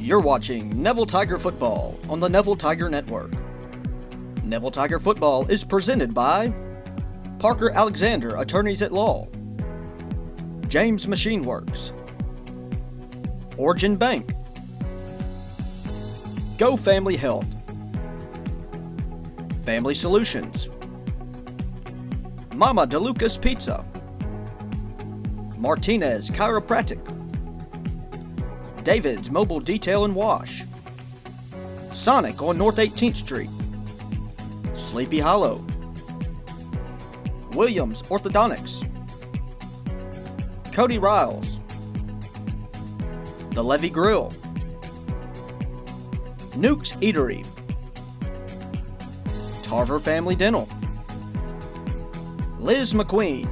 You're watching Neville Tiger Football on the Neville Tiger Network. Neville Tiger Football is presented by Parker Alexander Attorneys at Law, James Machine Works, Origin Bank, Go Family Health, Family Solutions, Mama DeLuca's Pizza, Martinez Chiropractic, David's Mobile Detail and Wash, Sonic on North 18th Street, Sleepy Hollow, Williams Orthodontics, Cody Riles, The Levy Grill, Nuke's Eatery, Tarver Family Dental, Liz McQueen,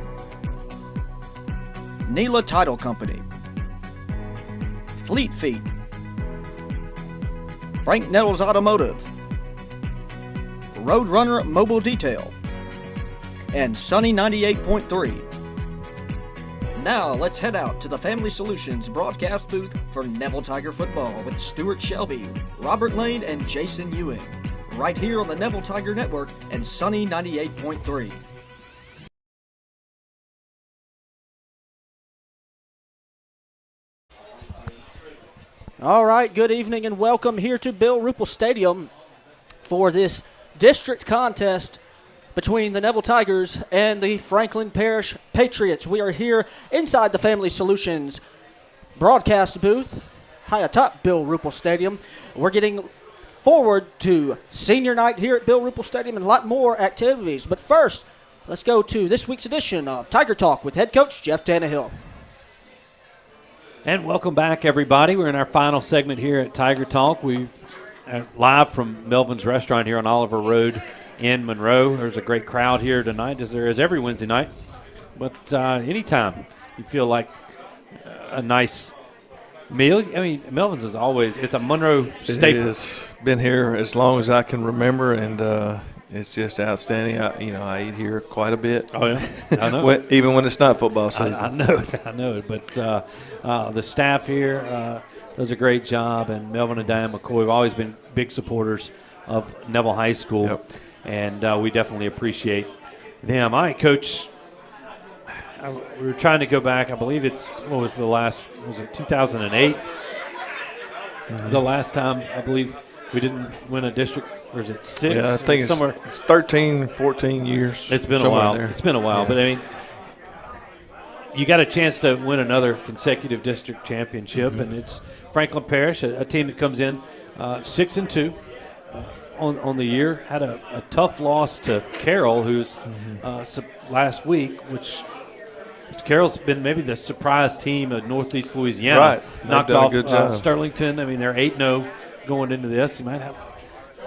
Neela Title Company, Fleet Feet, Frank Nettles Automotive, Roadrunner Mobile Detail, and Sunny 98.3. Now let's head out to the Family Solutions broadcast booth for Neville Tiger Football with Stewart Shelby, Robert Lane, and Jason Ewing, right here on the Neville Tiger Network and Sunny 98.3. All right, good evening and welcome here to Bill Ruple Stadium for this district contest between the Neville Tigers and the Franklin Parish Patriots. We are here inside the Family Solutions broadcast booth, high atop Bill Ruple Stadium. We're getting forward to senior night here at Bill Ruple Stadium and a lot more activities. But first, let's go to this week's edition of Tiger Talk with head coach Jeff Tannehill. And welcome back, everybody. We're in our final segment here at Tiger Talk. We're live from Melvin's Restaurant here on Oliver Road in Monroe. There's a great crowd here tonight, as there is every Wednesday night. But anytime you feel like a nice meal, I mean, Melvin's is always, it's a Monroe staple. It has been here as long as I can remember, and it's just outstanding. I eat here quite a bit. Oh, yeah? I know. Even when it's not football season. I know it. But the staff here does a great job, and Melvin and Diane McCoy have always been big supporters of Neville High School. Yep. And we definitely appreciate them. All right, Coach, we were trying to go back. I believe it's, what was the last, was it 2008? Mm-hmm. The last time, I believe, we didn't win a district, or is it 6? Yeah, I think somewhere. It's 13, 14 years. It's been a while. There. It's been a while. Yeah. But, I mean, you got a chance to win another consecutive district championship, and it's Franklin Parish, a team that comes in 6-2. On the year, had a tough loss to Carroll, who's last week, which Carroll's been maybe the surprise team of Northeast Louisiana. Right. Knocked off Sterlington. I mean, they're 8-0 going into this. You might have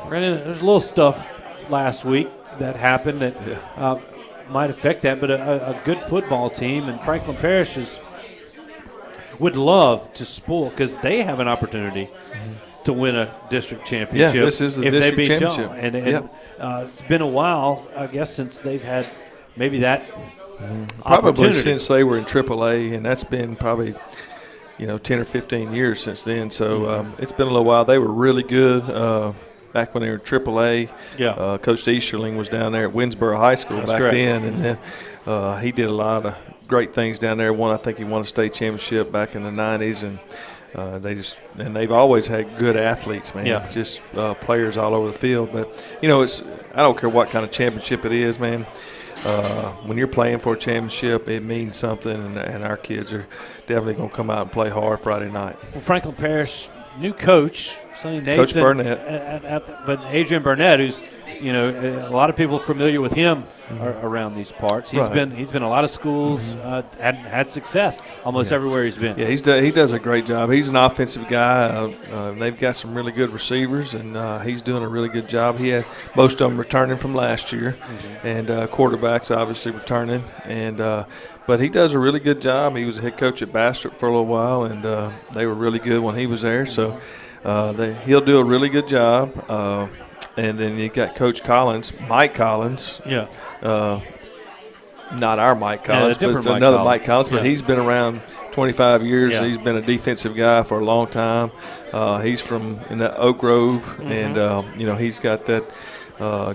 there's a little stuff last week that happened that might affect that, but a good football team, and Franklin Parish would love to spoil because they have an opportunity to win a district championship. Yeah, this is the district championship. And it's been a while, I guess, since they've had maybe that probably since they were in AAA, and that's been probably 10 or 15 years since then. So it's been a little while. They were really good back when they were in AAA. Yeah. Coach Easterling was down there at Winsboro High School back then, and then he did a lot of great things down there. I think he won a state championship back in the 90s, and they've always had good athletes, man. Yeah. Just players all over the field. But I don't care what kind of championship it is, man. When you're playing for a championship, it means something, and our kids are definitely going to come out and play hard Friday night. Well, Franklin Parish, new coach, Sonny Nathan, Coach Burnett, but Adrian Burnett, who's a lot of people familiar with him around these parts. He's been a lot of schools, had success almost everywhere he's been. Yeah, he does a great job. He's an offensive guy. They've got some really good receivers, and he's doing a really good job. He had most of them returning from last year, and quarterbacks obviously returning. But he does a really good job. He was a head coach at Bastrop for a little while, and they were really good when he was there. So he'll do a really good job. And then you got Coach Collins, Mike Collins. Yeah. Not our Mike Collins, but it's Mike another Collins. Mike Collins. But Yeah. he's been around 25 years. Yeah. He's been a defensive guy for a long time. He's from in that Oak Grove, and he's got that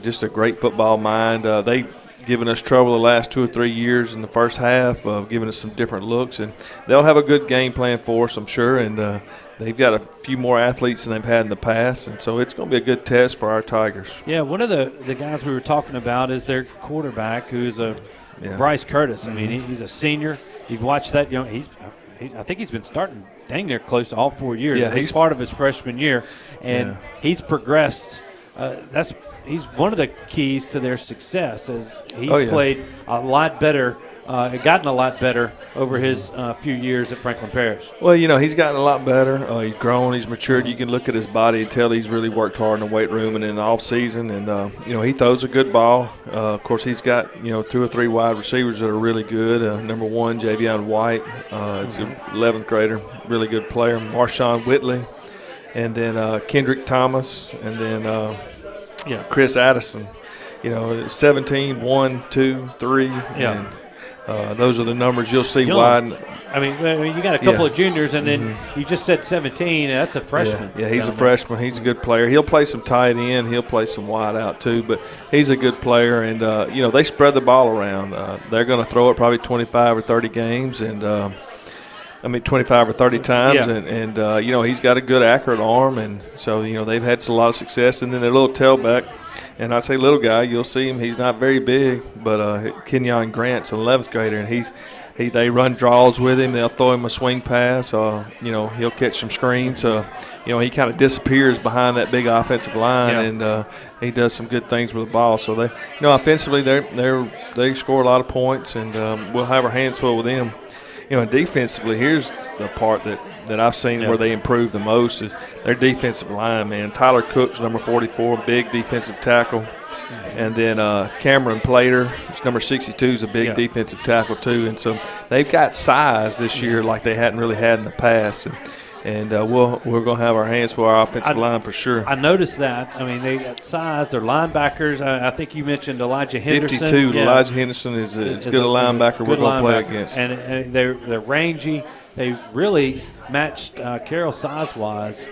just a great football mind. They given us trouble the last 2 or 3 years in the first half, giving us some different looks, and they'll have a good game plan for us, I'm sure. And they've got a few more athletes than they've had in the past, and so it's going to be a good test for our Tigers. Yeah, one of the guys we were talking about is their quarterback, who's Bryce Curtis. I mean, he's a senior. You've watched that young. I think he's been starting dang near close to all 4 years. Yeah, he's part of his freshman year, and he's progressed. He's one of the keys to their success, as he's played a lot better, gotten a lot better over his few years at Franklin Parish. Well, he's gotten a lot better. He's grown. He's matured. You can look at his body and tell he's really worked hard in the weight room and in the off season. And he throws a good ball. Of course, he's got 2 or 3 wide receivers that are really good. Number 1, Javion White, is an 11th grader, really good player. Marshawn Whitley, and then Kendrick Thomas, and then Chris Addison. 17, 1, 2, 3. Yeah. And those are the numbers you'll see wide. I mean, you got a couple of juniors, and then you just said 17, and that's a freshman. Yeah, he's a freshman. He's a good player. He'll play some tight end. He'll play some wide out too, but he's a good player. And, they spread the ball around. They're going to throw it probably 25 or 30 games, and 25 or 30 times. Yeah. And he's got a good, accurate arm. And so, they've had a lot of success. And then their little tailback, and I say little guy, you'll see him. He's not very big, but Kenyon Grant's an 11th grader, and they run draws with him. They'll throw him a swing pass. He'll catch some screens. He kind of disappears behind that big offensive line, and he does some good things with the ball. So they, offensively, they score a lot of points, and we'll have our hands full with them. And defensively, here's the part that I've seen where they improve the most is their defensive line, man. Tyler Cook's number 44, big defensive tackle. And then Cameron Plater, who's number 62, is a big defensive tackle too. And so they've got size this year like they hadn't really had in the past. And we're going to have our hands for our offensive line for sure. I noticed that. I mean, they got size. They're linebackers. I think you mentioned Elijah Henderson. 52. Yeah. Elijah Henderson is as good a linebacker we're going to play against. And they're rangy. They really matched Carroll size-wise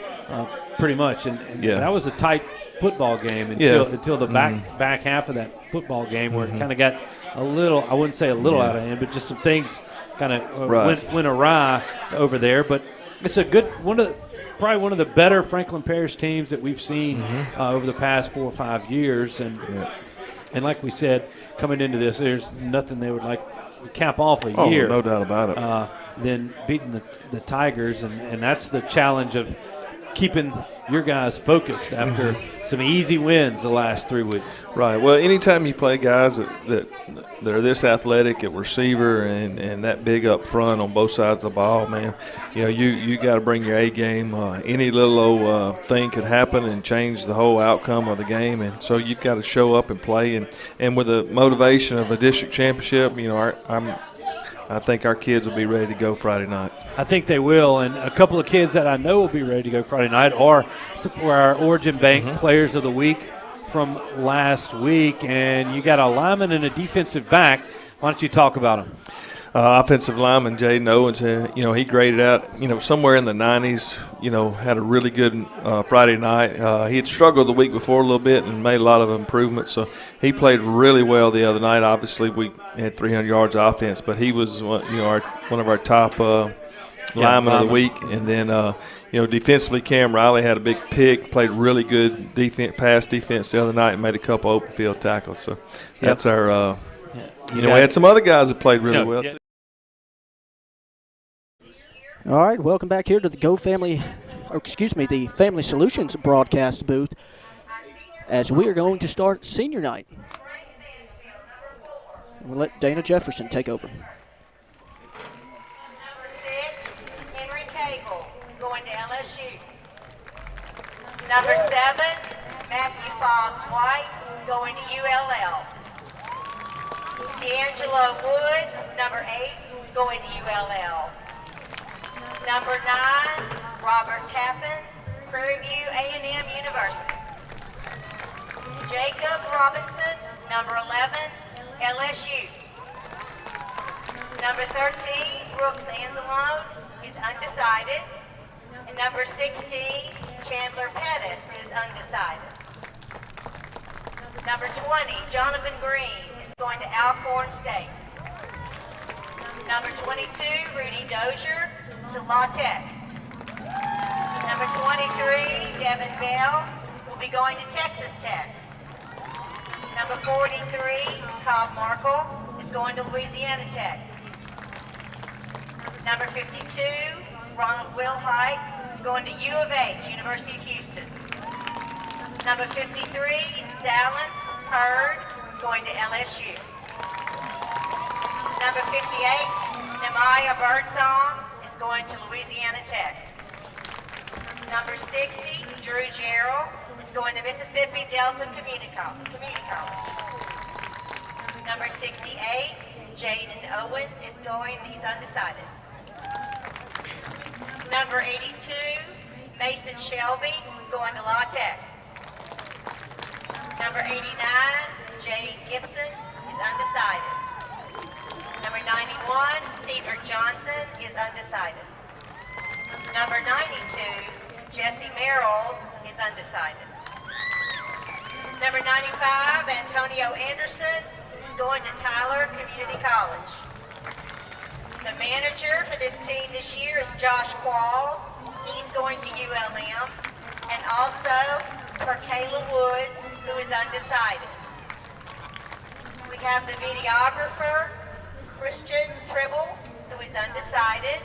pretty much. And that was a tight football game until the back half of that football game where it kind of got a little, I wouldn't say a little out of hand, but just some things kind of went awry over there. But it's a good probably one of the better Franklin Parish teams that we've seen over the past 4 or 5 years. And like we said, coming into this, there's nothing they would like to cap off a year. No doubt about it. Than beating the Tigers, and that's the challenge of keeping your guys focused after some easy wins the last 3 weeks. Right. Well, anytime you play guys that are this athletic at receiver and that big up front on both sides of the ball, man, you got to bring your A game. Any little old thing could happen and change the whole outcome of the game, and so you've got to show up and play. And with the motivation of a district championship, I think our kids will be ready to go Friday night. I think they will, and a couple of kids that I know will be ready to go Friday night are our Origin Bank Players of the Week from last week. And you got a lineman and a defensive back. Why don't you talk about them? Offensive lineman Jaden Owens, he graded out, somewhere in the 90s, had a really good Friday night. He had struggled the week before a little bit and made a lot of improvements. So he played really well the other night. Obviously, we had 300 yards of offense, but he was, one of our top linemen of the week. And then, defensively, Cam Riley had a big pick, played really good pass defense the other night and made a couple open field tackles. So that's our we had some other guys that played really well, too. All right, welcome back here to the the Family Solutions broadcast booth as we are going to start senior night. We'll let Dana Jefferson take over. Henry Cable going to LSU. Number 7, Matthew Fobbs White going to ULL. D'Angelo Woods, number 8, going to ULL. Number 9, Robert Tappan, Prairie View A&M University. Jacob Robinson, number 11, LSU. Number 13, Brooks Anzalone is undecided. And number 16, Chandler Pettis is undecided. Number 20, Jonathan Green is going to Alcorn State. Number 22, Rudy Dozier to La Tech. Number 23, Devin Bell will be going to Texas Tech. Number 43, Cobb Markle is going to Louisiana Tech. Number 52, Ronald Wilhite is going to U of H, University of Houston. Number 53, Salance Hurd is going to LSU. Number 58, Nehemiah Birdsong is going to Louisiana Tech. Number 60, Drew Gerald is going to Mississippi Delta Community College. Number 68, Jaden Owens is going, he's undecided. Number 82, Mason Shelby is going to La Tech. Number 89, Jade Gibson is undecided. Number 91, Cedric Johnson is undecided. Number 92, Jesse Merrills is undecided. Number 95, Antonio Anderson is going to Tyler Community College. The manager for this team this year is Josh Qualls. He's going to ULM. And also for Kayla Woods, who is undecided. We have the videographer, Christian Tribble, who is undecided.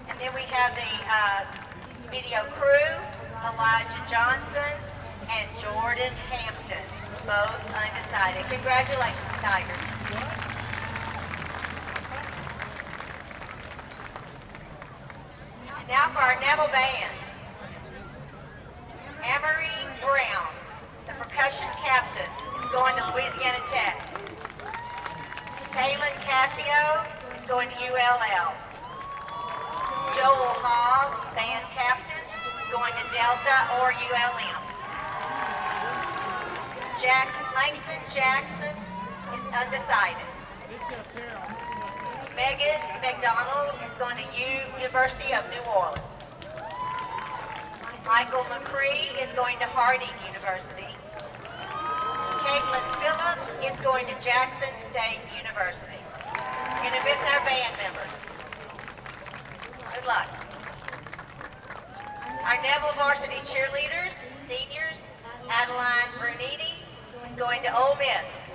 And then we have the video crew, Elijah Johnson and Jordan Hampton, both undecided. Congratulations, Tigers. And now for our Neville Band. Amory Brown, the percussion captain, is going to Louisiana Tech. Kaylin Cassio is going to ULL. Joel Hobbs, band captain, is going to Delta or ULM. Langston Jackson is undecided. Megan McDonald is going to University of New Orleans. Michael McCree is going to Harding University. Caitlin Phillips is going to Jackson State University. We're going to miss our band members. Good luck. Our Neville varsity cheerleaders, seniors, Adeline Bruniti is going to Ole Miss.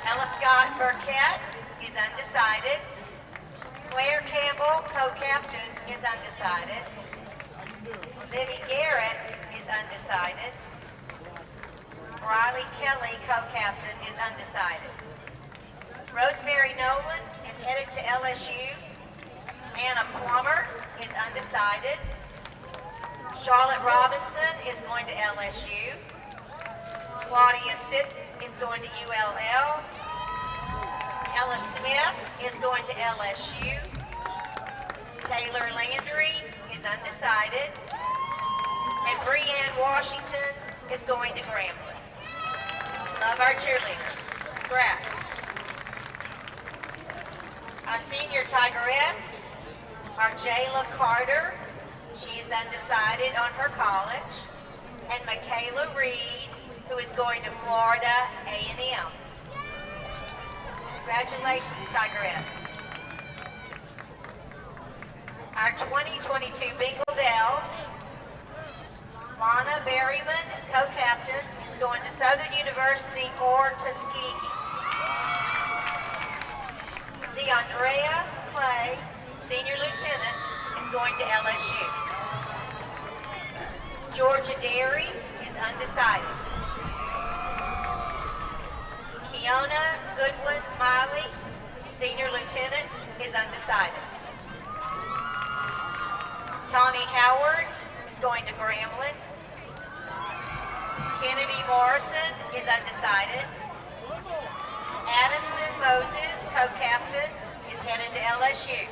Ella Scott Burkett is undecided. Claire Campbell, co-captain, is undecided. Libby Garrett is undecided. Riley Kelly, co-captain, is undecided. Rosemary Nolan is headed to LSU. Anna Plummer is undecided. Charlotte Robinson is going to LSU. Claudia Sitton is going to ULL. Ella Smith is going to LSU. Taylor Landry is undecided. And Breanne Washington is going to Grambling. Love our cheerleaders. Congrats. Our senior Tigerettes are Jayla Carter. She is undecided on her college. And Michaela Reed, who is going to Florida A&M. Congratulations, Tigerettes. Our 2022 Bengal Dells, Lana Berryman, co-captain, is going to Southern University or Tuskegee. The Andrea Clay, senior lieutenant, is going to LSU. Georgia Derry is undecided. Kiona Goodwin Miley, senior lieutenant, is undecided. Tommy Howard is going to Grambling. Kennedy Morrison is undecided. Addison Moses, co-captain, is headed to LSU.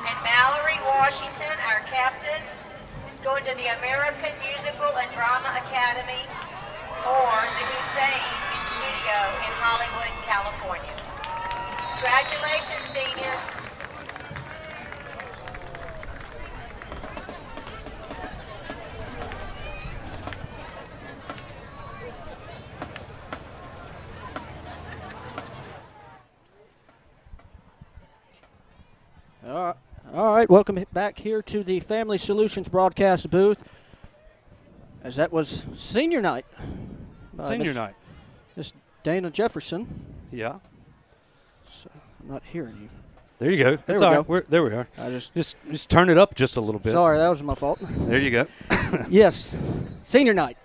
And Mallory Washington, our captain, is going to the American Musical and Drama Academy or the Hussein Studio in Hollywood, California. Congratulations, seniors. All right, welcome back here to the Family Solutions broadcast booth, as that was senior night. Senior night. Miss Dana Jefferson. Yeah. So I'm not hearing you. There you go. That's all right. There we are. I just turn it up just a little bit. Sorry, that was my fault. There you go. Yes, senior night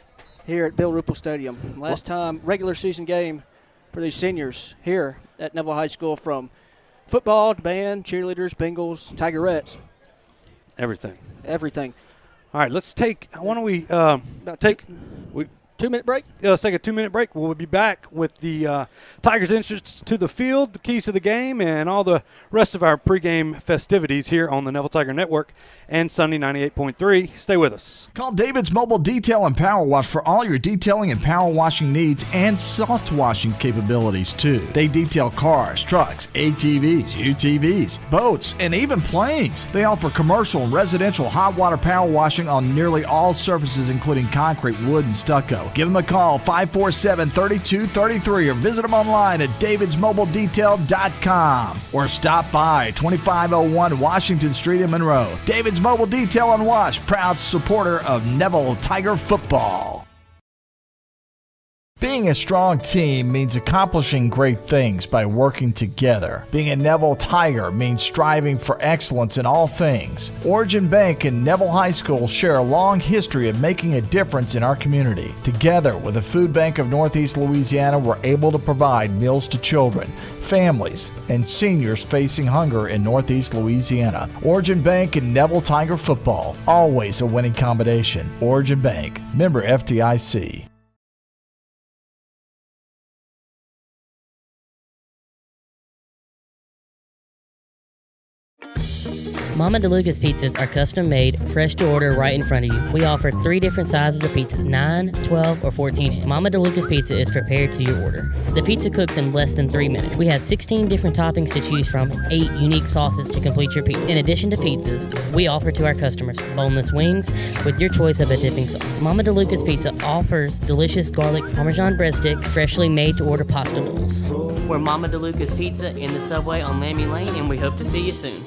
here at Bill Ruple Stadium. Last time regular season game for these seniors here at Neville High School, from football to band, cheerleaders, Bengals, Tigerettes. Everything. All right, let's take. Why don't we take? 2-minute break? Yeah, let's take a 2-minute break. We'll be back with the Tigers' entrance to the field, the keys to the game, and all the rest of our pregame festivities here on the Neville Tiger Network and Sunday 98.3. Stay with us. Call David's Mobile Detail and Power Wash for all your detailing and power washing needs and soft washing capabilities, too. They detail cars, trucks, ATVs, UTVs, boats, and even planes. They offer commercial and residential hot water power washing on nearly all surfaces, including concrete, wood, and stucco. Give them a call, 547-3233, or visit them online at davidsmobiledetail.com, or stop by 2501 Washington Street in Monroe. David's Mobile Detail and Wash, proud supporter of Neville Tiger football. Being a strong team means accomplishing great things by working together. Being a Neville Tiger means striving for excellence in all things. Origin Bank and Neville High School share a long history of making a difference in our community. Together with the Food Bank of Northeast Louisiana, we're able to provide meals to children, families, and seniors facing hunger in Northeast Louisiana. Origin Bank and Neville Tiger football, always a winning combination. Origin Bank, member FDIC. Mama DeLuca's pizzas are custom made, fresh to order right in front of you. We offer 3 different sizes of pizzas, 9, 12, or 14. Mama DeLuca's pizza is prepared to your order. The pizza cooks in less than 3 minutes. We have 16 different toppings to choose from, 8 unique sauces to complete your pizza. In addition to pizzas, we offer to our customers boneless wings with your choice of a dipping sauce. Mama DeLuca's Pizza offers delicious garlic Parmesan breadstick, freshly made to order pasta noodles. We're Mama DeLuca's Pizza in the subway on Lammy Lane, and we hope to see you soon.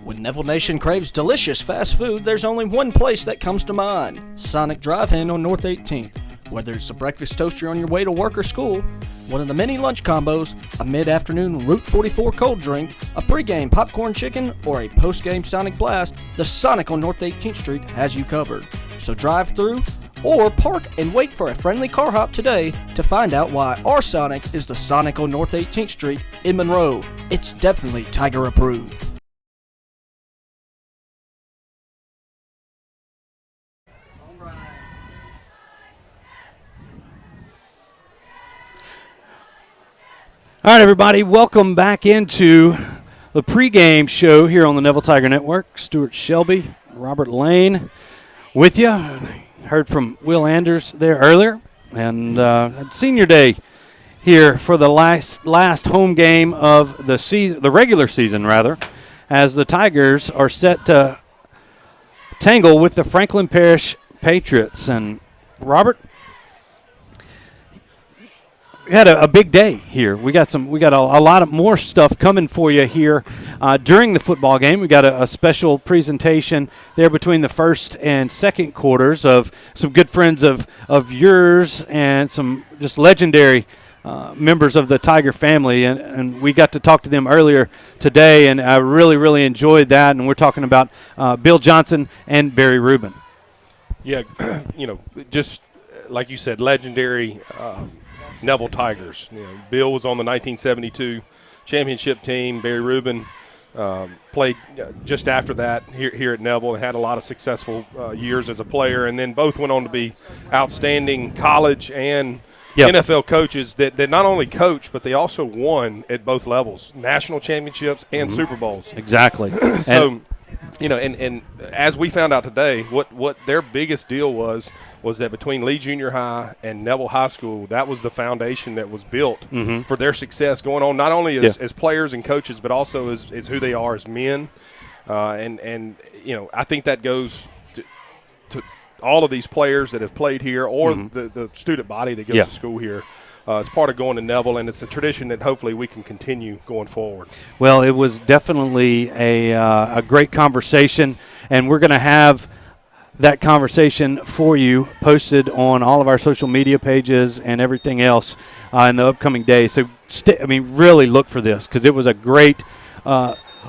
When Neville Nation craves delicious fast food, there's only one place that comes to mind: Sonic Drive-In on North 18th. Whether it's a breakfast toaster on your way to work or school, one of the many lunch combos, a mid-afternoon Route 44 cold drink, a pregame popcorn chicken, or a postgame Sonic Blast, the Sonic on North 18th Street has you covered. So drive through or park and wait for a friendly car hop today to find out why our Sonic is the Sonic on North 18th Street in Monroe. It's definitely Tiger approved. All right, everybody, welcome back into the pregame show here on the Neville Tiger Network. Stewart Shelby, Robert Lane with you. Heard from Will Anders there earlier. And senior day here for the last home game of the season, the regular season, rather, as the Tigers are set to tangle with the Franklin Parish Patriots. And, Robert, we had a big day here. We got a lot of more stuff coming for you here during the football game. We got a special presentation there between the first and second quarters of some good friends of yours and some just legendary members of the Tiger family, and we got to talk to them earlier today, and I really, really enjoyed that. And we're talking about Bill Johnson and Barry Rubin. Yeah, just like you said, legendary Neville Tigers. Bill was on the 1972 championship team. Barry Rubin played just after that here at Neville and had a lot of successful years as a player, and then both went on to be outstanding college and NFL coaches that not only coach, but they also won at both levels, national championships and Super Bowls. Exactly. So and as we found out today, what their biggest deal was that between Lee Junior High and Neville High School, that was the foundation that was built for their success going on, not only as players and coaches, but also as who they are as men. And I think that goes to all of these players that have played here, or the student body that goes to school here. It's part of going to Neville, and it's a tradition that hopefully we can continue going forward. Well, it was definitely a great conversation, and we're going to have that conversation for you posted on all of our social media pages and everything else in the upcoming days. So, really look for this, because it was a great,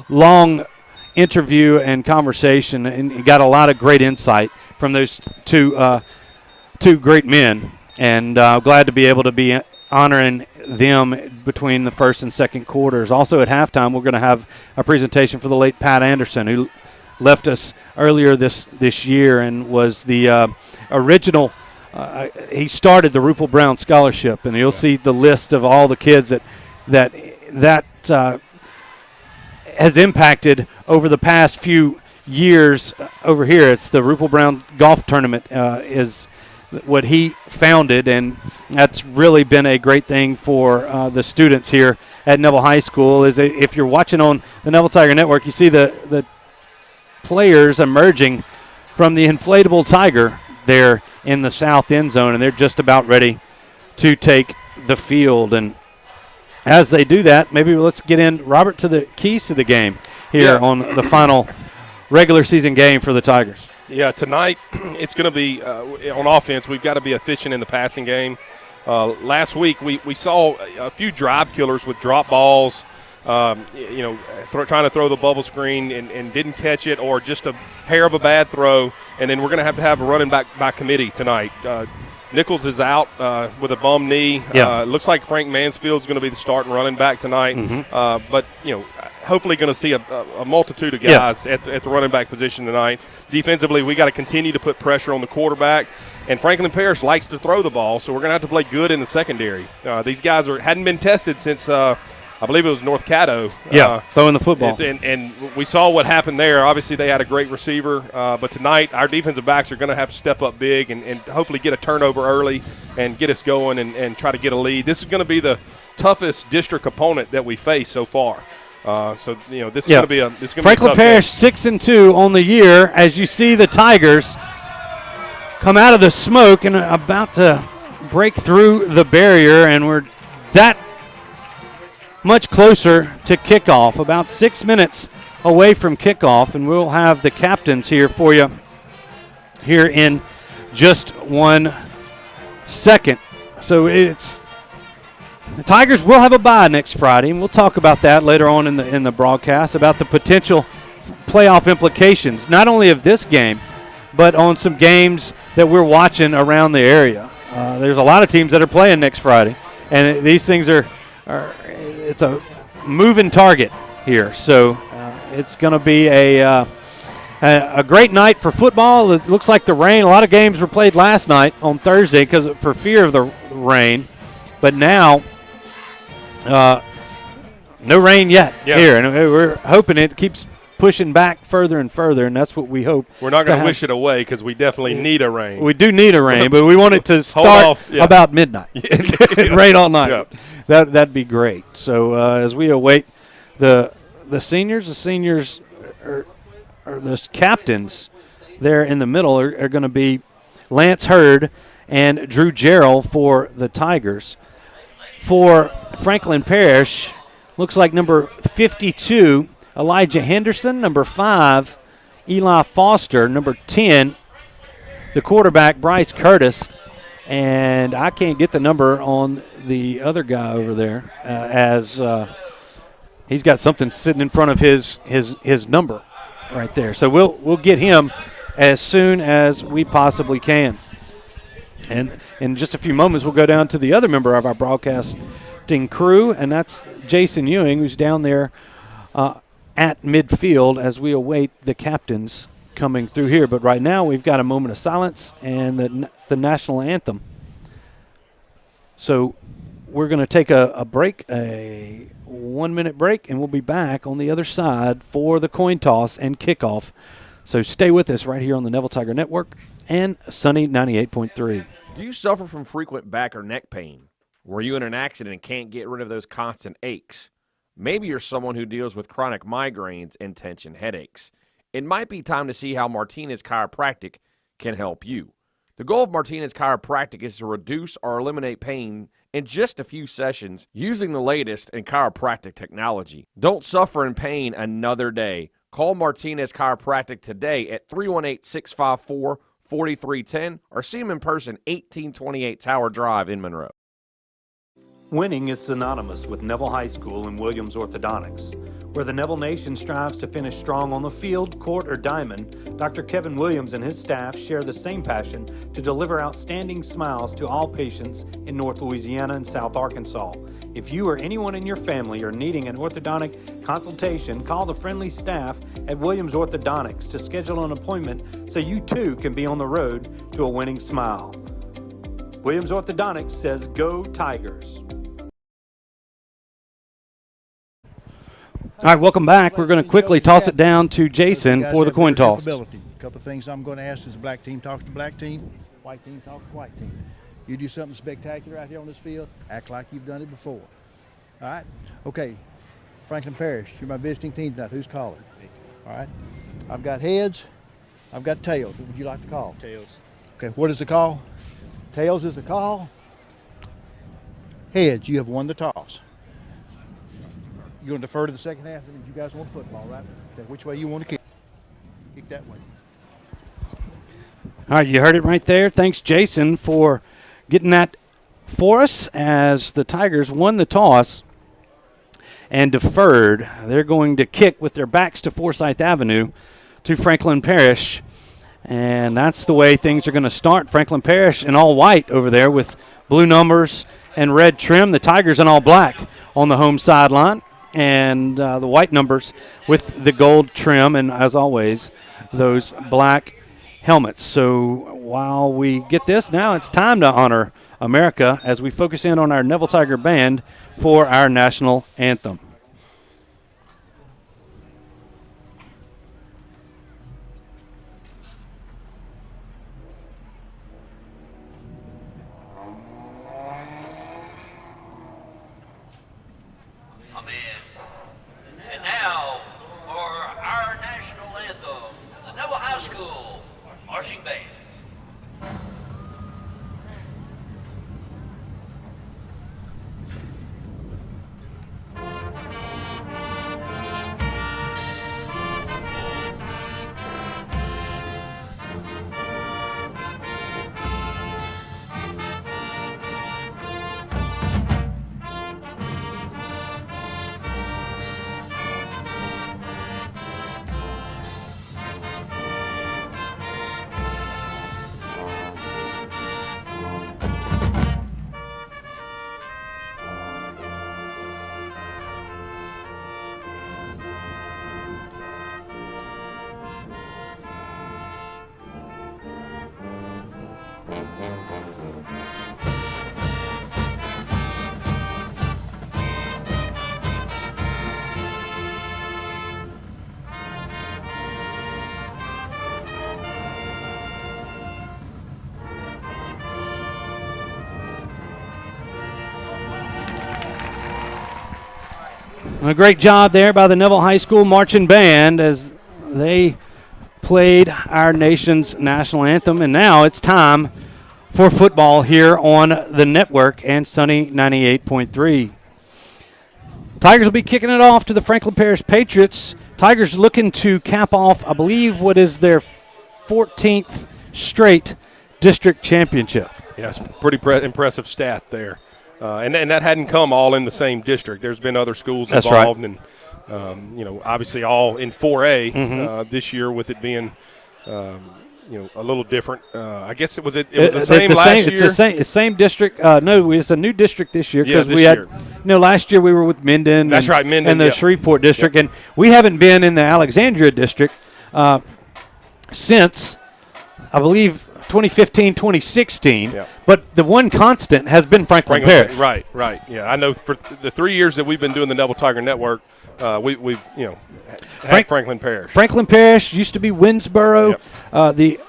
long interview and conversation, and you got a lot of great insight from those two great men. And glad to be able to be honoring them between the first and second quarters. Also at halftime, we're going to have a presentation for the late Pat Anderson, who left us earlier this year and was the original. He started the Ruple Brown Scholarship, and you'll see the list of all the kids that has impacted over the past few years over here. It's the Ruple Brown Golf Tournament is what he founded, and that's really been a great thing for the students here at Neville High School. Is if you're watching on the Neville Tiger Network, you see the players emerging from the inflatable tiger there in the south end zone, and they're just about ready to take the field. And as they do that, maybe let's get in, Robert, to the keys to the game here on the final regular season game for the Tigers. Yeah, tonight it's going to be on offense. We've got to be efficient in the passing game. Last week we saw a few drive killers with drop balls, trying to throw the bubble screen and didn't catch it, or just a hair of a bad throw. And then we're going to have a running back by committee tonight. Nichols is out with a bum knee. Looks like Frank Mansfield's going to be the starting running back tonight. But hopefully going to see a multitude of guys at the running back position tonight. Defensively, we got to continue to put pressure on the quarterback. And Franklin Parish likes to throw the ball, so we're going to have to play good in the secondary. These guys hadn't been tested since I believe it was North Caddo. Throwing the football. And we saw what happened there. Obviously, they had a great receiver. But tonight, our defensive backs are going to have to step up big and hopefully get a turnover early and get us going and try to get a lead. This is going to be the toughest district opponent that we face so far. This is going to be Franklin Parish 6-2 on the year, as you see the Tigers come out of the smoke and about to break through the barrier, and we're that much closer to kickoff, about 6 minutes away from kickoff, and we'll have the captains here for you here in just 1 second. So the Tigers will have a bye next Friday, and we'll talk about that later on in the broadcast, about the potential playoff implications, not only of this game, but on some games that we're watching around the area. There's a lot of teams that are playing next Friday, and these things it's a moving target here. So it's going to be a great night for football. It looks like the rain. A lot of games were played last night on Thursday for fear of the rain, but now no rain yet here, and we're hoping it keeps pushing back further and further, and that's what we hope. We're not going to wish it away, because we definitely need a rain. We do need a rain, but we want it to start about midnight. Rain all night. That'd be great. So as we await the seniors or the captains there in the middle are going to be Lance Hurd and Drew Jarrell for the Tigers. For Franklin Parish, looks like number 52, Elijah Henderson, number 5, Eli Foster, number 10, the quarterback, Bryce Curtis, and I can't get the number on the other guy over there as he's got something sitting in front of his number right there. So we'll get him as soon as we possibly can. And in just a few moments, we'll go down to the other member of our broadcasting crew, and that's Jason Ewing, who's down there at midfield as we await the captains coming through here. But right now, we've got a moment of silence and the national anthem. So we're going to take a break, a 1-minute break, and we'll be back on the other side for the coin toss and kickoff. So stay with us right here on the Neville Tiger Network and Sunny 98.3. Do you suffer from frequent back or neck pain? Were you in an accident and can't get rid of those constant aches? Maybe you're someone who deals with chronic migraines and tension headaches. It might be time to see how Martinez Chiropractic can help you. The goal of Martinez Chiropractic is to reduce or eliminate pain in just a few sessions using the latest in chiropractic technology. Don't suffer in pain another day. Call Martinez Chiropractic today at 318-654-4310 or see them in person, 1828 Tower Drive in Monroe. Winning is synonymous with Neville High School and Williams Orthodontics. Where the Neville Nation strives to finish strong on the field, court, or diamond, Dr. Kevin Williams and his staff share the same passion to deliver outstanding smiles to all patients in North Louisiana and South Arkansas. If you or anyone in your family are needing an orthodontic consultation, call the friendly staff at Williams Orthodontics to schedule an appointment so you too can be on the road to a winning smile. Williams Orthodontics says, "Go Tigers." All right, welcome back. We're going to quickly toss it down to Jason for the coin toss. A couple of things I'm going to ask is the black team talks to black team, white team talks to white team. You do something spectacular out here on this field, act like you've done it before. All right? Okay, Franklin Parish, you're my visiting team tonight. Who's calling? All right? I've got heads, I've got tails. What would you like to call? Tails. Okay, what is the call? Tails is the call. Heads, you have won the toss. You're going to defer to the second half. You guys want football, right? Okay, which way you want to kick? Kick that way. All right, you heard it right there. Thanks, Jason, for getting that for us as the Tigers won the toss and deferred. They're going to kick with their backs to Forsyth Avenue to Franklin Parish. And that's the way things are going to start. Franklin Parish in all white over there with blue numbers and red trim. The Tigers in all black on the home sideline. And the white numbers with the gold trim, and as always, those black helmets. So while we get this, now it's time to honor America as we focus in on our Neville Tiger Band for our national anthem. A great job there by the Neville High School Marching Band as they played our nation's national anthem. And now it's time for football here on the network and Sunny 98.3. Tigers will be kicking it off to the Franklin Parish Patriots. Tigers looking to cap off, I believe, what is their 14th straight district championship. Yes, pretty impressive stat there. And that hadn't come all in the same district. There's been other schools involved, right. And obviously all in 4A this year, with it being a little different. I guess it was the same last year. It's the same district. No, it's a new district this year because we had. Last year we were with Minden. That's right, Minden and the Shreveport district, and we haven't been in the Alexandria district since, I believe, 2015, 2016. Yeah. But the one constant has been Franklin Parish. Right. Yeah, I know for the 3 years that we've been doing the Neville Tiger Network, we've had Franklin Parish. Franklin Parish used to be Winsboro. Yep.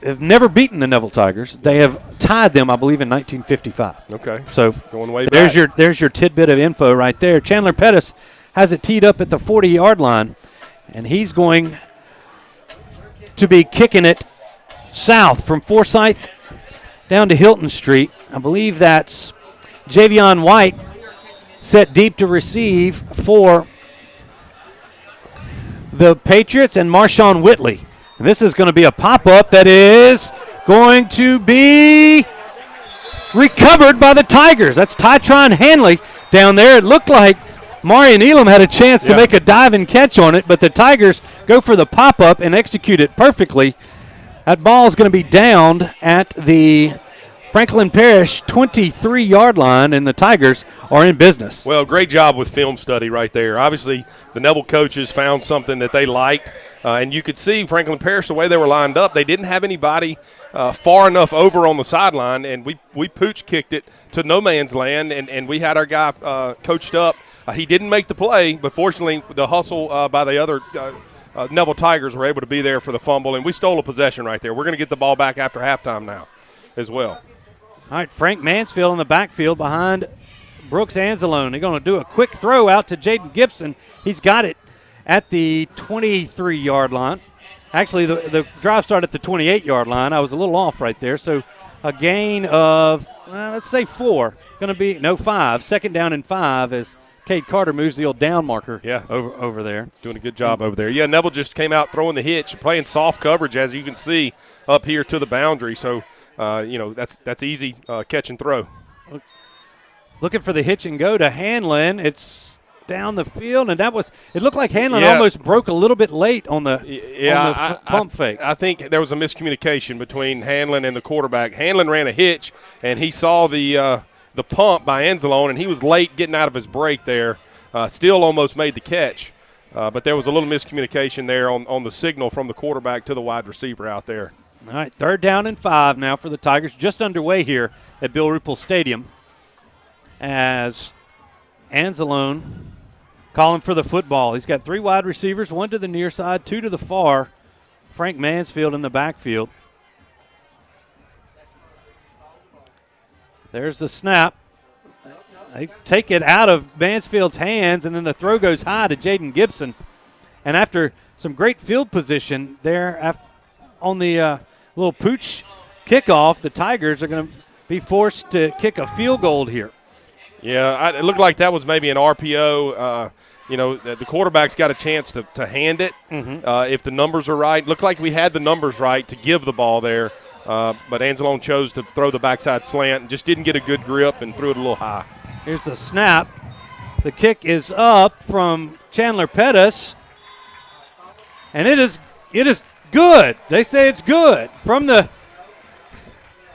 Have never beaten the Neville Tigers. They have tied them, I believe, in 1955. Okay. So going way there's back. There's your tidbit of info right there. Chandler Pettis has it teed up at the 40-yard line, and he's going to be kicking it south from Forsyth down to Hilton Street. I believe that's Javion White set deep to receive for the Patriots, and Marshawn Whitley. And this is going to be a pop-up that is going to be recovered by the Tigers. That's Tytron Hanley down there. It looked like Marion Elam had a chance to make a dive and catch on it, but the Tigers go for the pop-up and execute it perfectly. That ball is going to be downed at the Franklin Parish 23-yard line, and the Tigers are in business. Well, great job with film study right there. Obviously, the Neville coaches found something that they liked, and you could see Franklin Parish, the way they were lined up, they didn't have anybody far enough over on the sideline, and we pooch kicked it to no man's land, and we had our guy coached up. He didn't make the play, but fortunately the hustle by the other Neville Tigers were able to be there for the fumble, and we stole a possession right there. We're going to get the ball back after halftime now as well. All right, Frank Mansfield in the backfield behind Brooks Anzalone. They're going to do a quick throw out to Jaden Gibson. He's got it at the 23-yard line. Actually, the drive started at the 28-yard line. I was a little off right there. So a gain of, let's say 4. Going to be, 5. Second down and 5 as Cade Carter moves the old down marker over there. Doing a good job over there. Yeah, Neville just came out throwing the hitch, playing soft coverage, as you can see, up here to the boundary. So, that's easy catch and throw. Looking for the hitch and go to Hanlon. It's down the field, and it looked like Hanlon almost broke a little bit late on the pump fake. I think there was a miscommunication between Hanlon and the quarterback. Hanlon ran a hitch, and he saw the pump by Anzalone, and he was late getting out of his break there. Still almost made the catch, but there was a little miscommunication there on the signal from the quarterback to the wide receiver out there. All right, 3rd down and 5 now for the Tigers, just underway here at Bill Ruple Stadium as Anzalone calling for the football. He's got 3 wide receivers, 1 to the near side, 2 to the far. Frank Mansfield in the backfield. There's the snap. They take it out of Mansfield's hands, and then the throw goes high to Jaden Gibson. And after some great field position there on the little pooch kickoff, the Tigers are going to be forced to kick a field goal here. Yeah, it looked like that was maybe an RPO. The quarterback's got a chance to hand it if the numbers are right. Looked like we had the numbers right to give the ball there, but Anzalone chose to throw the backside slant and just didn't get a good grip and threw it a little high. Here's the snap. The kick is up from Chandler Pettis, and it is good. They say it's good.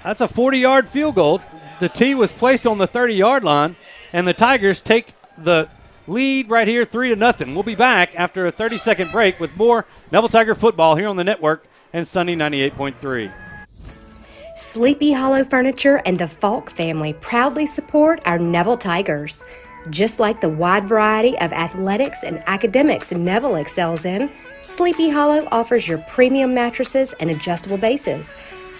That's a 40-yard field goal. The tee was placed on the 30-yard line, and the Tigers take the lead right here 3-0. We'll be back after a 30-second break with more Neville Tiger football here on the network and Sunny 98.3. Sleepy Hollow Furniture and the Falk family proudly support our Neville Tigers. Just like the wide variety of athletics and academics Neville excels in, Sleepy Hollow offers your premium mattresses and adjustable bases.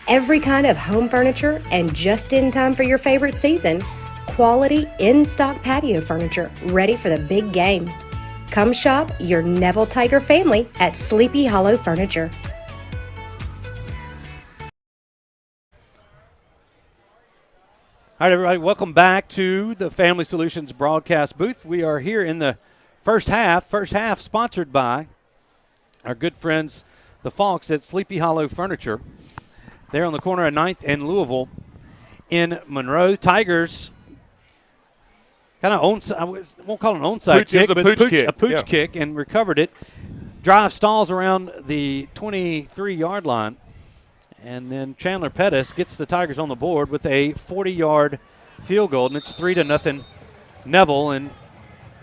Every kind of home furniture, and just in time for your favorite season, quality in-stock patio furniture ready for the big game. Come shop your Neville Tiger family at Sleepy Hollow Furniture. All right, everybody, welcome back to the Family Solutions broadcast booth. We are here in the first half sponsored by our good friends, the Falks at Sleepy Hollow Furniture. They're on the corner of 9th and Louisville in Monroe. Tigers kind of I won't call it an onside kick, but a pooch kick, and recovered it. Drive stalls around the 23-yard line. And then Chandler Pettis gets the Tigers on the board with a 40-yard field goal, and it's 3-0 Neville. And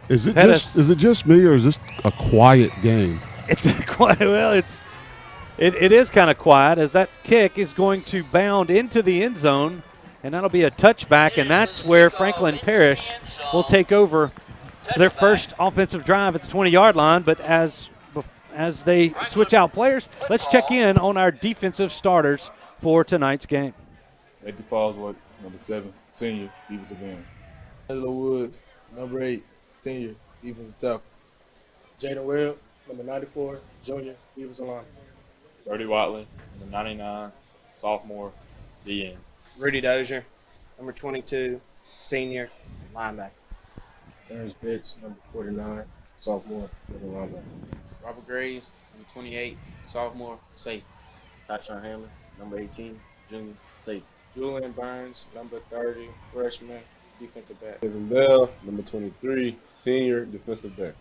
is it just me, or is this a quiet game? It's a quiet. Well, It is kind of quiet as that kick is going to bound into the end zone, and that'll be a touchback, and that's where Franklin Parish will take over their first offensive drive at the 20-yard line. But as they switch out players, let's check in on our defensive starters for tonight's game. Matthew Fallsworth, number 7, senior, defensive end. Angelo Woods, number 8, senior, defensive tackle. Jaden Webb, number 94, junior, defensive line. Brody Watley, number 99, sophomore, DN. Rudy Dozier, number 22, senior, linebacker. Ernest Pitts, number 49, sophomore, middle linebacker. Robert Graves, number 28, sophomore, safety. Tyson Hamlin, number 18, junior, safety. Julian Burns, number 30, freshman, defensive back. Kevin Bell, number 23, senior, defensive back.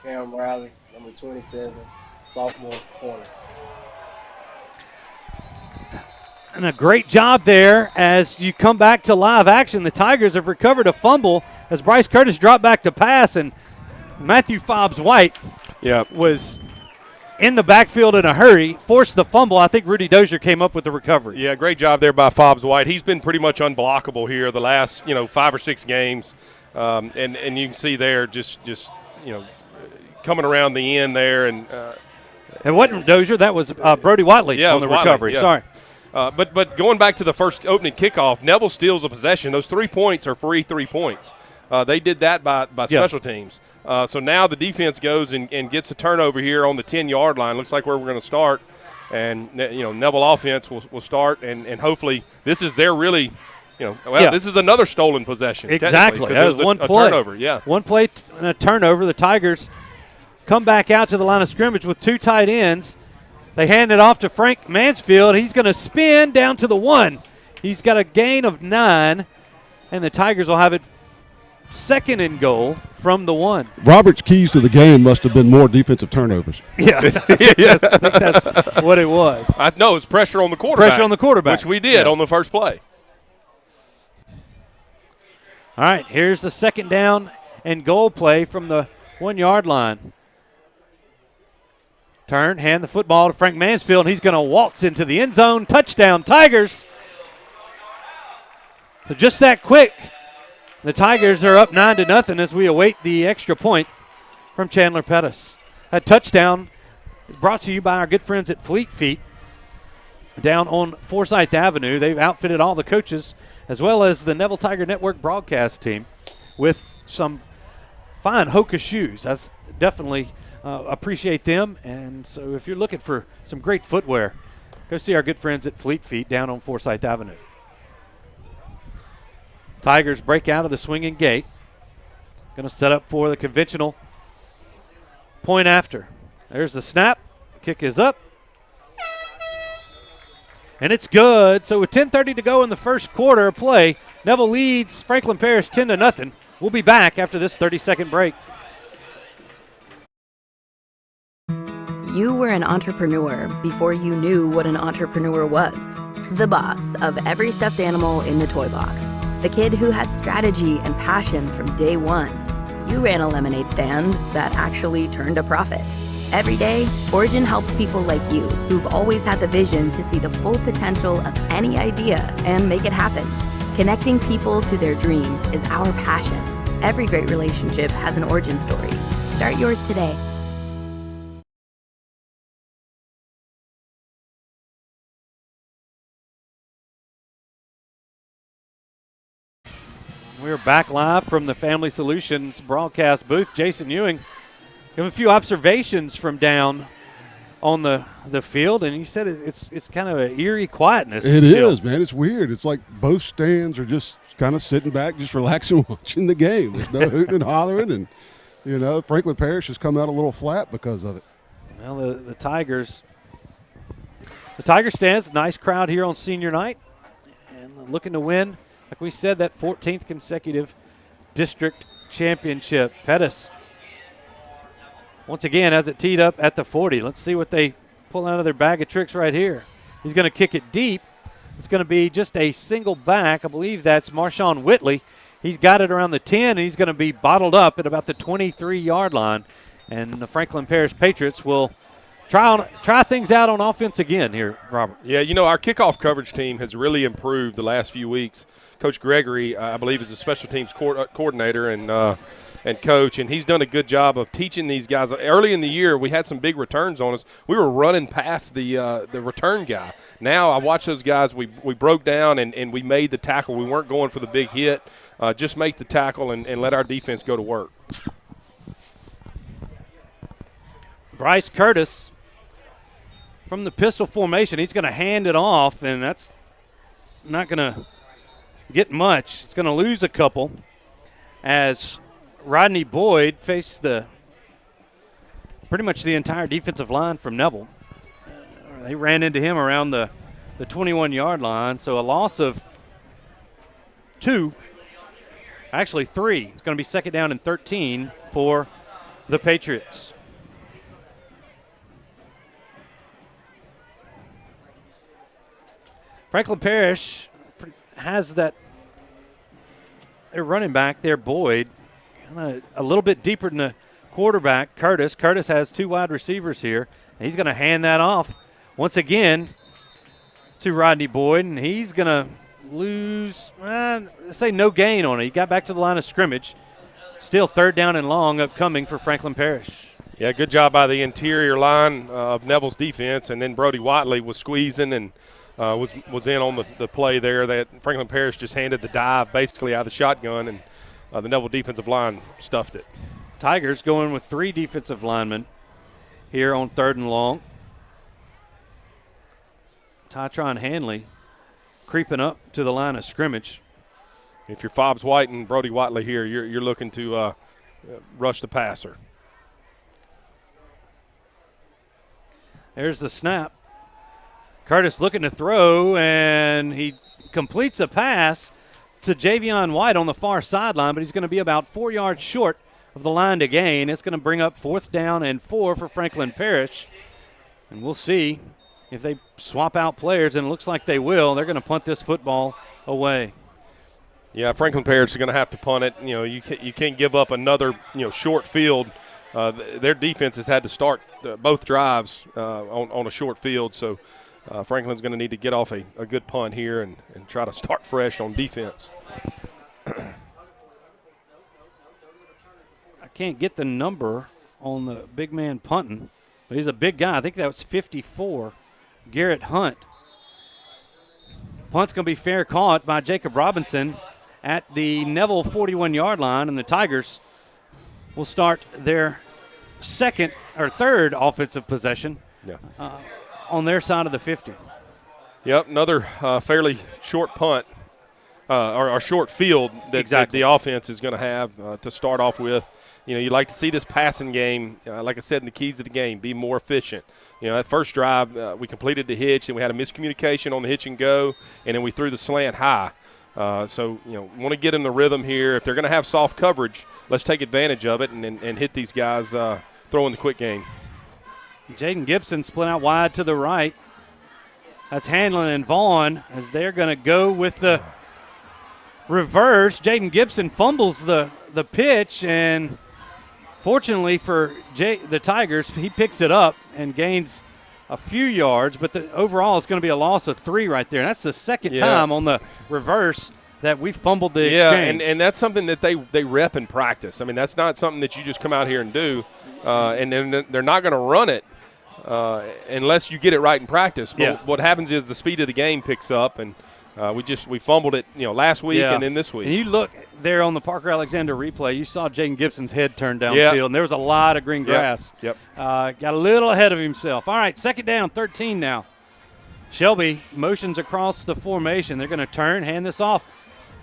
Cam Riley, number 27, sophomore, corner. And a great job there as you come back to live action. The Tigers have recovered a fumble as Bryce Curtis dropped back to pass, and Matthew Fobbs White was in the backfield in a hurry, forced the fumble. I think Rudy Dozier came up with the recovery. Yeah, great job there by Fobbs White. He's been pretty much unblockable here the last 5 or 6 games, and you can see there just coming around the end there and wasn't Dozier, that was Brody Watley on the recovery. Yeah. Sorry. But going back to the first opening kickoff, Neville steals a possession. Those 3 points are free 3 points. They did that by special teams. So now the defense goes and gets a turnover here on the 10-yard line. Looks like where we're going to start. And, Neville offense will start. And hopefully this is their really, this is another stolen possession. Exactly. That was one play. Turnover, yeah. One play and a turnover. The Tigers come back out to the line of scrimmage with 2 tight ends. They hand it off to Frank Mansfield. He's going to spin down to the 1. He's got a gain of 9, and the Tigers will have it 2nd and goal from the 1. Robert's keys to the game must have been more defensive turnovers. Yeah, yes, I think that's what it was. No, it's pressure on the quarterback. Pressure on the quarterback. Which we did on the first play. All right, here's the 2nd down and goal play from the 1-yard line. Turn, hand the football to Frank Mansfield, and he's going to waltz into the end zone. Touchdown, Tigers. So just that quick, the Tigers are up 9-0 as we await the extra point from Chandler Pettis. That touchdown is brought to you by our good friends at Fleet Feet down on Forsyth Avenue. They've outfitted all the coaches as well as the Neville Tiger Network broadcast team with some fine Hoka shoes. That's definitely appreciate them. And so if you're looking for some great footwear, go see our good friends at Fleet Feet down on Forsyth Avenue. Tigers break out of the swinging gate. Going to set up for the conventional point after. There's the snap. Kick is up. And it's good. So with 10:30 to go in the first quarter of play, Neville leads Franklin Parish 10-0. We'll be back after this 30-second break. You were an entrepreneur before you knew what an entrepreneur was. The boss of every stuffed animal in the toy box. The kid who had strategy and passion from day one. You ran a lemonade stand that actually turned a profit. Every day, Origin helps people like you who've always had the vision to see the full potential of any idea and make it happen. Connecting people to their dreams is our passion. Every great relationship has an origin story. Start yours today. We're back live from the Family Solutions broadcast booth. Jason Ewing, you have a few observations from down on the field, and you said it's kind of an eerie quietness. It is, man. It's weird. It's like both stands are just kind of sitting back, just relaxing, watching the game. There's no hooting and hollering, and Franklin Parish has come out a little flat because of it. Well, the Tigers stands, nice crowd here on senior night, and looking to win. Like we said, that 14th consecutive district championship. Pettis, once again, has it teed up at the 40. Let's see what they pull out of their bag of tricks right here. He's going to kick it deep. It's going to be just a single back. I believe that's Marshawn Whitley. He's got it around the 10, and he's going to be bottled up at about the 23-yard line. And the Franklin Parish Patriots will try things out on offense again here, Robert. Yeah, you know, our kickoff coverage team has really improved the last few weeks. Coach Gregory, I believe, is the special teams coordinator and coach, and he's done a good job of teaching these guys. Early in the year, we had some big returns on us. We were running past the return guy. Now I watch those guys. We broke down and we made the tackle. We weren't going for the big hit. Just make the tackle and let our defense go to work. Bryce Curtis from the pistol formation. He's going to hand it off, and that's not going to get much. It's going to lose a couple as Rodney Boyd faced pretty much the entire defensive line from Neville. They ran into him around the 21-yard line, so a loss of 2, actually 3. It's going to be second down and 13 for the Patriots. Franklin Parish has their running back there, Boyd, a little bit deeper than the quarterback, Curtis. Curtis has 2 wide receivers here, and he's going to hand that off once again to Rodney Boyd, and he's going to lose, let's say no gain on it. He got back to the line of scrimmage. Still third down and long upcoming for Franklin Parish. Yeah, good job by the interior line of Neville's defense, and then Brody Watley was squeezing and was in on the play there that Franklin Parish just handed the dive basically out of the shotgun, and the Neville defensive line stuffed it. Tigers going with 3 defensive linemen here on third and long. Tytron Hanley creeping up to the line of scrimmage. If you're Fobbs White and Brody Watley here, you're looking to rush the passer. There's the snap. Curtis looking to throw, and he completes a pass to Javion White on the far sideline, but he's going to be about 4 yards short of the line to gain. It's going to bring up 4th down and 4 for Franklin Parish, and we'll see if they swap out players, and it looks like they will. They're going to punt this football away. Yeah, Franklin Parish is going to have to punt it. You know, you can't give up another short field. Their defense has had to start both drives on a short field, so Franklin's going to need to get off a good punt here and try to start fresh on defense. I can't get the number on the big man punting, but he's a big guy. I think that was 54, Garrett Hunt. Punt's going to be fair caught by Jacob Robinson at the Neville 41-yard line, and the Tigers will start their third offensive possession. Yeah. On their side of the 50. Yep, another fairly short punt or short field that the offense is going to have to start off with. You know, you'd like to see this passing game, like I said in the keys of the game, be more efficient. You know, that first drive, we completed the hitch, and we had a miscommunication on the hitch and go, and then we threw the slant high. So, want to get in the rhythm here. If they're going to have soft coverage, let's take advantage of it and hit these guys throwing the quick game. Jaden Gibson split out wide to the right. That's Hanlon and Vaughn as they're going to go with the reverse. Jaden Gibson fumbles the pitch, and fortunately for the Tigers, he picks it up and gains a few yards, but overall it's going to be a loss of 3 right there. And that's the second time on the reverse that we fumbled the exchange. And that's something that they rep in practice. I mean, that's not something that you just come out here and do, and then they're not going to run it unless you get it right in practice. But what happens is the speed of the game picks up, and we fumbled it last week and then this week. And you look there on the Parker Alexander replay, you saw Jaden Gibson's head turn downfield, and there was a lot of green grass. Yep. Got a little ahead of himself. All right, second down, 13 now. Shelby motions across the formation. They're going to turn, hand this off.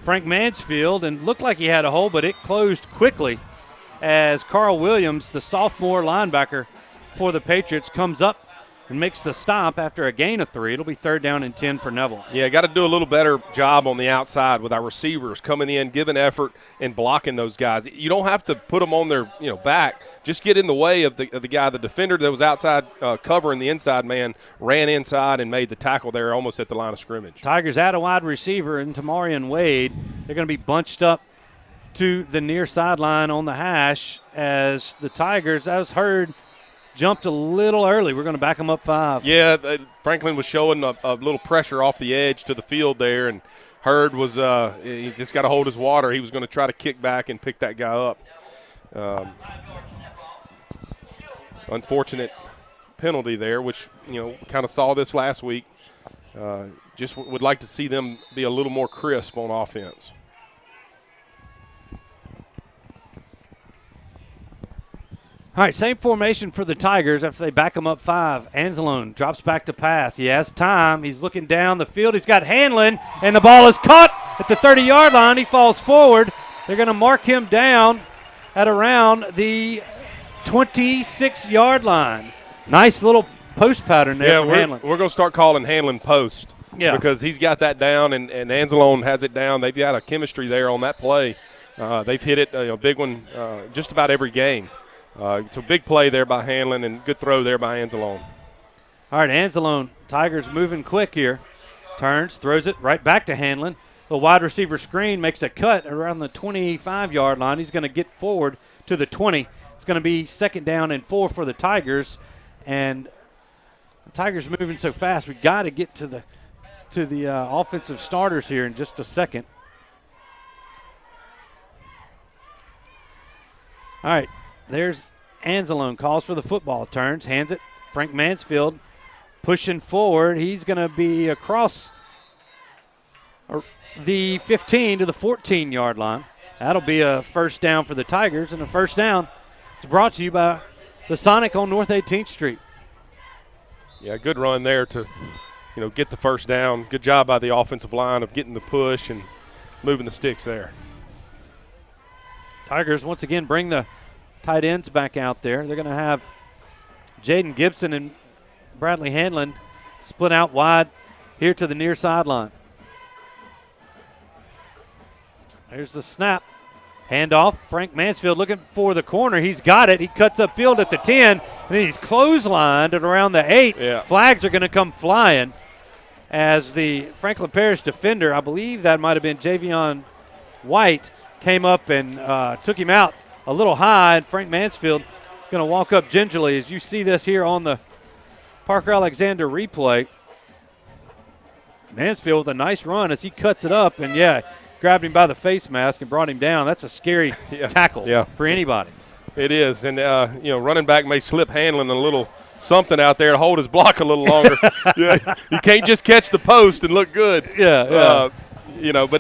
Frank Mansfield, and looked like he had a hole, but it closed quickly as Carl Williams, the sophomore linebacker for the Patriots, comes up and makes the stop after a gain of 3. It'll be third down and 10 for Neville. Yeah, got to do a little better job on the outside with our receivers coming in, giving effort, and blocking those guys. You don't have to put them on their back. Just get in the way of the guy. The defender that was outside covering the inside man ran inside and made the tackle there almost at the line of scrimmage. Tigers add a wide receiver in Tamarian Wade. They're going to be bunched up to the near sideline on the hash as the Tigers, I was heard jumped a little early. We're going to back them up 5. Yeah, Franklin was showing a little pressure off the edge to the field there, and Hurd was he just got to hold his water. He was going to try to kick back and pick that guy up. Unfortunate penalty there, which, kind of saw this last week. Just would like to see them be a little more crisp on offense. All right, same formation for the Tigers after they back them up 5. Anzalone drops back to pass. He has time. He's looking down the field. He's got Hanlon, and the ball is caught at the 30-yard line. He falls forward. They're going to mark him down at around the 26-yard line. Nice little post pattern there from Hanlon. We're going to start calling Hanlon post because he's got that down, and Anzalone has it down. They've got a chemistry there on that play. They've hit it, a big one, just about every game. It's a big play there by Hanlon and good throw there by Anzalone. All right, Anzalone, Tigers moving quick here. Turns, throws it right back to Hanlon. The wide receiver screen makes a cut around the 25-yard line. He's going to get forward to the 20. It's going to be 2nd down and 4 for the Tigers. And the Tigers moving so fast, we got to get to the offensive starters here in just a second. All right. There's Anzalone, calls for the football, turns, hands it. Frank Mansfield pushing forward. He's going to be across the 15 to the 14-yard line. That'll be a 1st down for the Tigers, and a 1st down is brought to you by the Sonic on North 18th Street. Yeah, good run there to, get the 1st down. Good job by the offensive line of getting the push and moving the sticks there. Tigers once again bring the tight ends back out there. They're going to have Jaden Gibson and Bradley Hanlon split out wide here to the near sideline. There's the snap. Handoff. Frank Mansfield looking for the corner. He's got it. He cuts upfield at the 10, and then he's clotheslined at around the 8. Yeah. Flags are going to come flying as the Franklin Parish defender, I believe that might have been Javion White, came up and took him out a little high, and Frank Mansfield going to walk up gingerly as you see this here on the Parker Alexander replay. Mansfield with a nice run as he cuts it up, and, grabbed him by the face mask and brought him down. That's a scary tackle for anybody. It is, and, running back may slip Hanlon a little something out there to hold his block a little longer. You can't just catch the post and look good. But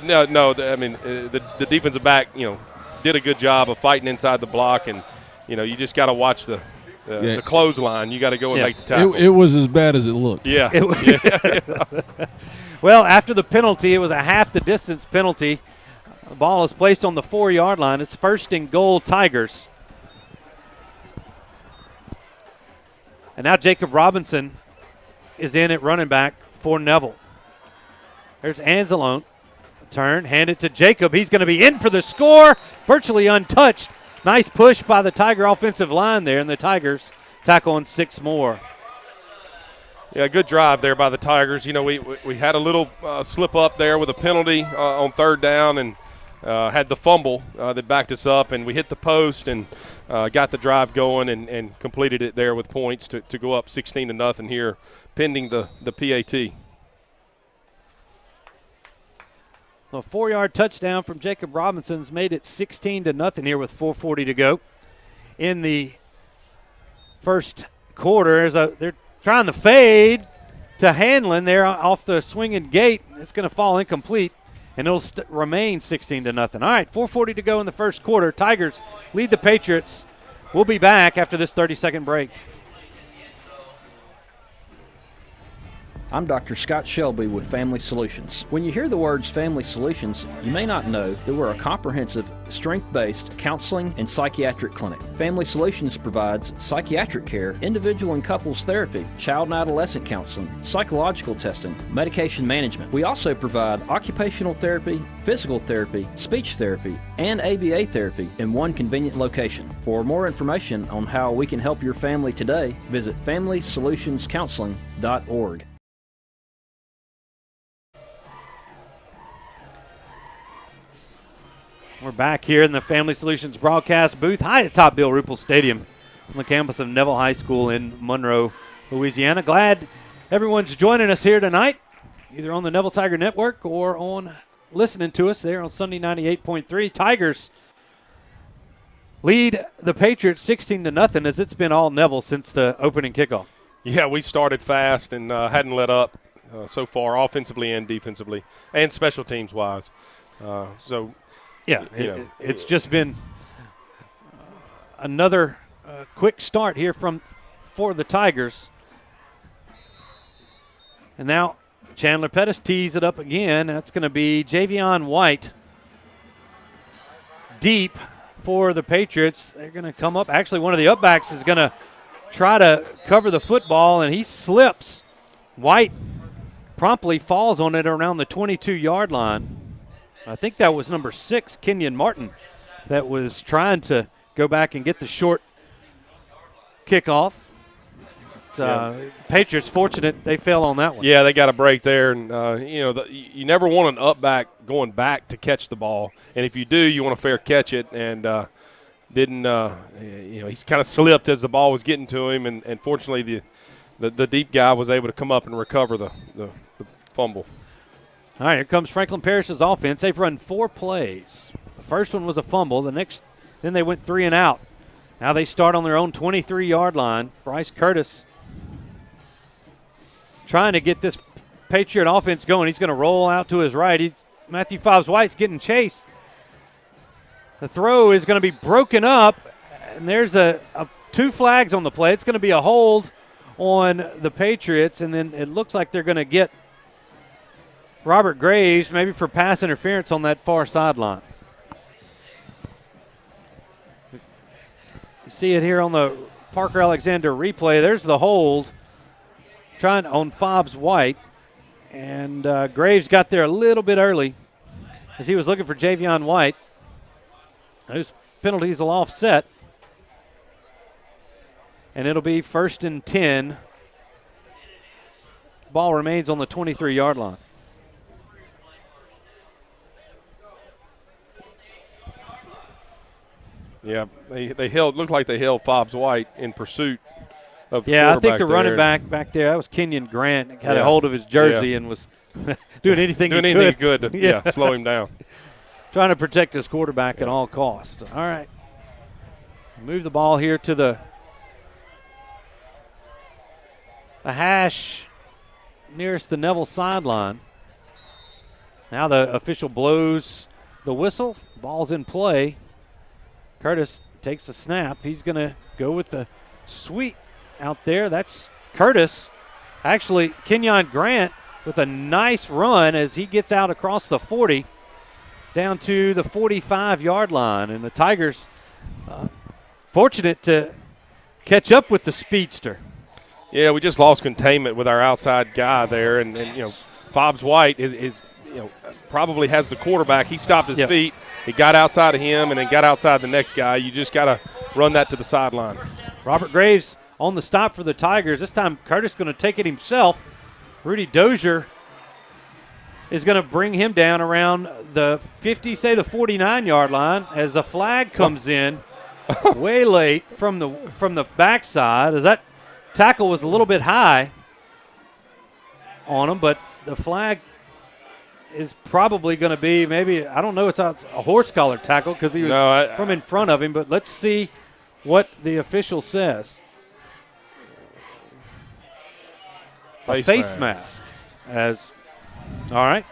no. I mean, the defensive back, did a good job of fighting inside the block, and you just got to watch the clothesline. You got to go and make the tackle. It was as bad as it looked. Yeah. Well, after the penalty, it was a half the distance penalty. The ball is placed on the 4-yard line. It's 1st and goal, Tigers. And now Jacob Robinson is in at running back for Neville. There's Anzalone. Turn, hand it to Jacob. He's going to be in for the score, virtually untouched. Nice push by the Tiger offensive line there, and the Tigers tackling 6 more. Yeah, good drive there by the Tigers. We had a little slip up there with a penalty on 3rd down and had the fumble that backed us up, and we hit the post and got the drive going and completed it there with points to go up 16-0 here, pending the PAT. A 4-yard touchdown from Jacob Robinson's made it 16-0 here with 4:40 to go in the first quarter. They're trying to fade to Hanlon there off the swinging gate. It's going to fall incomplete, and it'll remain 16-0. All right, 4:40 to go in the first quarter. Tigers lead the Patriots. We'll be back after this 30-second break. I'm Dr. Scott Shelby with Family Solutions. When you hear the words Family Solutions, you may not know that we're a comprehensive, strength-based counseling and psychiatric clinic. Family Solutions provides psychiatric care, individual and couples therapy, child and adolescent counseling, psychological testing, medication management. We also provide occupational therapy, physical therapy, speech therapy, and ABA therapy in one convenient location. For more information on how we can help your family today, visit FamilySolutionsCounseling.org. We're back here in the Family Solutions broadcast booth high atop Bill Ruple Stadium. on the campus of Neville High School in Monroe, Louisiana. Glad everyone's joining us here tonight, either on the Neville Tiger Network or on listening to us there on Sunday 98.3. Tigers lead the Patriots 16-0 as it's been all Neville since the opening kickoff. Yeah, we started fast and hadn't let up so far, offensively and defensively, and special teams wise. It's just been another quick start here for the Tigers. And now Chandler Pettis tees it up again. That's going to be Javion White deep for the Patriots. They're going to come up. Actually, one of the upbacks is going to try to cover the football, and he slips. White promptly falls on it around the 22-yard line. I think that was number 6, Kenyon Martin, that was trying to go back and get the short kickoff. Patriots fortunate they fell on that one. Yeah, they got a break there, and you never want an up back going back to catch the ball, and if you do, you want to fair catch it. And he's kind of slipped as the ball was getting to him, and fortunately the deep guy was able to come up and recover the fumble. All right, here comes Franklin Parish's offense. They've run 4 plays. The first one was a fumble. Then they went 3 and out. Now they start on their own 23-yard line. Bryce Curtis trying to get this Patriot offense going. He's going to roll out to his right. Matthew Fobbs-White's getting chased. The throw is going to be broken up, and there's 2 flags on the play. It's going to be a hold on the Patriots, and then it looks like they're going to get Robert Graves maybe for pass interference on that far sideline. You see it here on the Parker Alexander replay. There's the hold trying on Fobbs-White, and Graves got there a little bit early as he was looking for Javion White. Those penalties will offset, and it'll be 1st and 10. Ball remains on the 23-yard line. Yeah, they looked like they held Fobbs-White in pursuit of the quarterback. I think the there. running back there, that was Kenyon Grant, got a hold of his jersey and was doing anything he could to slow him down. Trying to protect his quarterback at all costs. All right. Move the ball here to the hash nearest the Neville sideline. Now the official blows the whistle. Ball's in play. Curtis takes the snap. He's going to go with the sweep out there. That's Curtis. Actually, Kenyon Grant with a nice run as he gets out across the 40 down to the 45-yard line. And the Tigers fortunate to catch up with the speedster. Yeah, we just lost containment with our outside guy there. And Fobbs-White is probably has the quarterback. He stopped his feet. He got outside of him and then got outside the next guy. You just got to run that to the sideline. Robert Graves on the stop for the Tigers. This time Curtis going to take it himself. Rudy Dozier is going to bring him down around the 50, say the 49-yard line as the flag comes in way late from the backside as that tackle was a little bit high on him, but the flag is probably going to be maybe, I don't know, it's a horse collar tackle because he was from in front of him, but let's see what the official says. Face mask. All right.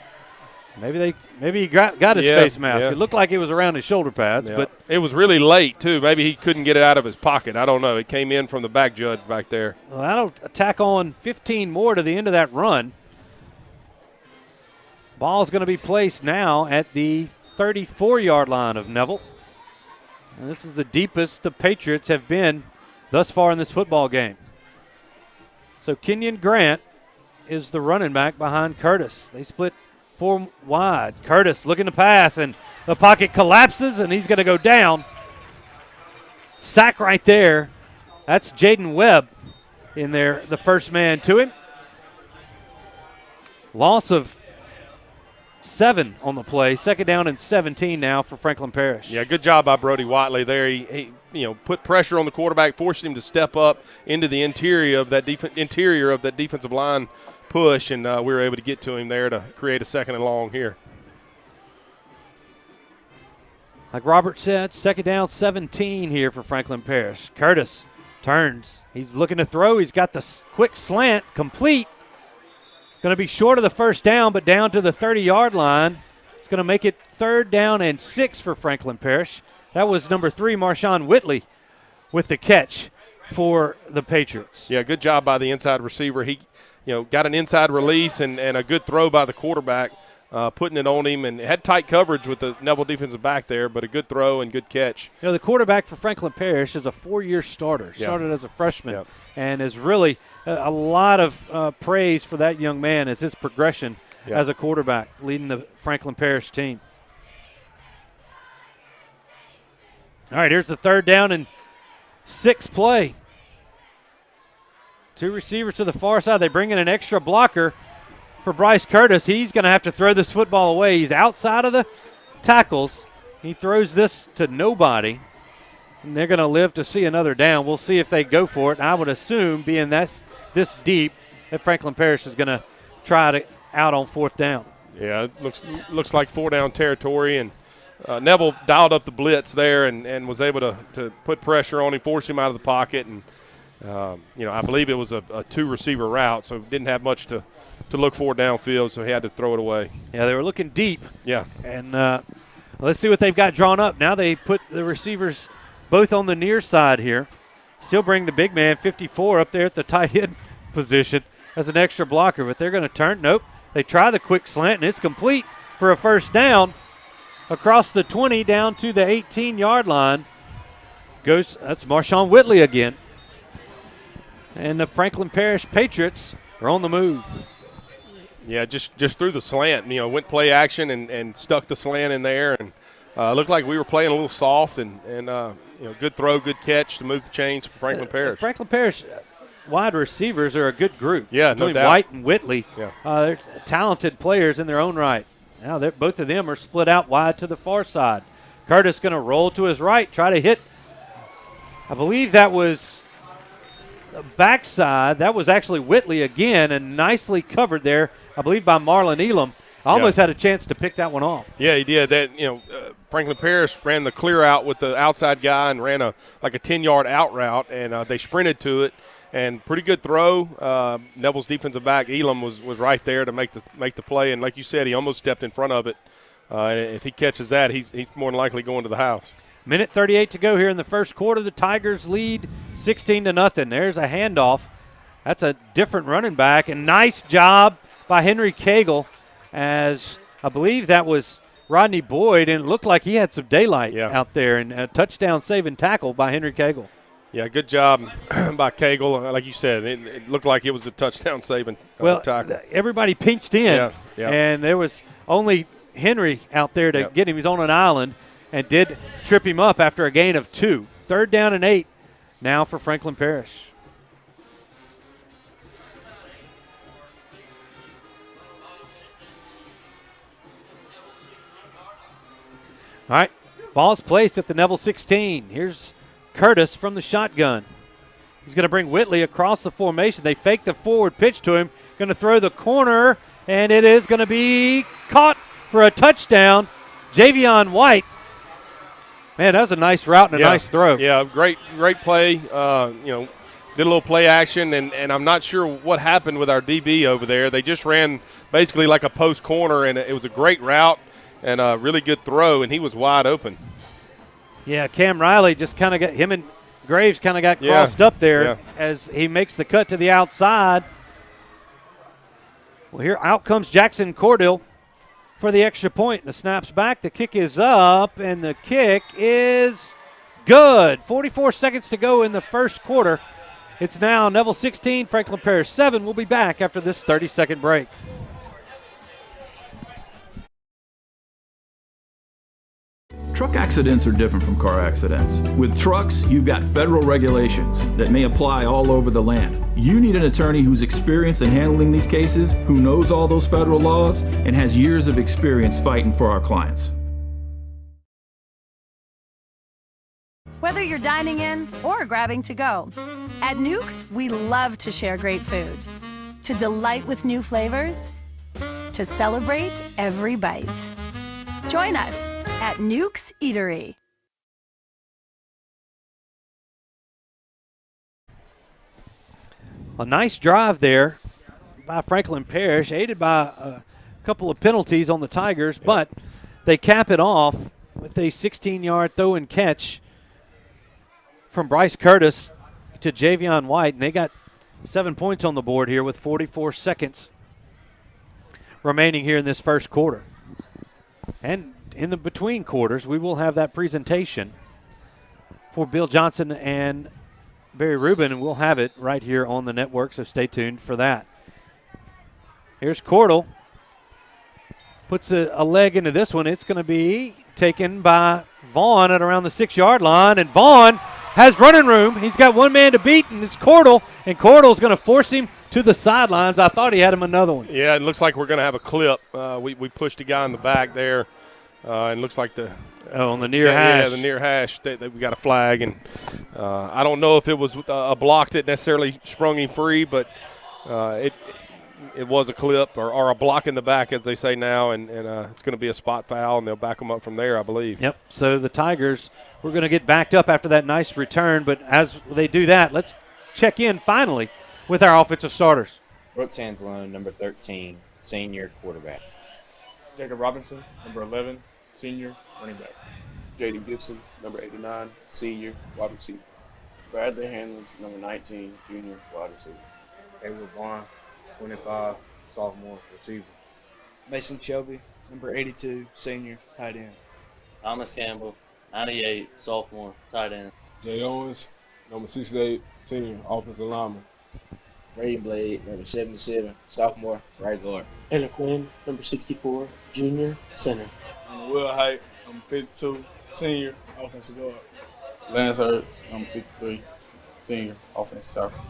Maybe he got his face mask. Yeah. It looked like it was around his shoulder pads, but it was really late too. Maybe he couldn't get it out of his pocket. I don't know. It came in from the back judge back there. Well, that'll tack on 15 more to the end of that run. Ball's going to be placed now at the 34-yard line of Neville. And this is the deepest the Patriots have been thus far in this football game. So Kenyon Grant is the running back behind Curtis. They split 4 wide. Curtis looking to pass, and the pocket collapses, and he's going to go down. Sack right there. That's Jaden Webb in there, the first man to him. Loss of 7 on the play. 2nd down and 17 now for Franklin Parish. Yeah, good job by Brody Watley there. He put pressure on the quarterback, forced him to step up into the interior of that defensive line push, and we were able to get to him there to create a 2nd and long here. Like Robert said, 2nd down 17 here for Franklin Parish. Curtis turns. He's looking to throw. He's got the quick slant complete. Going to be short of the 1st down, but down to the 30-yard line. It's going to make it 3rd down and 6 for Franklin Parish. That was number 3, Marshawn Whitley, with the catch for the Patriots. Yeah, good job by the inside receiver. He got an inside release and a good throw by the quarterback, putting it on him, and had tight coverage with the Neville defensive back there, but a good throw and good catch. The quarterback for Franklin Parish is a 4-year starter. Yeah. Started as a freshman, and is really a lot of praise for that young man as his progression as a quarterback, leading the Franklin Parish team. All right, here's the 3rd down and 6 play. 2 receivers to the far side. They bring in an extra blocker for Bryce Curtis. He's going to have to throw this football away. He's outside of the tackles. He throws this to nobody, and they're going to live to see another down. We'll see if they go for it. I would assume, being this deep, that Franklin Parish is going to try to out on 4th down. Yeah, it looks like 4-down territory, and Neville dialed up the blitz there and was able to put pressure on him, force him out of the pocket, and I believe it was a 2-receiver route, so didn't have much to look for downfield, so he had to throw it away. Yeah, they were looking deep. Yeah. And let's see what they've got drawn up. Now they put the receivers both on the near side here. Still bring the big man, 54, up there at the tight end position as an extra blocker, but they're going to turn. Nope. They try the quick slant, and it's complete for a 1st down across the 20 down to the 18-yard line. That's Marshawn Whitley again. And the Franklin Parish Patriots are on the move. Yeah, just threw the slant. Went play action and stuck the slant in there, and looked like we were playing a little soft, and good throw, good catch to move the chains for Franklin Parish. Franklin Parish wide receivers are a good group. Yeah, between no doubt. White and Whitley. Yeah. They're talented players in their own right. Now both of them are split out wide to the far side. Curtis going to roll to his right, try to hit. I believe that was the backside. That was actually Whitley again, and nicely covered there, I believe, by Marlon Elam. Almost had a chance to pick that one off. Yeah, he did. That Franklin Parish ran the clear out with the outside guy and ran a 10-yard out route, and they sprinted to it. And pretty good throw. Neville's defensive back Elam was right there to make the play, and like you said, he almost stepped in front of it. If he catches that, he's more than likely going to the house. Minute 38 to go here in the 1st quarter. The Tigers lead 16-0. There's a handoff. That's a different running back, and nice job by Henry Cagle, as I believe that was Rodney Boyd, and it looked like he had some daylight out there, and a touchdown saving tackle by Henry Cagle. Yeah, good job by Cagle. Like you said, it looked like it was a touchdown saving tackle. Everybody pinched in, and there was only Henry out there to get him. He's on an island and did trip him up after a gain of 2. 3rd down and 8 now for Franklin Parish. All right, ball's placed at the Neville 16. Here's Curtis from the shotgun. He's going to bring Whitley across the formation. They fake the forward pitch to him. Going to throw the corner, and it is going to be caught for a touchdown. Javion White. Man, that was a nice route and a nice throw. Yeah, great play. Did a little play action, and I'm not sure what happened with our DB over there. They just ran basically like a post corner, and it was a great route and a really good throw, and he was wide open. Yeah, Cam Riley just kind of got him and Graves kind of got crossed up there as he makes the cut to the outside. Well, here out comes Jackson Cordill for the extra point. The snap's back, the kick is up, and the kick is good. 44 seconds to go in the 1st quarter. It's now Neville 16, Franklin Parish 7. We'll be back after this 30-second break. Truck accidents are different from car accidents. With trucks, you've got federal regulations that may apply all over the land. You need an attorney who's experienced in handling these cases, who knows all those federal laws, and has years of experience fighting for our clients. Whether whether you're dining in or grabbing to go. At Nuke's, we love to share great food, to delight with new flavors, to celebrate every bite. Join us at Nuke's Eatery. A nice drive there by Franklin Parish, aided by a couple of penalties on the Tigers, but they cap it off with a 16-yard throw and catch from Bryce Curtis to Javion White, and they got 7 points on the board here with 44 seconds remaining here in this first quarter. And in the between quarters, we will have that presentation for Bill Johnson and Barry Rubin, and we'll have it right here on the network, so stay tuned for that. Here's Cordell. Puts a leg into this one. It's going to be taken by Vaughn at around the 6-yard line, and Vaughn has running room. He's got one man to beat, and it's Cordell, and Cordell's going to force him to the sidelines. I thought he had him another one. Yeah, it looks like we're going to have a clip. We pushed a guy in the back there, and looks like on the near hash. Yeah, the near hash. We got a flag, and I don't know if it was a block that necessarily sprung him free, but it was a clip or a block in the back, as they say now, and it's going to be a spot foul, and they'll back them up from there, I believe. Yep. So the Tigers, we're going to get backed up after that nice return, but as they do that, let's check in finally with our offensive starters. Brooks Anzalone, number 13, senior quarterback. Jacob Robinson, number 11, senior running back. J.D. Gibson, number 89, senior wide receiver. Bradley Hanlon, number 19, junior wide receiver. Edward Vaughn, 25, sophomore receiver. Mason Shelby, number 82, senior tight end. Thomas Campbell, 98, sophomore tight end. Jay Owens, number 68, senior offensive lineman. Ray Blade, number 77, sophomore right guard. Ella Quinn, number 64, junior center. Will Height, number 52, senior offensive guard. Lance Hurt, number 53, senior offensive tackle.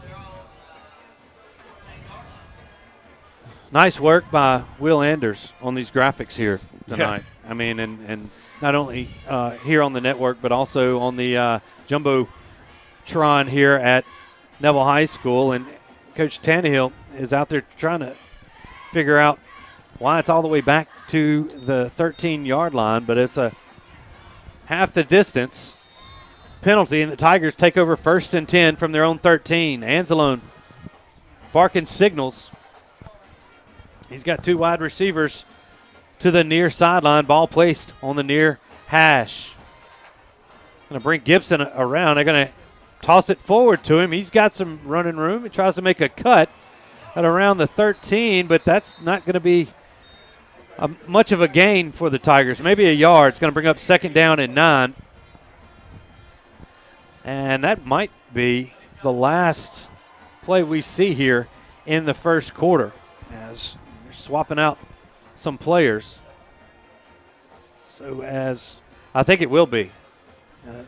Nice work by Will Anders on these graphics here tonight. Yeah. I mean, and not only here on the network, but also on the Jumbotron here at Neville High School. And Coach Tannehill is out there trying to figure out why it's all the way back to the 13-yard line, but it's a half the distance penalty, and the Tigers take over 1st and 10 from their own 13. Anzalone barking signals. He's got two wide receivers to the near sideline. Ball placed on the near hash. Going to bring Gibson around. They're going to toss it forward to him. He's got some running room. He tries to make a cut at around the 13, but that's not going to be much of a gain for the Tigers. Maybe a yard. It's going to bring up 2nd down and 9. And that might be the last play we see here in the first quarter, as they're swapping out some players. So as I think it will be. And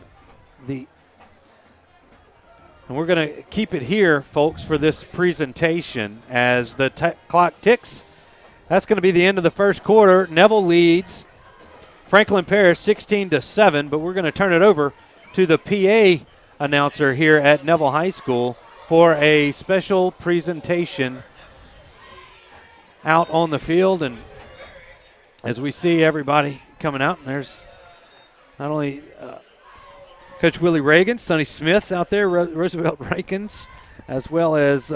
we're going to keep it here, folks, for this presentation as the clock ticks. That's going to be the end of the first quarter. Neville leads Franklin Parish 16-7, but we're going to turn it over to the PA announcer here at Neville High School for a special presentation out on the field. And as we see everybody coming out, and there's not only Coach Willie Reagan, Sonny Smith's out there, Roosevelt Rankins, as well as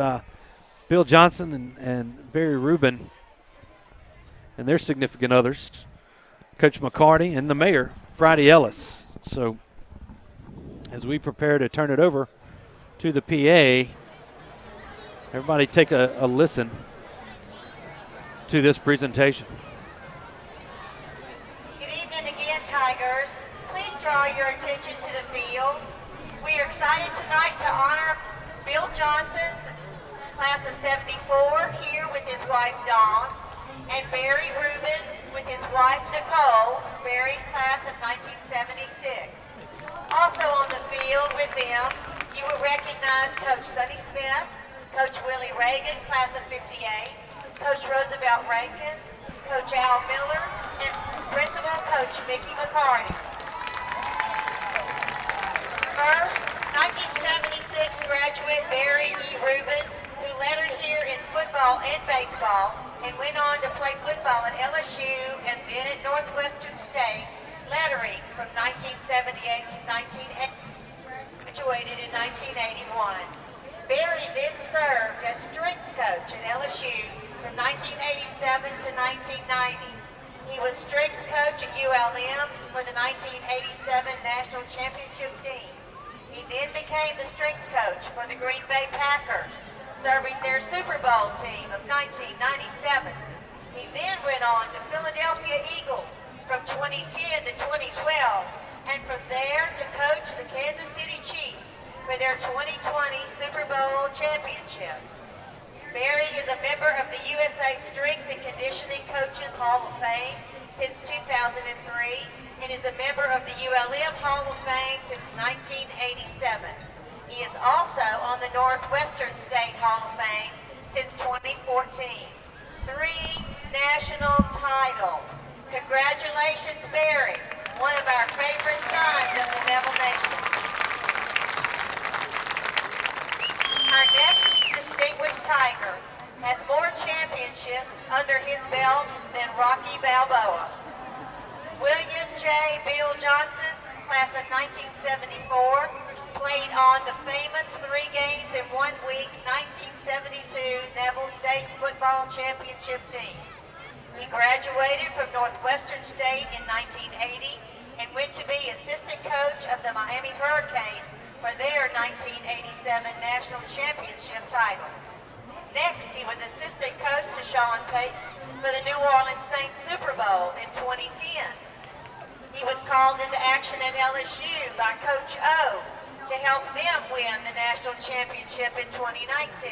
Bill Johnson and Barry Rubin and their significant others, Coach McCarty and the mayor, Friday Ellis. So as we prepare to turn it over to the PA, everybody take a listen to this presentation. Good evening again, Tigers. Please draw your attention to the field. We are excited tonight to honor Bill Johnson, class of 74, here with his wife Dawn, and Barry Rubin with his wife Nicole, Barry's class of 1976. Also on the field with them, you will recognize Coach Sonny Smith, Coach Willie Reagan, class of 58, Coach Roosevelt Rankins, Coach Al Miller, and Principal Coach Mickey McCarty. First, 1976 graduate Barry E. Rubin, who lettered here in football and baseball and went on to play football at LSU and then at Northwestern State, lettering from 1978 to 1980. Graduated in 1981. Barry then served as strength coach at LSU from 1987 to 1990. He was strength coach at ULM for the 1987 National Championship team. He then became the strength coach for the Green Bay Packers, serving their Super Bowl team of 1997. He then went on to Philadelphia Eagles from 2010 to 2012, and from there to coach the Kansas City Chiefs for their 2020 Super Bowl championship. Barry is a member of the USA Strength and Conditioning Coaches Hall of Fame since 2003 and is a member of the ULM Hall of Fame since 1987. He is also on the Northwestern State Hall of Fame since 2014. 3 national titles. Congratulations, Barry, one of our favorite sons of the Neville Nation. Our next distinguished Tiger has more championships under his belt than Rocky Balboa. William J. Bill Johnson, class of 1974, played on the famous 3 games in 1 week 1972 Neville State Football Championship team. He graduated from Northwestern State in 1980 and went to be assistant coach of the Miami Hurricanes for their 1987 National Championship title. Next, he was assistant coach to Sean Payton for the New Orleans Saints Super Bowl in 2010. He was called into action at LSU by Coach O to help them win the national championship in 2019.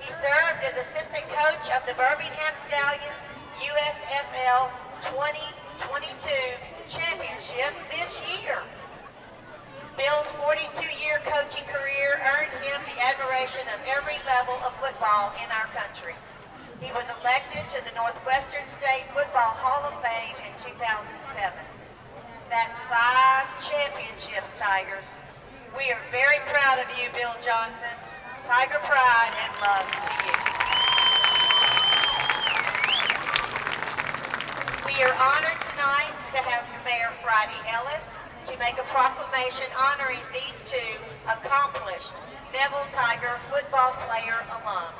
He served as assistant coach of the Birmingham Stallions USFL 2022 championship this year. Bill's 42-year coaching career earned him the admiration of every level of football in our country. He was elected to the Northwestern State Football Hall of Fame in 2007. That's 5 championships, Tigers. We are very proud of you, Bill Johnson. Tiger pride and love to you. We are honored tonight to have Mayor Friday Ellis to make a proclamation honoring these 2 accomplished Neville Tiger football player alums.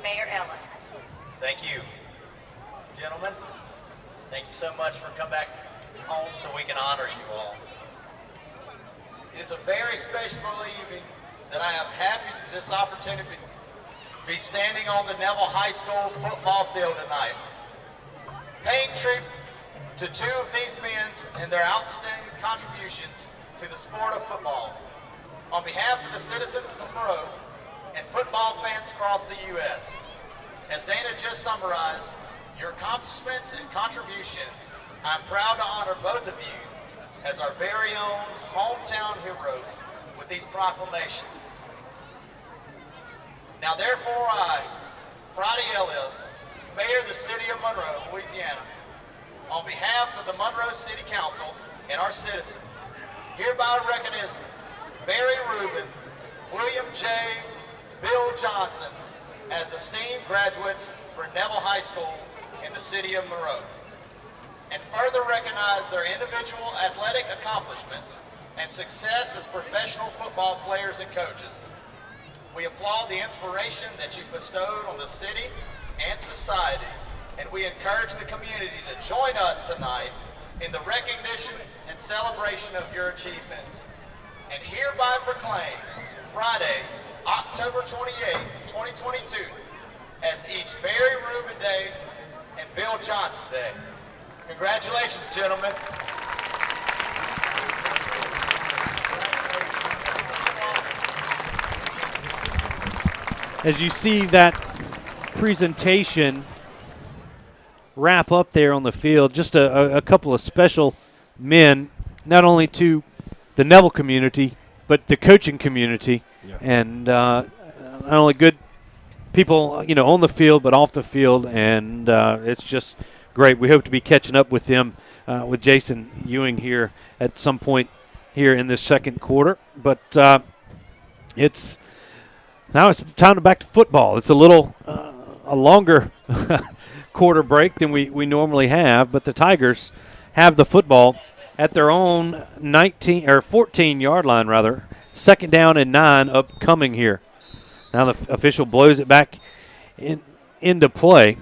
Mayor Ellis. Thank you. Gentlemen, thank you so much for coming back home so we can honor you all. It is a very special evening that I am happy for this opportunity to be standing on the Neville High School football field tonight, paying tribute to 2 of these men and their outstanding contributions to the sport of football. On behalf of the citizens of Monroe and football fans across the U.S., as Dana just summarized your accomplishments and contributions, I'm proud to honor both of you as our very own hometown heroes with these proclamations. Now therefore I, Friday Ellis, Mayor of the City of Monroe, Louisiana, on behalf of the Monroe City Council and our citizens, hereby recognize Barry Rubin, William J. Bill Johnson as esteemed graduates for Neville High School in the City of Monroe, and further recognize their individual athletic accomplishments and success as professional football players and coaches. We applaud the inspiration that you bestowed on the city and society, and we encourage the community to join us tonight in the recognition and celebration of your achievements. And hereby proclaim Friday, October 28, 2022, as each Barry Rubin Day and Bill Johnson Day. Congratulations, gentlemen. As you see that presentation wrap up there on the field, just a couple of special men, not only to the Neville community, but the coaching community, and not only good people, you know, on the field, but off the field, and it's just great. We hope to be catching up with them, with Jason Ewing here at some point here in this second quarter. But it's time to back to football. It's a little a longer quarter break than we normally have, but the Tigers have the football at their own 14-yard line, rather. Second down and 9 upcoming here. Now the official blows it back into play.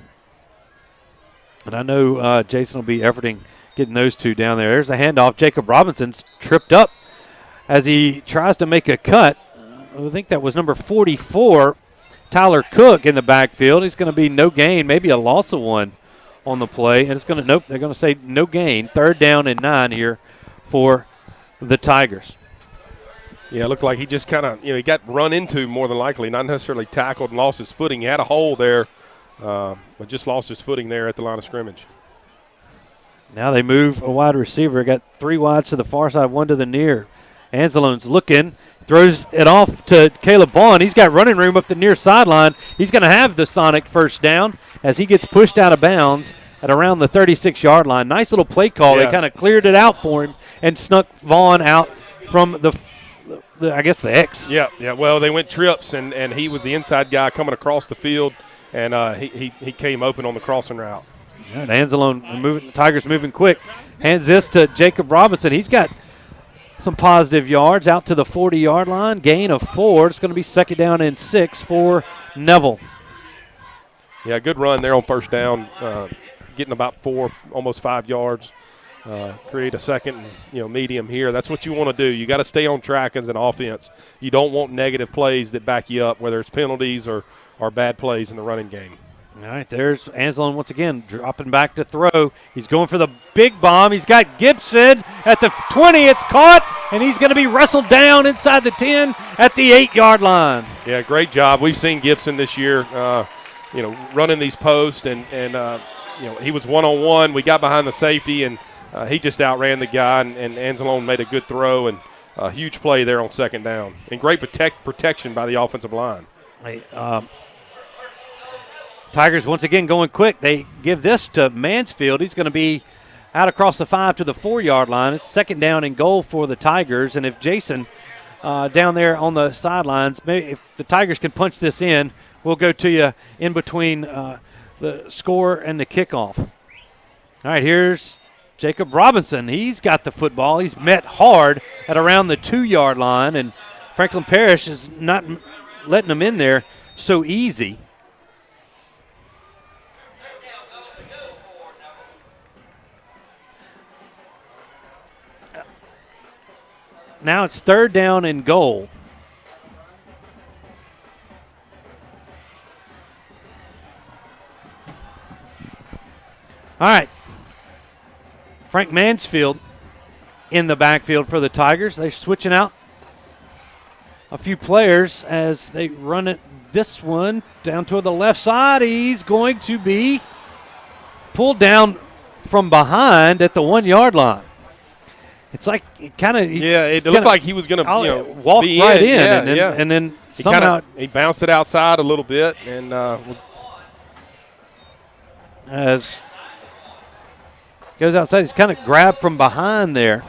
And I know Jason will be efforting getting those two down there. There's a handoff. Jacob Robinson's tripped up as he tries to make a cut. I think that was number 44, Tyler Cook, in the backfield. He's going to be no gain, maybe a loss of one on the play. And it's going to, they're going to say no gain. Third down and 9 here for the Tigers. Yeah, it looked like he just kind of, he got run into more than likely, not necessarily tackled and lost his footing. He had a hole there, but just lost his footing there at the line of scrimmage. Now they move a wide receiver. Got 3 wides to the far side, 1 to the near. Anzalone's looking, throws it off to Caleb Vaughn. He's got running room up the near sideline. He's going to have the Sonic first down as he gets pushed out of bounds at around the 36-yard line. Nice little play call. Yeah. They kind of cleared it out for him and snuck Vaughn out from the X. Yeah. Well, they went trips, and he was the inside guy coming across the field, and he came open on the crossing route. All right, Anzalone moving. Tigers moving quick. Hands this to Jacob Robinson. He's got some positive yards out to the 40-yard line. Gain of 4. It's going to be second down and 6 for Neville. Yeah, good run there on first down, getting about 4, almost 5 yards. Create a second, medium here. That's what you want to do. You got to stay on track as an offense. You don't want negative plays that back you up, whether it's penalties or bad plays in the running game. All right, there's Anzalone once again dropping back to throw. He's going for the big bomb. He's got Gibson at the 20. It's caught, and he's going to be wrestled down inside the 10 at the 8-yard line. Yeah, great job. We've seen Gibson this year, running these posts, and he was one-on-one. We got behind the safety, and he just outran the guy, and Anzalone made a good throw, and a huge play there on second down. And great protection by the offensive line. Hey, Tigers once again going quick. They give this to Mansfield. He's going to be out across the 5 to the 4-yard line. It's second down and goal for the Tigers. And if Jason down there on the sidelines, maybe if the Tigers can punch this in, we'll go to you in between the score and the kickoff. All right, here's Jacob Robinson. He's got the football. He's met hard at around the 2-yard line, and Franklin Parish is not letting him in there so easy. Now it's third down and goal. All right. Frank Mansfield in the backfield for the Tigers. They're switching out a few players as they run it. This one down to the left side. He's going to be pulled down from behind at the 1-yard line. It's like it kind of. Yeah, it looked like he was going to walk be right in, yeah, and then somehow he bounced it outside a little bit, and as goes outside, he's kind of grabbed from behind there.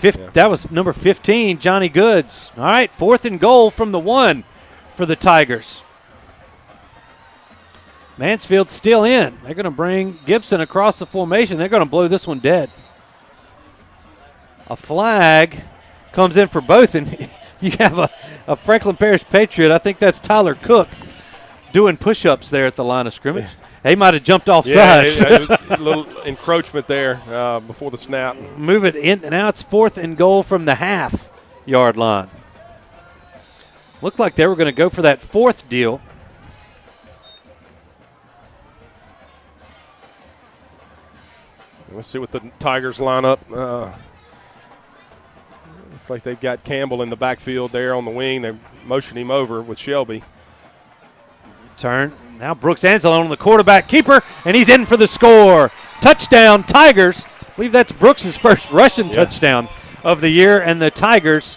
That was number 15, Johnny Goods. All right, 4th and goal from the 1 for the Tigers. Mansfield's still in. They're going to bring Gibson across the formation. They're going to blow this one dead. A flag comes in for both, and you have a Franklin Parish Patriot. I think that's Tyler Cook doing push-ups there at the line of scrimmage. They might have jumped off sides. A little encroachment there before the snap. Move it in, and now it's 4th and goal from the half-yard line. Looked like they were going to go for that 4th deal. Let's see what the Tigers line up. Looks like they've got Campbell in the backfield there on the wing. They're motioning him over with Shelby. Turn. Now Brooks Anzalone, the quarterback keeper, and he's in for the score. Touchdown, Tigers. I believe that's Brooks' first rushing touchdown of the year, and the Tigers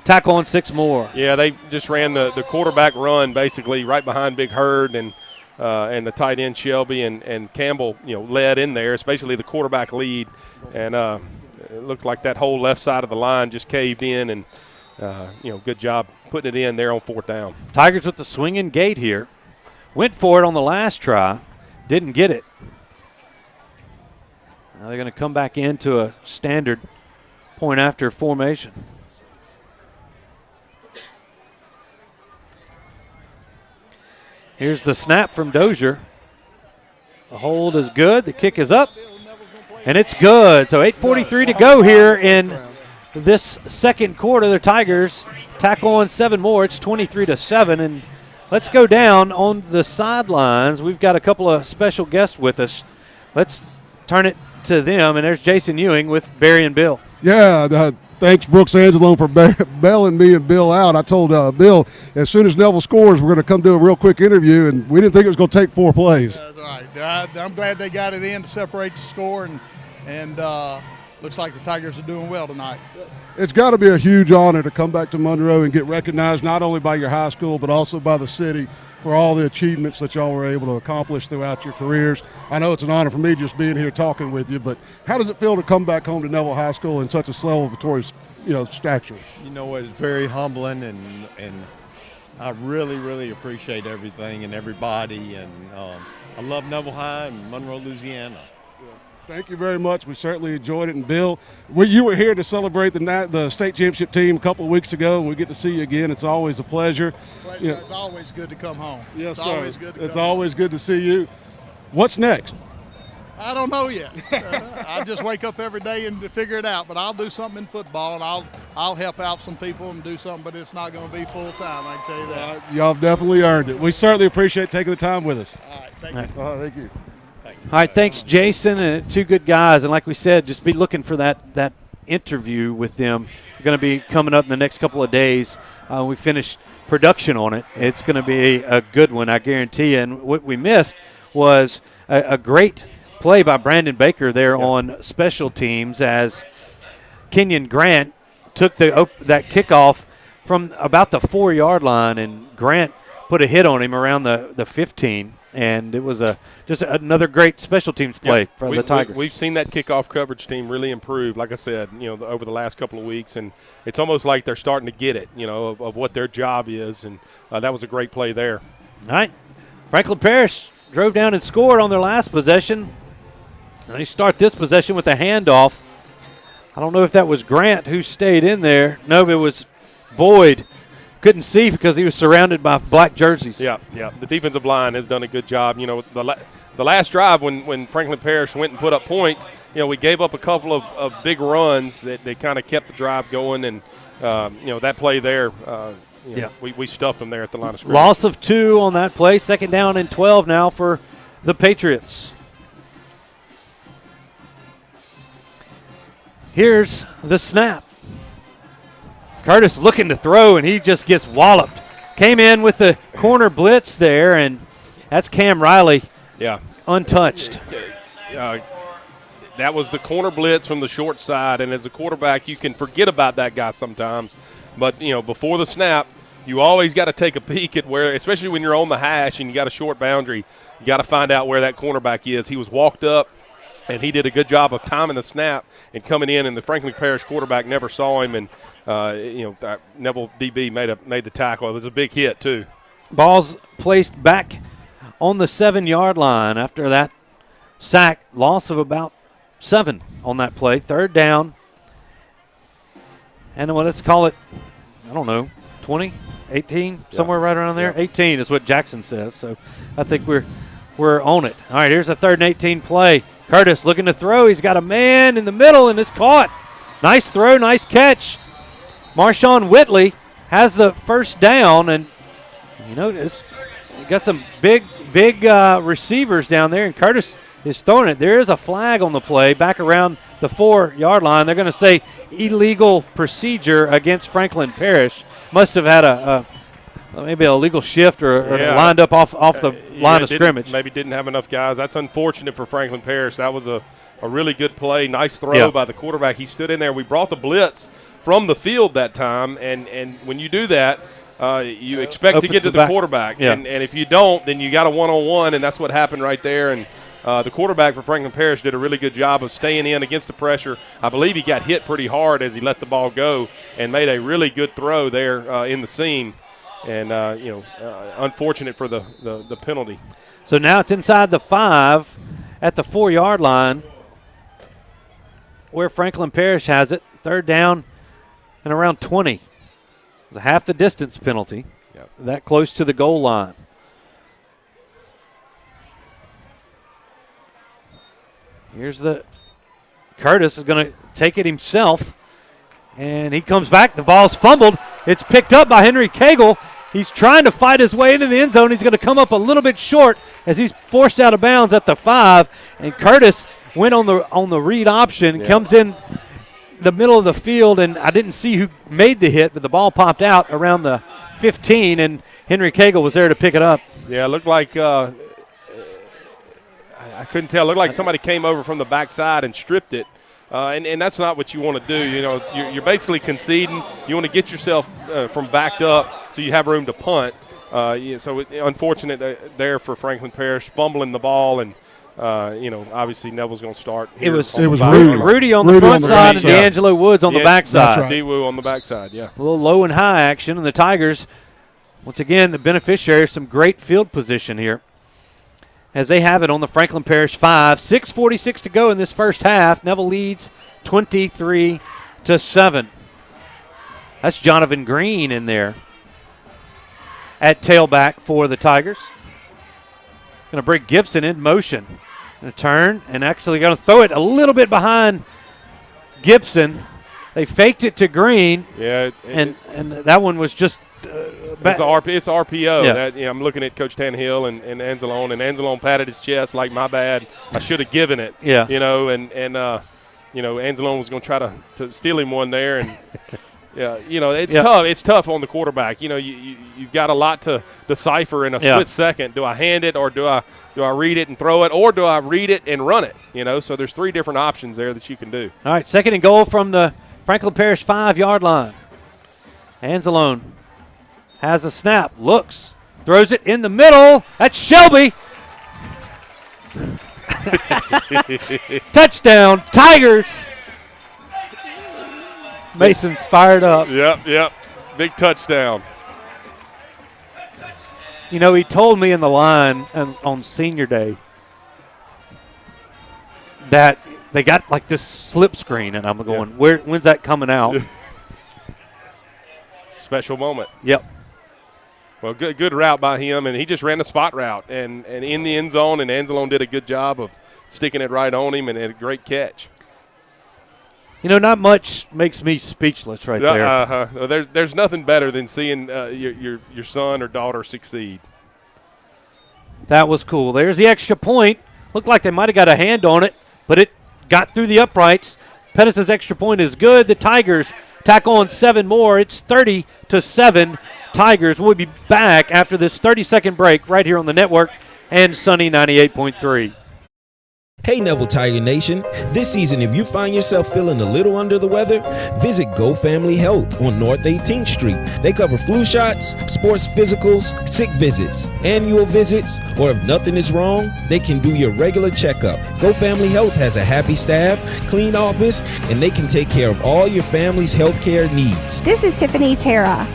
tackle on 6 more. Yeah, they just ran the quarterback run basically right behind Big Herd and the tight end Shelby and Campbell, led in there. It's basically the quarterback lead, and it looked like that whole left side of the line just caved in, and good job putting it in there on 4th down. Tigers with the swinging gate here. Went for it on the last try, didn't get it. Now they're going to come back into a standard point after formation. Here's the snap from Dozier. The hold is good. The kick is up, and it's good. So 8:43 to go here in this second quarter. The Tigers tack on 7 more. It's 23-7, and let's go down on the sidelines. We've got a couple of special guests with us. Let's turn it to them, and there's Jason Ewing with Barry and Bill. Yeah, thanks, Brooks Angelone, for bailing me and Bill out. I told Bill as soon as Neville scores, we're going to come do a real quick interview, and we didn't think it was going to take 4 plays. That's right. I'm glad they got it in to separate the score, and looks like the Tigers are doing well tonight. It's got to be a huge honor to come back to Monroe and get recognized not only by your high school but also by the city for all the achievements that y'all were able to accomplish throughout your careers. I know it's an honor for me just being here talking with you, but how does it feel to come back home to Neville High School in such a celebratory, stature? It's very humbling, and I really appreciate everything and everybody, and I love Neville High and Monroe, Louisiana. Thank you very much. We certainly enjoyed it. And Bill, you were here to celebrate the state championship team a couple of weeks ago, and we get to see you again. It's always a pleasure. It's always good to come home. Yes, it's sir. Always good to it's come always home. good to see you. What's next? I don't know yet. I just wake up every day and figure it out. But I'll do something in football, and I'll help out some people and do something. But it's not going to be full time. I can tell you that. Y'all definitely earned it. We certainly appreciate taking the time with us. All right. Thank you. Thank you. All right, thanks, Jason, and 2 good guys. And like we said, just be looking for that interview with them. We're going to be coming up in the next couple of days. We finish production on it. It's going to be a good one, I guarantee you. And what we missed was a great play by Brandon Baker there on special teams as Kenyon Grant took that kickoff from about the 4-yard line, and Grant put a hit on him around the 15. And it was just another great special teams play for the Tigers. We've seen that kickoff coverage team really improve, like I said, over the last couple of weeks. And it's almost like they're starting to get it, of what their job is. And that was a great play there. All right. Franklin Parish drove down and scored on their last possession. They start this possession with a handoff. I don't know if that was Grant who stayed in there. No, it was Boyd. Couldn't see because he was surrounded by black jerseys. Yeah. The defensive line has done a good job. The last drive when Franklin Parish went and put up points, we gave up a couple of big runs that kind of kept the drive going. And, that play there, we stuffed them there at the line of scrimmage. Loss of 2 on that play. 2nd down and 12 now for the Patriots. Here's the snap. Curtis looking to throw, and he just gets walloped. Came in with the corner blitz there, and that's Cam Riley. Yeah. Untouched. That was the corner blitz from the short side, and as a quarterback, you can forget about that guy sometimes. But, before the snap, you always got to take a peek at where, especially when you're on the hash and you got a short boundary, you got to find out where that cornerback is. He was walked up, and he did a good job of timing the snap and coming in, and the Franklin Parish quarterback never saw him, and Neville DB made the tackle. It was a big hit too. Ball's placed back on the 7-yard line after that sack. Loss of about 7 on that play. 3rd down, and let's call it, 20, 18, somewhere right around there. 18 is what Jackson says. So I think we're on it. All right, here's a 3rd and 18 play. Curtis looking to throw. He's got a man in the middle, and it's caught. Nice throw, nice catch. Marshawn Whitley has the 1st down, and got some big receivers down there, and Curtis is throwing it. There is a flag on the play back around the 4-yard line. They're going to say illegal procedure against Franklin Parish. Must have had maybe a legal shift or lined up off the line of scrimmage. Maybe didn't have enough guys. That's unfortunate for Franklin Parish. That was a really good play. Nice throw by the quarterback. He stood in there. We brought the blitz from the field that time, and when you do that, you expect to get to the quarterback. Yeah. And if you don't, then you got a one-on-one, and that's what happened right there. And The quarterback for Franklin Parish did a really good job of staying in against the pressure. I believe he got hit pretty hard as he let the ball go and made a really good throw there in the seam. And, unfortunate for the penalty. So now it's inside the 5 at the 4-yard line where Franklin Parish has it. Third down and around 20. It was a half the distance penalty. Yep. That close to the goal line. Here's Curtis is going to take it himself. And he comes back. The ball's fumbled. It's picked up by Henry Cagle. He's trying to fight his way into the end zone. He's going to come up a little bit short as he's forced out of bounds at the 5. And Curtis went on the read option, comes in the middle of the field, and I didn't see who made the hit, but the ball popped out around the 15, and Henry Cagle was there to pick it up. Yeah, it looked like I couldn't tell. It looked like somebody came over from the backside and stripped it. And that's not what you want to do. You know, you're basically conceding. You want to get yourself from backed up so you have room to punt. So unfortunate there for Franklin Parish, fumbling the ball, and obviously Neville's going to start. It was Rudy on the front side and D'Angelo Woods on the backside. Right. D-Woo on the backside, yeah. A little low and high action, and the Tigers, once again, the beneficiary of some great field position here, as they have it on the Franklin Parish 5. 6:46 to go in this first half. Neville leads 23-7. That's Jonathan Green in there at tailback for the Tigers. Going to bring Gibson in motion. Going to turn and actually going to throw it a little bit behind Gibson. They faked it to Green. Yeah. And that one was just it's RPO. Yeah. I'm looking at Coach Tannehill and Anzalone, and Anzalone patted his chest like, my bad, I should have given it. Yeah. Anzalone was going to try to steal him one there, and it's tough. It's tough on the quarterback. You've got a lot to decipher in a split second. Do I hand it, or do I read it and throw it, or do I read it and run it? So there's 3 different options there that you can do. All right, 2nd and goal from the Franklin Parish 5-yard line. Anzalone has a snap, looks, throws it in the middle. That's Shelby. Touchdown, Tigers. Mason's fired up. Yep. Big touchdown. He told me in the line on senior day that they got like this slip screen, and I'm going, when's that coming out? Special moment. Yep. Well, good route by him, and he just ran a spot route and in the end zone, and Anzalone did a good job of sticking it right on him and had a great catch. Not much makes me speechless right there. There's nothing better than seeing your son or daughter succeed. That was cool. There's the extra point. Looked like they might have got a hand on it, but it got through the uprights. Pettis' extra point is good. The Tigers tack on 7 more. It's 30-7. Tigers. We'll be back after this 30-second break right here on the network and Sunny 98.3. Hey Neville Tiger Nation, this season if you find yourself feeling a little under the weather, visit Go Family Health on North 18th Street. They cover flu shots, sports physicals, sick visits, annual visits, or if nothing is wrong, they can do your regular checkup. Go Family Health has a happy staff, clean office, and they can take care of all your family's health care needs. This is Tiffany Terra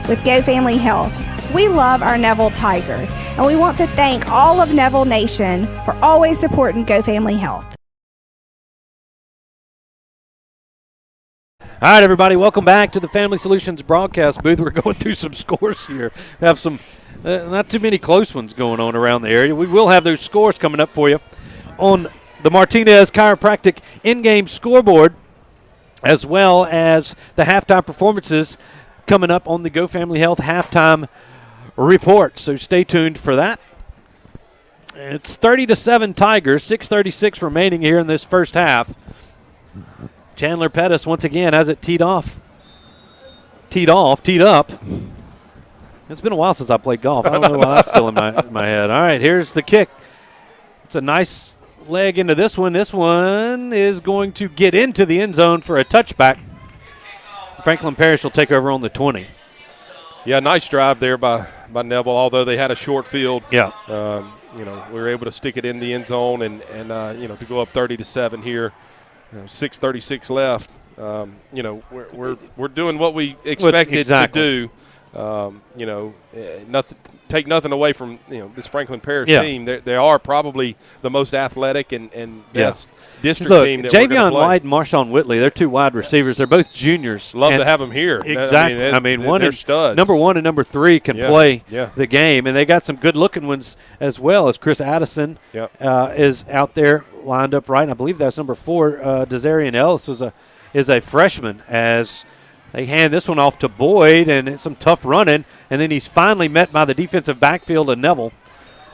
with Go Family Health. We love our Neville Tigers, and we want to thank all of Neville Nation for always supporting Go Family Health. All right, everybody, welcome back to the Family Solutions broadcast booth. We're going through some scores here. We have some not too many close ones going on around the area. We will have those scores coming up for you on the Martinez Chiropractic in-game scoreboard, as well as the halftime performances coming up on the Go Family Health halftime report. So stay tuned for that. It's 30-7 Tigers, 6:36 remaining here in this first half. Chandler Pettis once again has it teed up. It's been a while since I played golf. I don't know why that's still in my head. All right, here's the kick. It's a nice leg into this one. This one is going to get into the end zone for a touchback. Franklin Parish will take over on the 20. Yeah, nice drive there by by Neville, although they had a short field. Yeah. We were able to stick it in the end zone and to go up 30-7 here. 6:36 left. We're doing what we expected to do. Take nothing away from this Franklin Parish team. They are probably the most athletic and best district team that we're going to Javion play. White and Marshawn Whitley, they're two wide receivers. They're both juniors. Love to have them here. Exactly. They're studs. Number 1 and number 3 can play the game, and they got some good-looking ones as well, as Chris Addison is out there lined up right. And I believe that's number 4. Desarian Ellis is a freshman, as they hand this one off to Boyd, and it's some tough running, and then he's finally met by the defensive backfield of Neville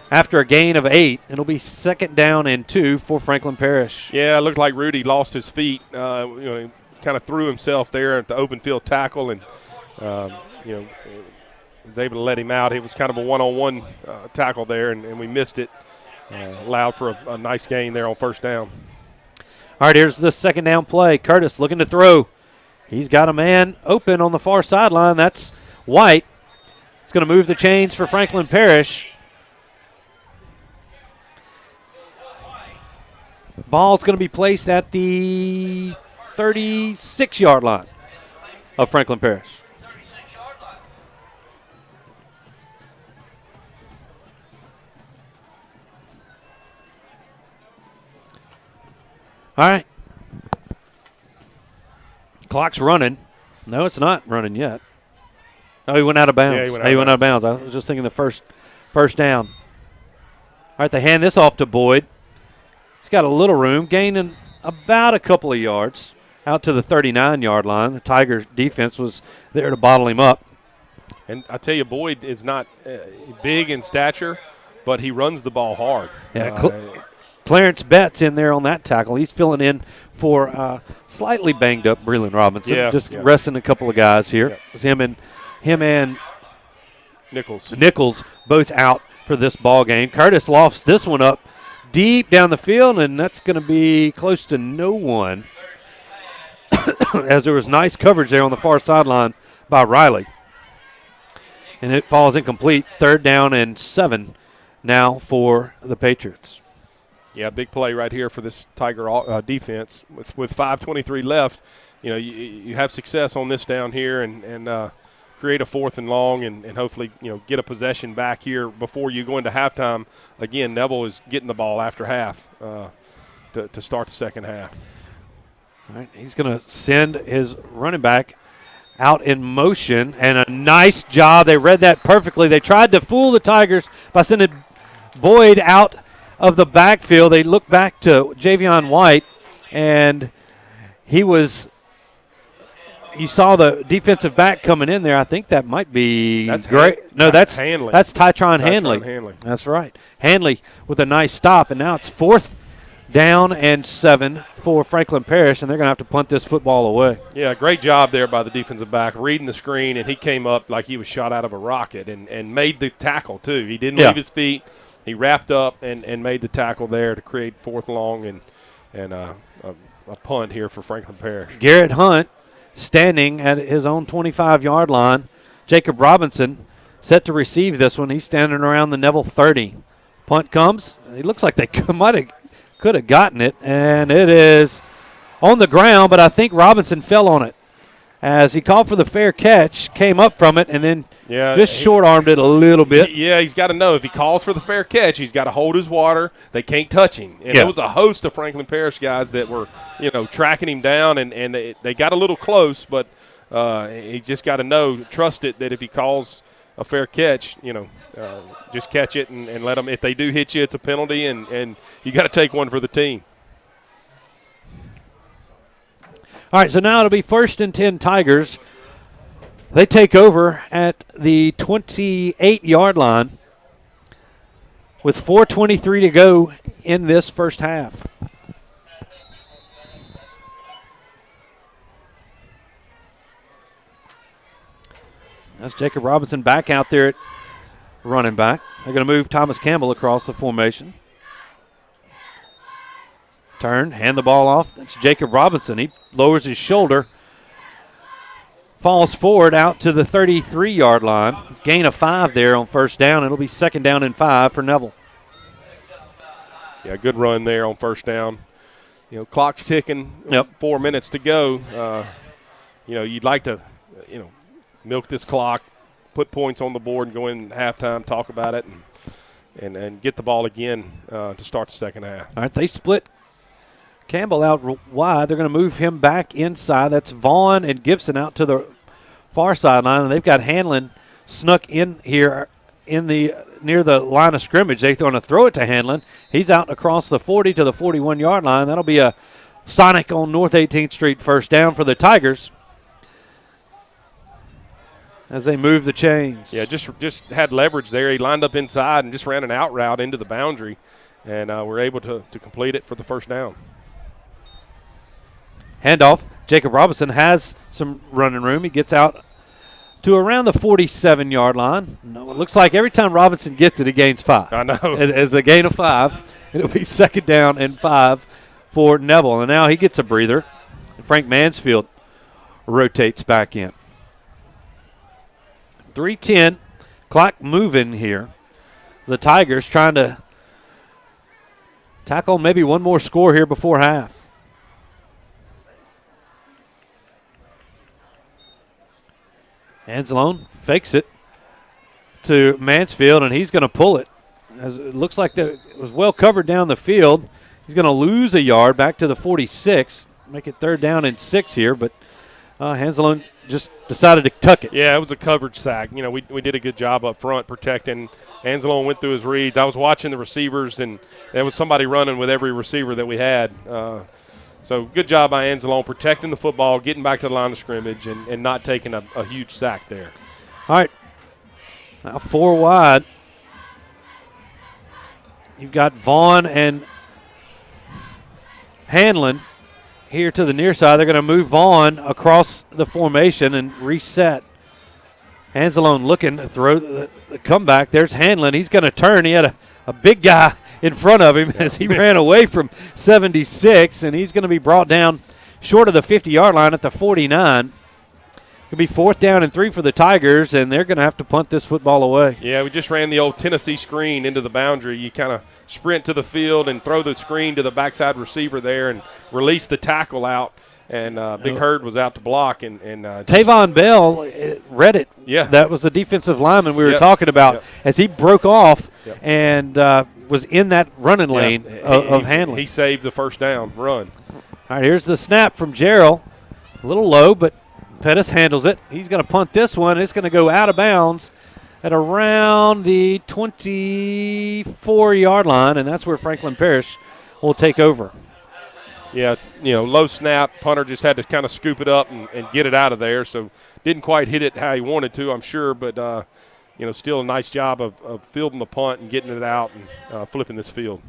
after a gain of 8. It'll be 2nd down and 2 for Franklin Parish. Yeah, it looked like Rudy lost his feet. He kind of threw himself there at the open field tackle, and was able to let him out. It was kind of a one-on-one tackle there, and we missed it. Allowed for a nice gain there on 1st down. All right, here's the 2nd down play. Curtis looking to throw. He's got a man open on the far sideline. That's White. It's going to move the chains for Franklin Parish. Ball's going to be placed at the 36-yard line of Franklin Parish. All right. Clock's running. No, it's not running yet. Oh, he went out of bounds. Yeah, he went out of bounds. I was just thinking the first down. All right, they hand this off to Boyd. He's got a little room, gaining about a couple of yards out to the 39-yard line. The Tigers' defense was there to bottle him up. And I tell you, Boyd is not big in stature, but he runs the ball hard. Yeah, Clarence Betts in there on that tackle. He's filling in for slightly banged up Breland Robinson. Resting a couple of guys here. It was him and Nichols both out for this ball game. Curtis lofts this one up deep down the field, and that's going to be close to no one as there was nice coverage there on the far sideline by Riley. And it falls incomplete. 3rd down and 7 now for the Patriots. Yeah, big play right here for this Tiger defense. With 5:23 left, you have success on this down here and create a 4th and long and hopefully, get a possession back here before you go into halftime. Again, Neville is getting the ball after half to start the second half. All right, he's going to send his running back out in motion, and a nice job. They read that perfectly. They tried to fool the Tigers by sending Boyd out of the backfield. They look back to Javion White, and you saw the defensive back coming in there. I think that might be that's great. That's Hanley. That's Tytron Hanley. That's right. Hanley with a nice stop, and now it's 4th down and 7 for Franklin Parish, and they're going to have to punt this football away. Yeah, great job there by the defensive back, reading the screen, and he came up like he was shot out of a rocket and made the tackle too. He didn't leave his feet. He wrapped up and made the tackle there to create 4th long and a punt here for Franklin Parish. Garrett Hunt standing at his own 25-yard line. Jacob Robinson set to receive this one. He's standing around the Neville 30. Punt comes. It looks like they could have gotten it, and it is on the ground, but I think Robinson fell on it as he called for the fair catch, came up from it, and then just short-armed it a little bit. Yeah, he's got to know if he calls for the fair catch, he's got to hold his water. They can't touch him. And there was a host of Franklin Parish guys that were, tracking him down, and they got a little close, but he just got to trust it that if he calls a fair catch, just catch it and let them. If they do hit you, it's a penalty, and you got to take one for the team. All right, so now it'll be 1st and 10 Tigers. They take over at the 28-yard line with 4:23 to go in this first half. That's Jacob Robinson back out there at running back. They're going to move Thomas Campbell across the formation. Turn, hand the ball off. That's Jacob Robinson. He lowers his shoulder falls forward out to the 33-yard line. Gain of 5 there on first down. It'll be 2nd down and 5 for Neville. Yeah, good run there on first down. You know, clock's ticking. Yep. 4 minutes to go. You know, you'd like to, you know, milk this clock, put points on the board, and go in halftime, talk about it, and get the ball again to start the second half. All right, they split Campbell out wide. They're going to move him back inside. That's Vaughn and Gibson out to the far sideline, and they've got Hanlon snuck in here near the line of scrimmage. They're going to throw it to Hanlon. He's out across the 40 to the 41-yard line. That'll be a Sonic on North 18th Street first down for the Tigers as they move the chains. Yeah, just had leverage there. He lined up inside and just ran an out route into the boundary, and we're able to complete it for the first down. Handoff. Jacob Robinson has some running room. He gets out to around the 47-yard line. No, it looks like every time Robinson gets it, he gains 5. I know. As a gain of 5, it'll be 2nd down and 5 for Neville. And now he gets a breather. Frank Mansfield rotates back in. 3:10, clock moving here. The Tigers trying to tackle maybe one more score here before half. Anzalone fakes it to Mansfield, and he's going to pull it. As it looks like it was well covered down the field. He's going to lose a yard back to the 46, make it 3rd down and 6 here, but Anzalone just decided to tuck it. Yeah, it was a coverage sack. You know, we did a good job up front protecting. Anzalone went through his reads. I was watching the receivers, and there was somebody running with every receiver that we had. So good job by Anzalone protecting the football, getting back to the line of scrimmage, and not taking a huge sack there. All right, now 4 wide. You've got Vaughn and Hanlon here to the near side. They're going to move Vaughn across the formation and reset. Anzalone looking to throw the comeback. There's Hanlon. He's going to turn. He had a big guy in front of him as he ran away from 76, and he's going to be brought down short of the 50-yard line at the 49. It'll be 4th down and 3 for the Tigers, and they're going to have to punt this football away. Yeah, we just ran the old Tennessee screen into the boundary. You kind of sprint to the field and throw the screen to the backside receiver there and release the tackle out. And Big Herd was out to block. And Tavon Bell read it. Yeah. That was the defensive lineman we were talking about as he broke off and was in that running lane of Hanlon. He saved the first down run. All right, here's the snap from Gerald. A little low, but Pettis handles it. He's going to punt this one. It's going to go out of bounds at around the 24-yard line, and that's where Franklin Parish will take over. Yeah, you know, low snap. Punter just had to kind of scoop it up and get it out of there. So didn't quite hit it how he wanted to, I'm sure, but, you know, still a nice job of fielding the punt and getting it out and flipping this field.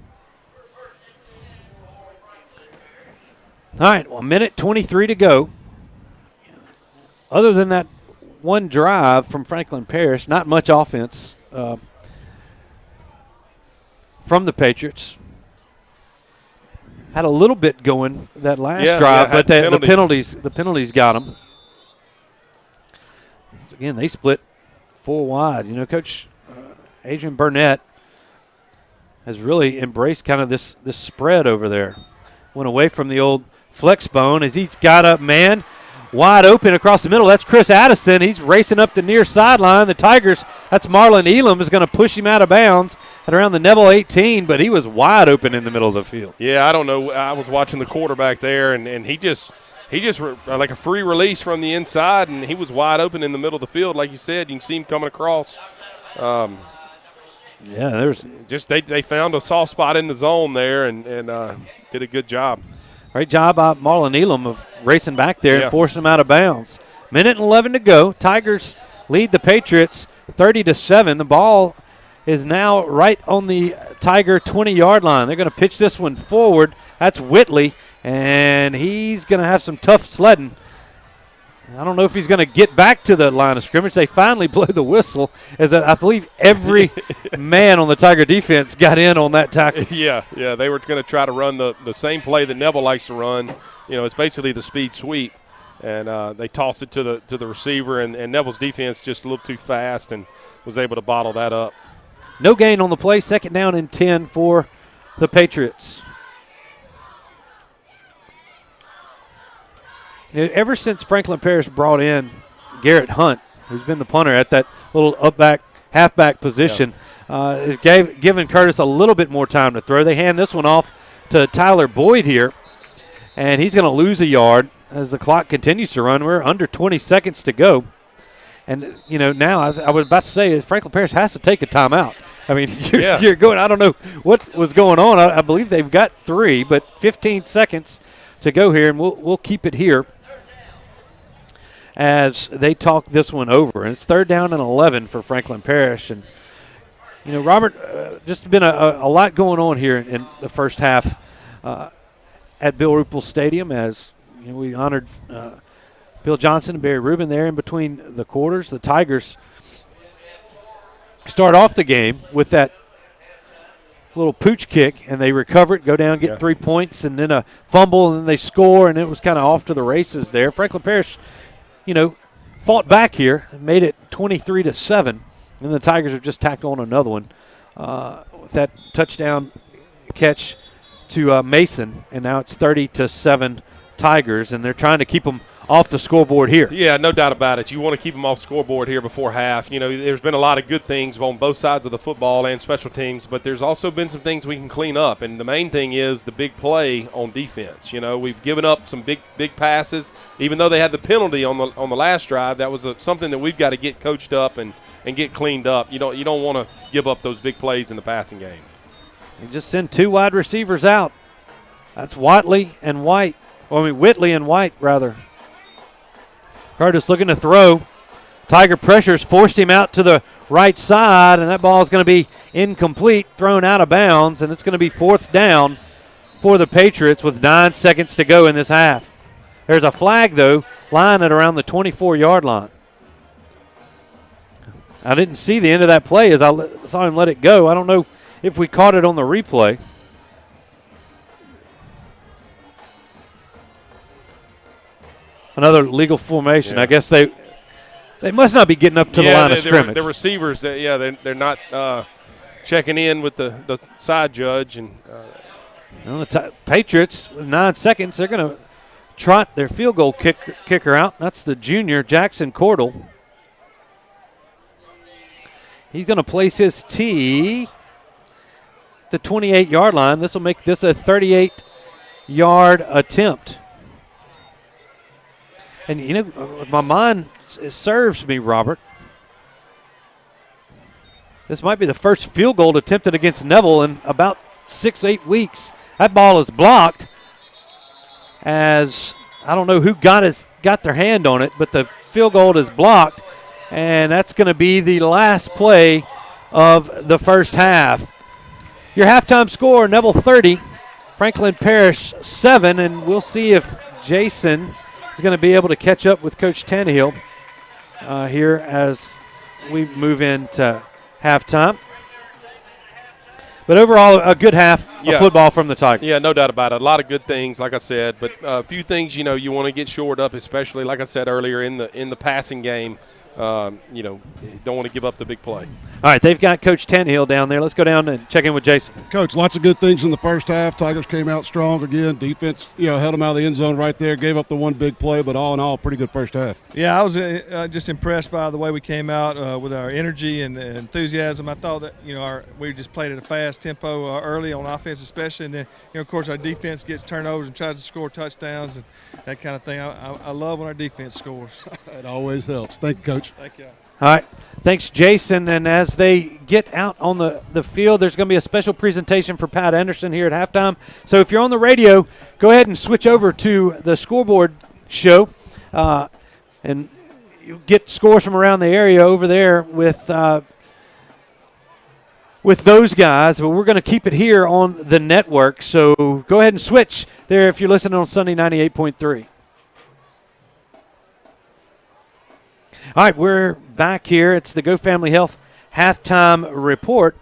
All right, well, 1:23 to go. Other than that one drive from Franklin Parish, not much offense from the Patriots. Had a little bit going that last drive, but the penalties got them. Again, they split 4 wide. You know, Coach Adrian Burnett has really embraced kind of this spread over there. Went away from the old flex bone as he's got a man wide open across the middle. That's Chris Addison. He's racing up the near sideline. The Tigers, that's Marlon Elam, is going to push him out of bounds at around the Neville 18, but he was wide open in the middle of the field. Yeah, I don't know. I was watching the quarterback there, and he just like a free release from the inside, and he was wide open in the middle of the field. Like you said, you can see him coming across. Yeah, there's just they found a soft spot in the zone there and did a good job. Great job by Marlon Elam of racing back there and forcing him out of bounds. 1:11 to go. Tigers lead the Patriots 30-7. The ball is now right on the Tiger 20-yard line. They're going to pitch this one forward. That's Whitley, and he's going to have some tough sledding. I don't know if he's going to get back to the line of scrimmage. They finally blow the whistle, as I believe every man on the Tiger defense got in on that tackle. Yeah, they were going to try to run the same play that Neville likes to run. You know, it's basically the speed sweep. and they tossed it to the receiver, and Neville's defense just a little too fast and was able to bottle that up. No gain on the play, 2nd down and 10 for the Patriots. Ever since Franklin Parish brought in Garrett Hunt, who's been the punter at that little halfback position, it given Curtis a little bit more time to throw. They hand this one off to Tyler Boyd here, and he's going to lose a yard as the clock continues to run. We're under 20 seconds to go. And, now I was about to say Franklin Parish has to take a timeout. I mean, you're going – I don't know what was going on. I believe they've got 3, but 15 seconds to go here, and we'll keep it here as they talk this one over. And it's 3rd down and 11 for Franklin Parish. And, Robert, just been a lot going on here in the first half at Bill Ruple Stadium as we honored Bill Johnson and Barry Rubin there in between the quarters. The Tigers start off the game with that little pooch kick, and they recover it, go down, get 3 points, and then a fumble, and then they score, and it was kind of off to the races there. Franklin Parish, fought back here and made it 23-7, and the Tigers have just tacked on another one with that touchdown catch to Mason, and now it's 30-7 Tigers, and they're trying to keep them off the scoreboard here. Yeah, no doubt about it. You want to keep them off the scoreboard here before half. There's been a lot of good things on both sides of the football and special teams, but there's also been some things we can clean up, and the main thing is the big play on defense. We've given up some big passes, even though they had the penalty on the last drive. That was something that we've got to get coached up and get cleaned up. You don't want to give up those big plays in the passing game. You just send 2 wide receivers out. That's Whitley and White, rather. Curtis looking to throw. Tiger pressures, forced him out to the right side, and that ball is going to be incomplete, thrown out of bounds, and it's going to be 4th down for the Patriots with 9 seconds to go in this half. There's a flag, though, lying at around the 24-yard line. I didn't see the end of that play as I saw him let it go. I don't know if we caught it on the replay. Another legal formation. I guess they must not be getting up to the line of scrimmage. The receivers, they're not checking in with the side judge. And the Patriots, with 9 seconds, they're going to trot their field goal kicker out. That's the junior, Jackson Cordell. He's going to place his tee at the 28-yard line. This will make this a 38-yard attempt. And, my mind serves me, Robert. This might be the first field goal attempted against Neville in about 6 to 8 weeks. That ball is blocked as I don't know who got their hand on it, but the field goal is blocked, and that's going to be the last play of the first half. Your halftime score, Neville 30, Franklin Parish 7, and we'll see if Jason is going to be able to catch up with Coach Tannehill here as we move into halftime. But overall, a good half of football from the Tigers. Yeah, no doubt about it. A lot of good things, like I said, but a few things you want to get shored up, especially like I said earlier in the passing game. Don't want to give up the big play. All right, they've got Coach Tannehill down there. Let's go down and check in with Jason. Coach, lots of good things in the first half. Tigers came out strong again. Defense, held them out of the end zone right there. Gave up the one big play, but all in all, pretty good first half. Yeah, I was just impressed by the way we came out with our energy and enthusiasm. I thought that we just played at a fast tempo early on offense, especially, and then of course our defense gets turnovers and tries to score touchdowns and that kind of thing. I love when our defense scores. It always helps. Thank you, Coach. Thank you. All right. Thanks, Jason. And as they get out on the field, there's going to be a special presentation for Pat Anderson here at halftime. So if you're on the radio, go ahead and switch over to the scoreboard show. And you'll get scores from around the area over there with those guys. But we're going to keep it here on the network. So go ahead and switch there if you're listening on Sunday 98.3. All right, we're back here. It's the Go Family Health halftime report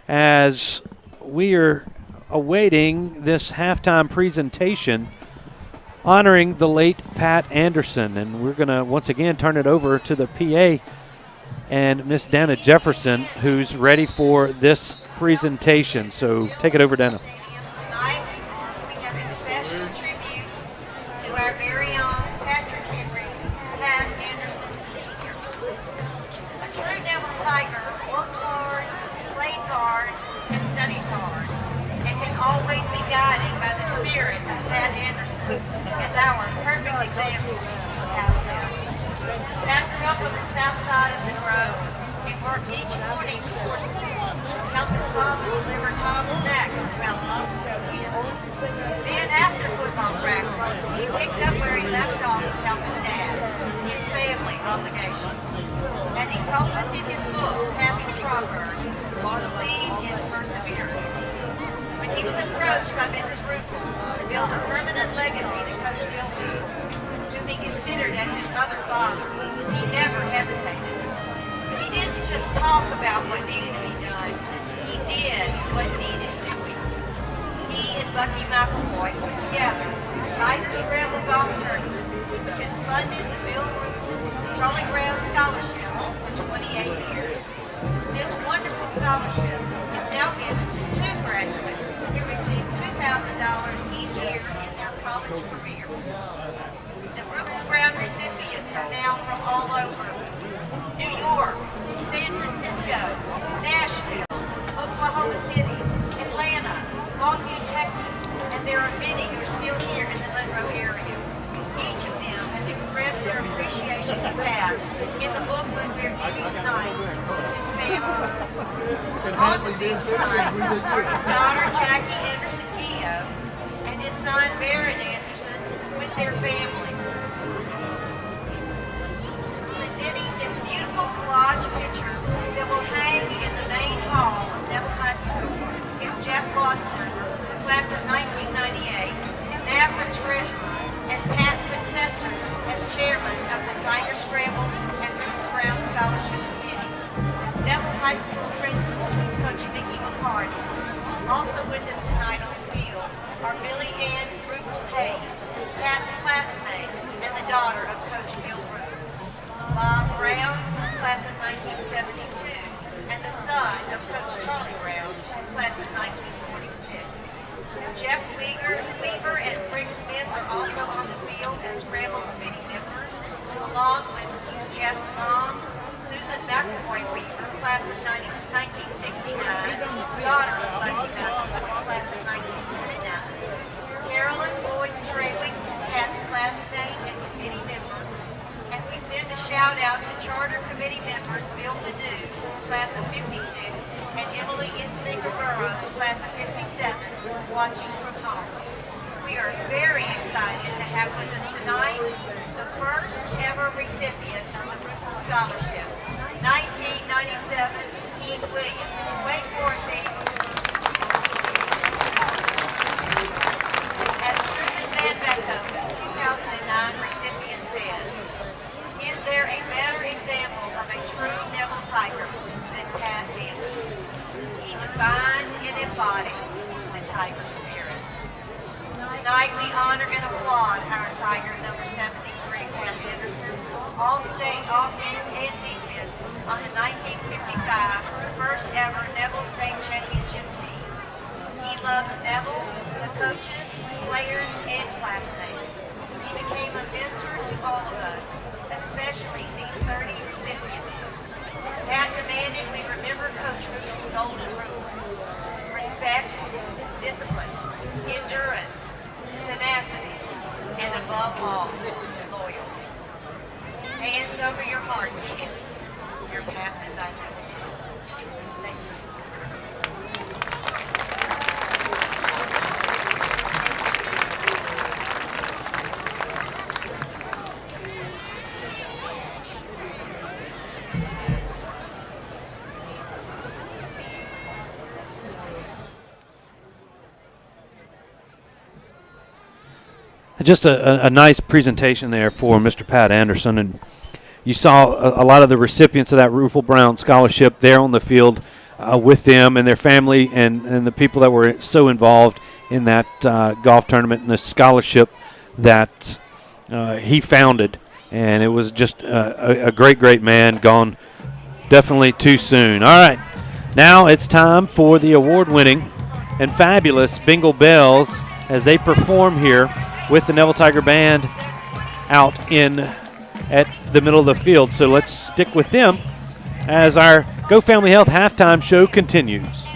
as we are awaiting this halftime presentation honoring the late Pat Anderson. And we're going to once again turn it over to the PA and Miss Dana Jefferson, who's ready for this presentation. So take it over, Dana. Tonight, we have a special tribute to our very own Patrick Henry, Pat Anderson Sr. A true Neville Tiger works hard, plays hard, and studies hard, and can always be guided by the spirit of Pat Anderson as our perfect example of how to live. Pat grew up on the south side of Monroe and worked each morning before school to help his father deliver Tom's snacks throughout the weekend. Then after football practice, he picked up where he left off to help his dad, his family obligations. As he told us in his book, Happy's Proverbs, believe in perseverance. When he was approached by Mrs. Ruple to build a permanent legacy to Coach Bill Ruple, whom he considered as his other father, he never hesitated. He didn't just talk about what needed to be done, he did what needed to be. He and Bucky McElroy put together the Tigers Rebel Golf Tournament, which has funded the Bill Ruple Charlie Brown Scholarship for 28 years. This wonderful scholarship is now given to 2 graduates who receive $2,000 each year in their college career. The Ruple Brown recipients are now from all over New York, San Francisco, Nashville, Oklahoma City, Atlanta, Longview, Texas, and there are many who are still here in the Monroe area. Each of them has expressed their appreciation to Pat in the booklet we're giving tonight to his family. On the field tonight are his daughter Jackie Anderson Gio and his son Barrett Anderson with their families. Presenting this beautiful collage picture that will hang in the main hall of Neville High School is Jeff Laudner, class of 1998, NAFRA treasurer and Pat's successor as chairman of the Tiger Scramble and Ruple Brown Scholarship Committee. Neville High School principal, Coach Mickey McCarty. Also with us tonight on the field are Billy Ann Ruple Hayes, Pat's classmate and the daughter of Coach Bill Ruple. Bob Brown, class of 1972, and the son of Coach Charlie Brown, class of 1946. Jeff Weaver and Rick Smith are also on the field as Scramble Committee members, along with Jeff's mom, Susan McElroy Weaver, class of 1969, daughter of Lucky McElroy, class of 1949. Carolyn Boyce Trawick, Pat's classmate and committee member. And we send a shout out to Charter Committee members Bill Ledoux, class of 56, and Emily Instinker Burroughs, class of 57, watching from home. We are very excited to have with us tonight the first ever recipient of the Ruple Scholarship, 1997, Keith Williams. Wait for it, Steve. As Truman Van Beckhoven, 2009 recipient said, is there a better example of a true Neville Tiger than Pat Anderson? He defined and embodied the Tiger spirit. Tonight we honor and applaud our Tiger number 73, Pat Anderson, all-state offense and defense on the 1955 first ever Neville State Championship team. He loved Neville, the coaches, players, and classmates. He became a mentor to all of us, especially these 30 recipients. Pat demanded we remember Coach Ruple's golden rules: respect, discipline, endurance, tenacity, and above all, loyalty. Hands over your hearts, kids. Your past is identity. Thank you. Just a nice presentation there for Mr. Pat Anderson, and you saw a lot of the recipients of that Ruple Brown Scholarship there on the field with them and their family and the people that were so involved in that golf tournament and the scholarship that he founded, and it was just a great, great man, gone definitely too soon. All right, now it's time for the award-winning and fabulous Bengal Bells as they perform here with the Neville Tiger Band out at the middle of the field. So let's stick with them as our Go Family Health halftime show continues.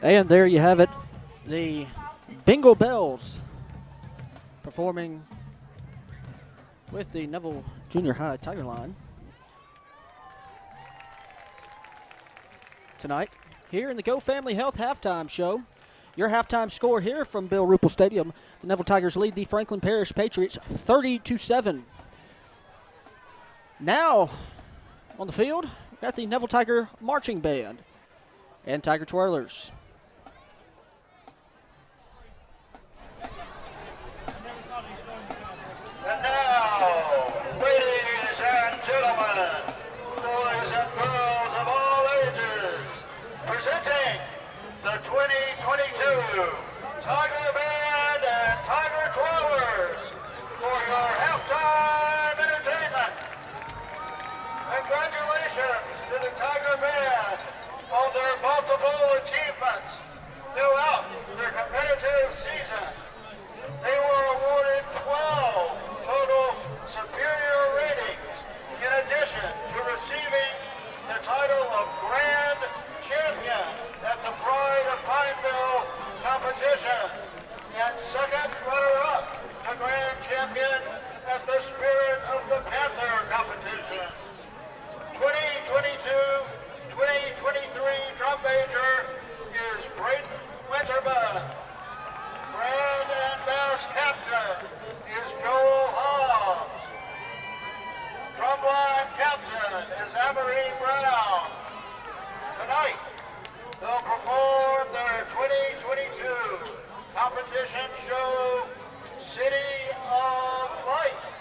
And there you have it, the Bengal Bells performing with the Neville Junior High Tiger Line tonight here in the Go Family Health halftime show. Your halftime score here from Bill Ruple Stadium: the Neville Tigers lead the Franklin Parish Patriots 30-7. Now on the field, we've got the Neville Tiger Marching Band and Tiger Twirlers. And now, ladies and gentlemen, boys and girls of all is Amory Brown. Tonight, they'll perform their 2022 competition show, City of Light.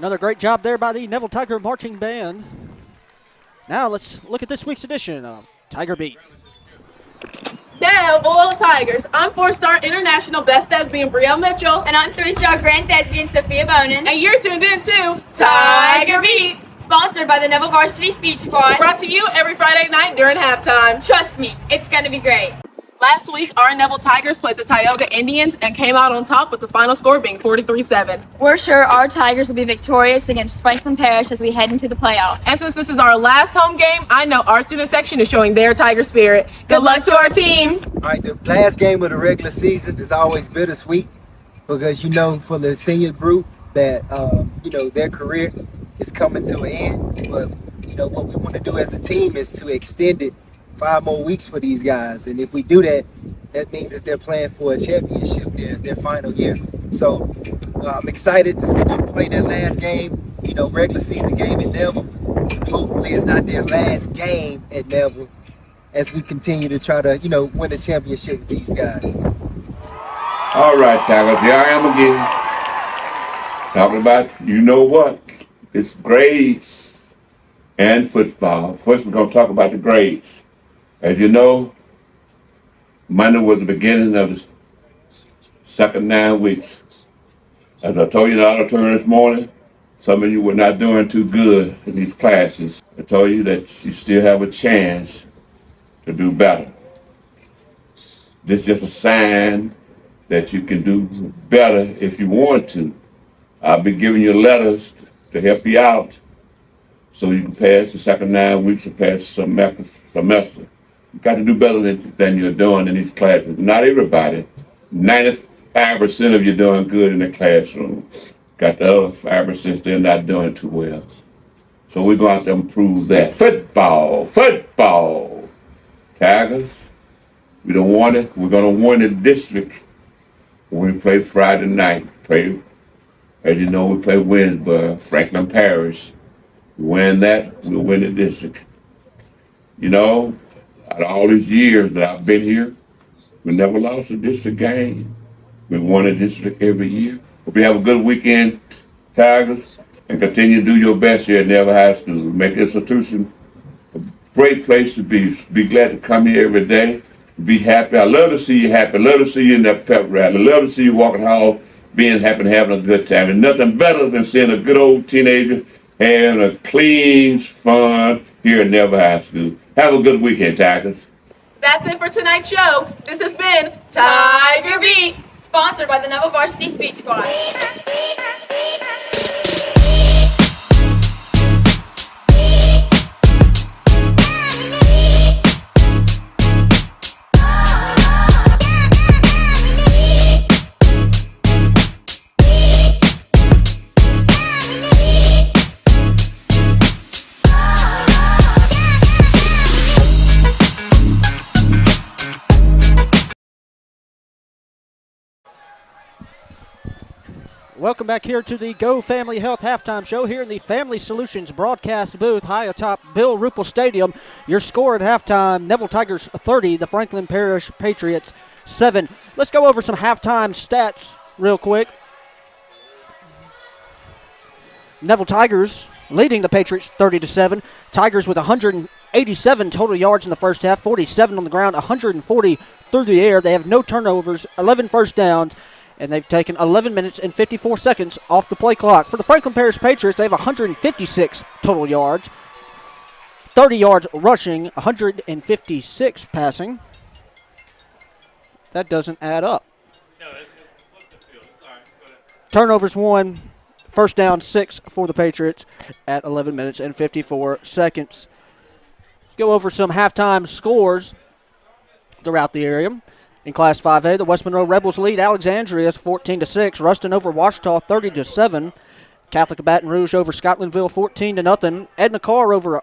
Another great job there by the Neville Tiger Marching Band. Now let's look at this week's edition of Tiger Beat. Neville Tigers. I'm 4-star international best thespian Brielle Mitchell. And I'm 3-star grand thespian Sophia Bonin. And you're tuned in to Tiger Beat, sponsored by the Neville Varsity Speech Squad. Brought to you every Friday night during halftime. Trust me, it's going to be great. Last week, our Neville Tigers played the Tioga Indians and came out on top with the final score being 43-7. We're sure our Tigers will be victorious against Franklin Parish as we head into the playoffs. And since this is our last home game, I know our student section is showing their Tiger spirit. Good luck to our team. All right, the last game of the regular season is always bittersweet because for the senior group that, their career is coming to an end. But, what we want to do as a team is to extend it 5 more weeks for these guys, and if we do that, that means that they're playing for a championship their final year. So I'm excited to see them play their last game, regular season game at Neville. Hopefully it's not their last game at Neville as we continue to try to, win a championship with these guys. All right, Tigers, here I am again, talking about, it's grades and football. First, we're going to talk about the grades. As you know, Monday was the beginning of the second 9 weeks. As I told you in the auditorium this morning, some of you were not doing too good in these classes. I told you that you still have a chance to do better. This is just a sign that you can do better if you want to. I'll be giving you letters to help you out so you can pass the second 9 weeks and pass the semester. You got to do better than you're doing in these classes. Not everybody. 95% of you doing good in the classroom. Got the other 5% they're not doing too well. So we're going to have to improve that. Football. Tigers, we don't want it. We're going to win the district when we play Friday night. As you know, we play Winsboro, Franklin Parish. We win that, we'll win the district. Out of all these years that I've been here, We never lost a district game. We won a district every year. Hope you have a good weekend, Tigers, and continue to do your best here at Neville High School. Make the institution a great place to be. Be glad to come here every day. Be happy. I love to see you happy. I love to see you in that pep rally. I love to see you walking hall, being happy and having a good time. And nothing better than seeing a good old teenager having a clean fun here at Neville High School. Have a good weekend, Tigers. That's it for tonight's show. This has been Tiger Beat, sponsored by the Neville Varsity Speech Squad. Welcome back here to the Go Family Health Halftime Show here in the Family Solutions broadcast booth high atop Bill Ruple Stadium. Your score at halftime, Neville Tigers 30, the Franklin Parish Patriots 7. Let's go over some halftime stats real quick. Neville Tigers leading the Patriots 30-7. Tigers with 187 total yards in the first half, 47 on the ground, 140 through the air. They have no turnovers, 11 first downs, and they've taken 11 minutes and 54 seconds off the play clock. For the Franklin Parish Patriots, they have 156 total yards, 30 yards rushing, 156 passing. That doesn't add up. Turnovers 1, first down 6 for the Patriots at 11 minutes and 54 seconds. Let's go over some halftime scores throughout the area. In Class 5A, the West Monroe Rebels lead Alexandria 14-6. Ruston over Ouachita 30-7. Catholic of Baton Rouge over Scotlandville 14-0. Edna Carr over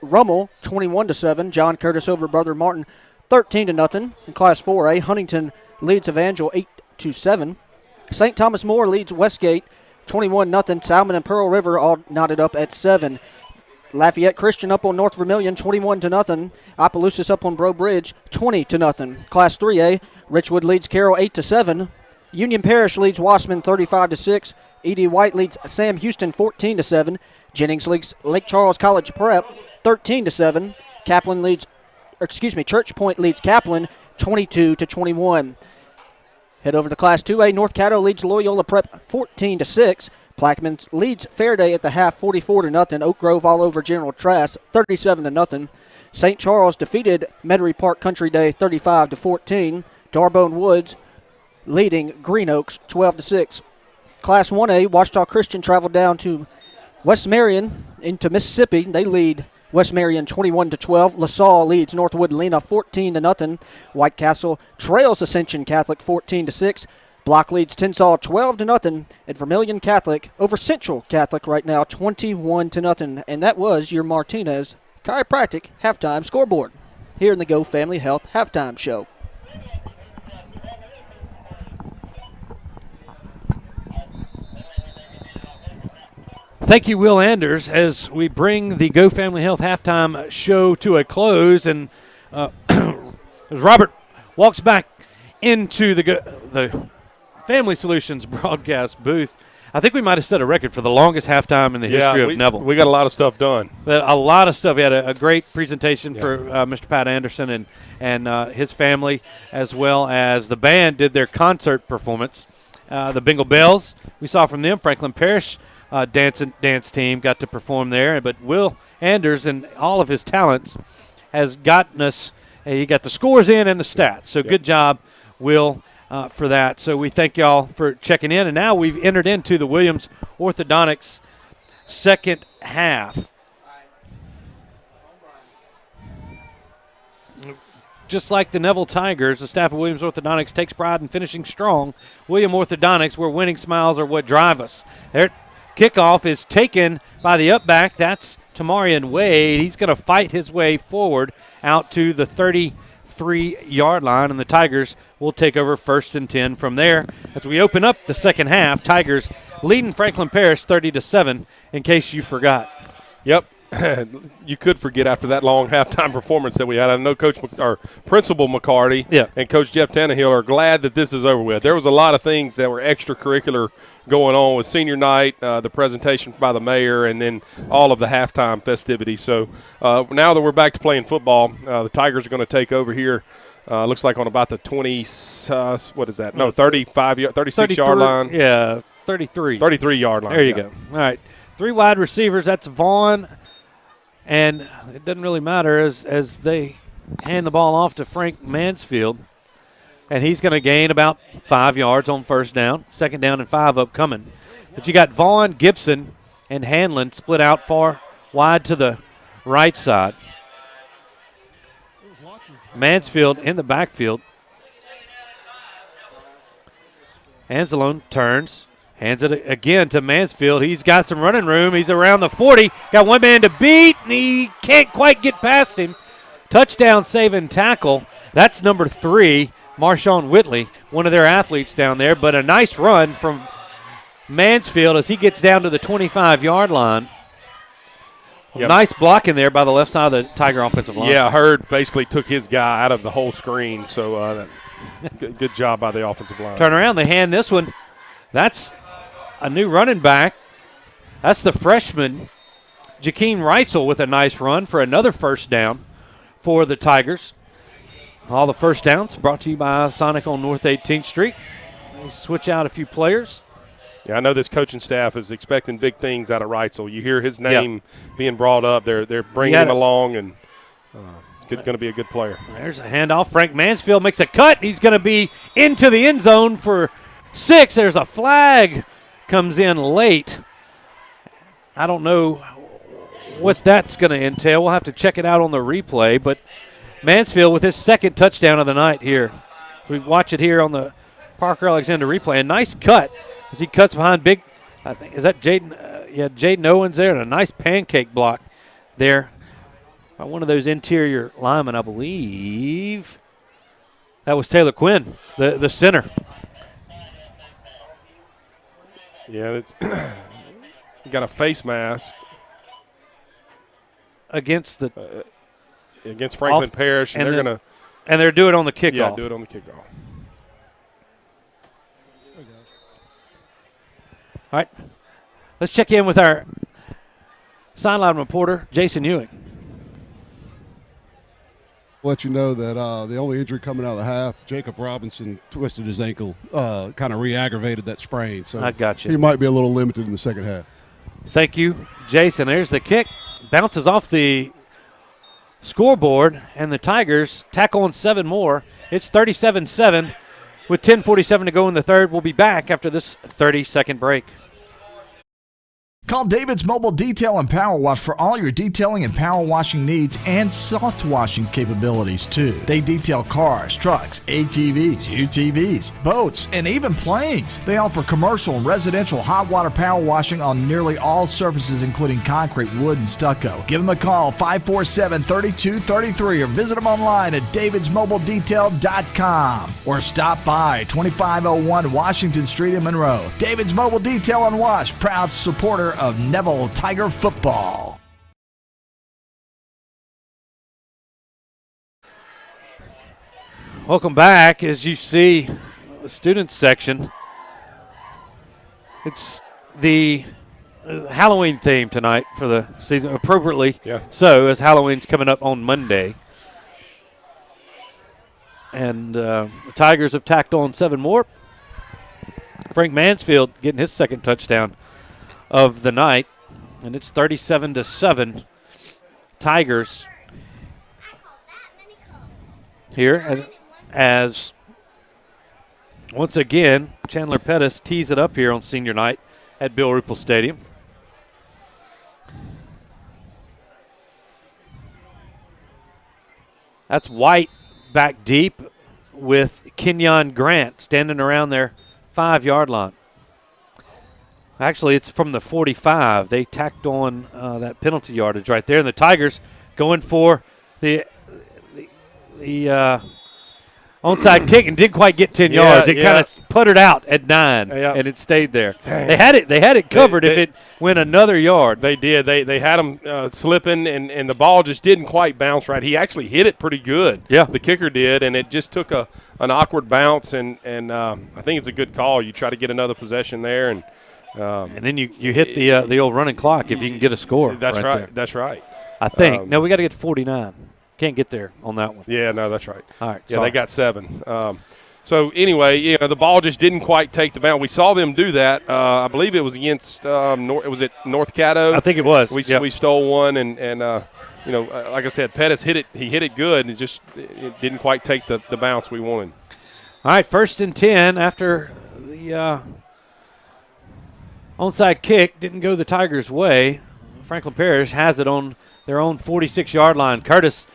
Rummel 21-7. John Curtis over Brother Martin 13-0. In Class 4A, Huntington leads Evangel 8-7. St. Thomas More leads Westgate 21-0. Salmon and Pearl River all knotted up at 7. Lafayette Christian up on North Vermilion 21-0. Opelousas up on Breaux Bridge 20-0. Class 3A, Richwood leads Carroll 8-7. Union Parish leads Wassman 35-6. E.D. White leads Sam Houston 14-7. Jennings leads Lake Charles College Prep 13-7. Church Point leads Kaplan 22-21. Head over to Class 2A, North Caddo leads Loyola Prep 14-6. Plaquemine leads Faraday at the half 44-0. Oak Grove all over General Trask 37-0. St. Charles defeated Metairie Park Country Day 35-14. Darbone Woods leading Green Oaks 12-6. Class 1A, Ouachita Christian traveled down to West Marion into Mississippi. They lead West Marion 21-12. LaSalle leads Northwood Lena 14-0. White Castle trails Ascension Catholic 14-6. Block leads Tensall 12-0, and Vermilion Catholic over Central Catholic right now 21-0. And that was your Martinez Chiropractic halftime scoreboard here in the Go Family Health halftime show. Thank you, Will Anders, as we bring the Go Family Health halftime show to a close. And as Robert walks back into the Family Solutions broadcast booth, I think we might have set a record for the longest halftime in the history of Neville. We got a lot of stuff done. A lot of stuff. We had a great presentation for Mr. Pat Anderson and his family, as well as the band did their concert performance. The Bingle Bells, we saw from them. Franklin Parish dance team got to perform there. But Will Anders and all of his talents has gotten us, he got the scores in and the stats. So good job, Will, for that. So we thank y'all for checking in. And now we've entered into the Williams Orthodontics second half. Just like the Neville Tigers, the staff of Williams Orthodontics takes pride in finishing strong. Williams Orthodontics, where winning smiles are what drive us. Their kickoff is taken by the upback. That's Tamarian Wade. He's going to fight his way forward out to the 33-yard line, and the Tigers will take over 1st and 10 from there. As we open up the second half, Tigers leading Franklin Parish 30-7, in case you forgot. Yep. you could forget after that long halftime performance that we had. I know Principal McCarty and Coach Jeff Tannehill are glad that this is over with. There was a lot of things that were extracurricular going on with senior night, the presentation by the mayor, and then all of the halftime festivities. So now that we're back to playing football, the Tigers are going to take over here. Looks like on about the 20, what is that? No, 36-yard line. Yeah, 33. 33-yard line. There you go. All right. 3 wide receivers. That's Vaughn. And it doesn't really matter as they hand the ball off to Frank Mansfield. And he's going to gain about 5 yards on first down. 2nd down and 5 upcoming. But you got Vaughn, Gibson, and Hanlon split out far wide to the right side. Mansfield in the backfield. Anzalone turns. Hands it again to Mansfield. He's got some running room. He's around the 40. Got one man to beat, and he can't quite get past him. Touchdown save and tackle. That's number 3, Marshawn Whitley, one of their athletes down there. But a nice run from Mansfield as he gets down to the 25-yard line. Yep. Nice blocking there by the left side of the Tiger offensive line. Yeah, Hurd basically took his guy out of the whole screen. So good job by the offensive line. Turn around. They hand this one. That's a new running back. That's the freshman, Jakeem Reitzel, with a nice run for another first down for the Tigers. All the first downs brought to you by Sonic on North 18th Street. They switch out a few players. Yeah, I know this coaching staff is expecting big things out of Reitzel. You hear his name being brought up. They're bringing him along, and going to be a good player. There's a handoff. Frank Mansfield makes a cut. He's going to be into the end zone for 6. There's a flag. Comes in late. I don't know what that's going to entail. We'll have to check it out on the replay. But Mansfield with his 2nd touchdown of the night here. We watch it here on the Parker Alexander replay. A nice cut as he cuts behind big. I think is that Jaden? Jaden Owens there, and a nice pancake block there by one of those interior linemen, I believe. That was Taylor Quinn, the center. Yeah, it's got a face mask against Franklin Parish, and they're doing it on the kickoff. Yeah, do it on the kickoff. All right, let's check in with our sideline reporter, Jason Ewing. Let you know that the only injury coming out of the half, Jacob Robinson twisted his ankle, kind of re-aggravated that sprain. So I got you. He might be a little limited in the second half. Thank you, Jason. There's the kick. Bounces off the scoreboard, and the Tigers tack on 7 more. It's 37-7 with 10:47 to go in the third. We'll be back after this 30-second break. Call David's Mobile Detail and Power Wash for all your detailing and power washing needs and soft washing capabilities too. They detail cars, trucks, ATVs, UTVs, boats, and even planes. They offer commercial and residential hot water power washing on nearly all surfaces including concrete, wood, and stucco. Give them a call 547-3233 or visit them online at davidsmobiledetail.com or stop by 2501 Washington Street in Monroe. David's Mobile Detail and Wash, proud supporter of Neville Tiger football. Welcome back. As you see, the students section, it's the Halloween theme tonight for the season, appropriately so, as Halloween's coming up on Monday. And the Tigers have tacked on 7 more. Frank Mansfield getting his 2nd touchdown of the night, and it's 37-7 Tigers here as once again Chandler Pettis tees it up here on senior night at Bill Ruple Stadium. That's White back deep with Kenyon Grant standing around their 5-yard line. Actually, it's from the 45. They tacked on that penalty yardage right there. And the Tigers going for the onside kick and didn't quite get 10 yards. It kind of puttered out at 9, and it stayed there. They had it covered if it went another yard. They did. They had him slipping, and the ball just didn't quite bounce right. He actually hit it pretty good. Yeah. The kicker did, and it just took an awkward bounce, and I think it's a good call. You try to get another possession there, and then you hit the old running clock if you can get a score. That's right. There. That's right. I think. No, we got to get to 49. Can't get there on that one. Yeah, no, that's right. All right. Yeah, sorry. they got 7. So anyway, the ball just didn't quite take the bounce. We saw them do that. I believe it was against was it North Caddo? I think it was. We stole one, and like I said, Pettis hit it. He hit it good, and it didn't quite take the bounce we wanted. All right, 1st and 10 after the onside kick didn't go the Tigers' way. Franklin Parish has it on their own 46-yard line. Curtis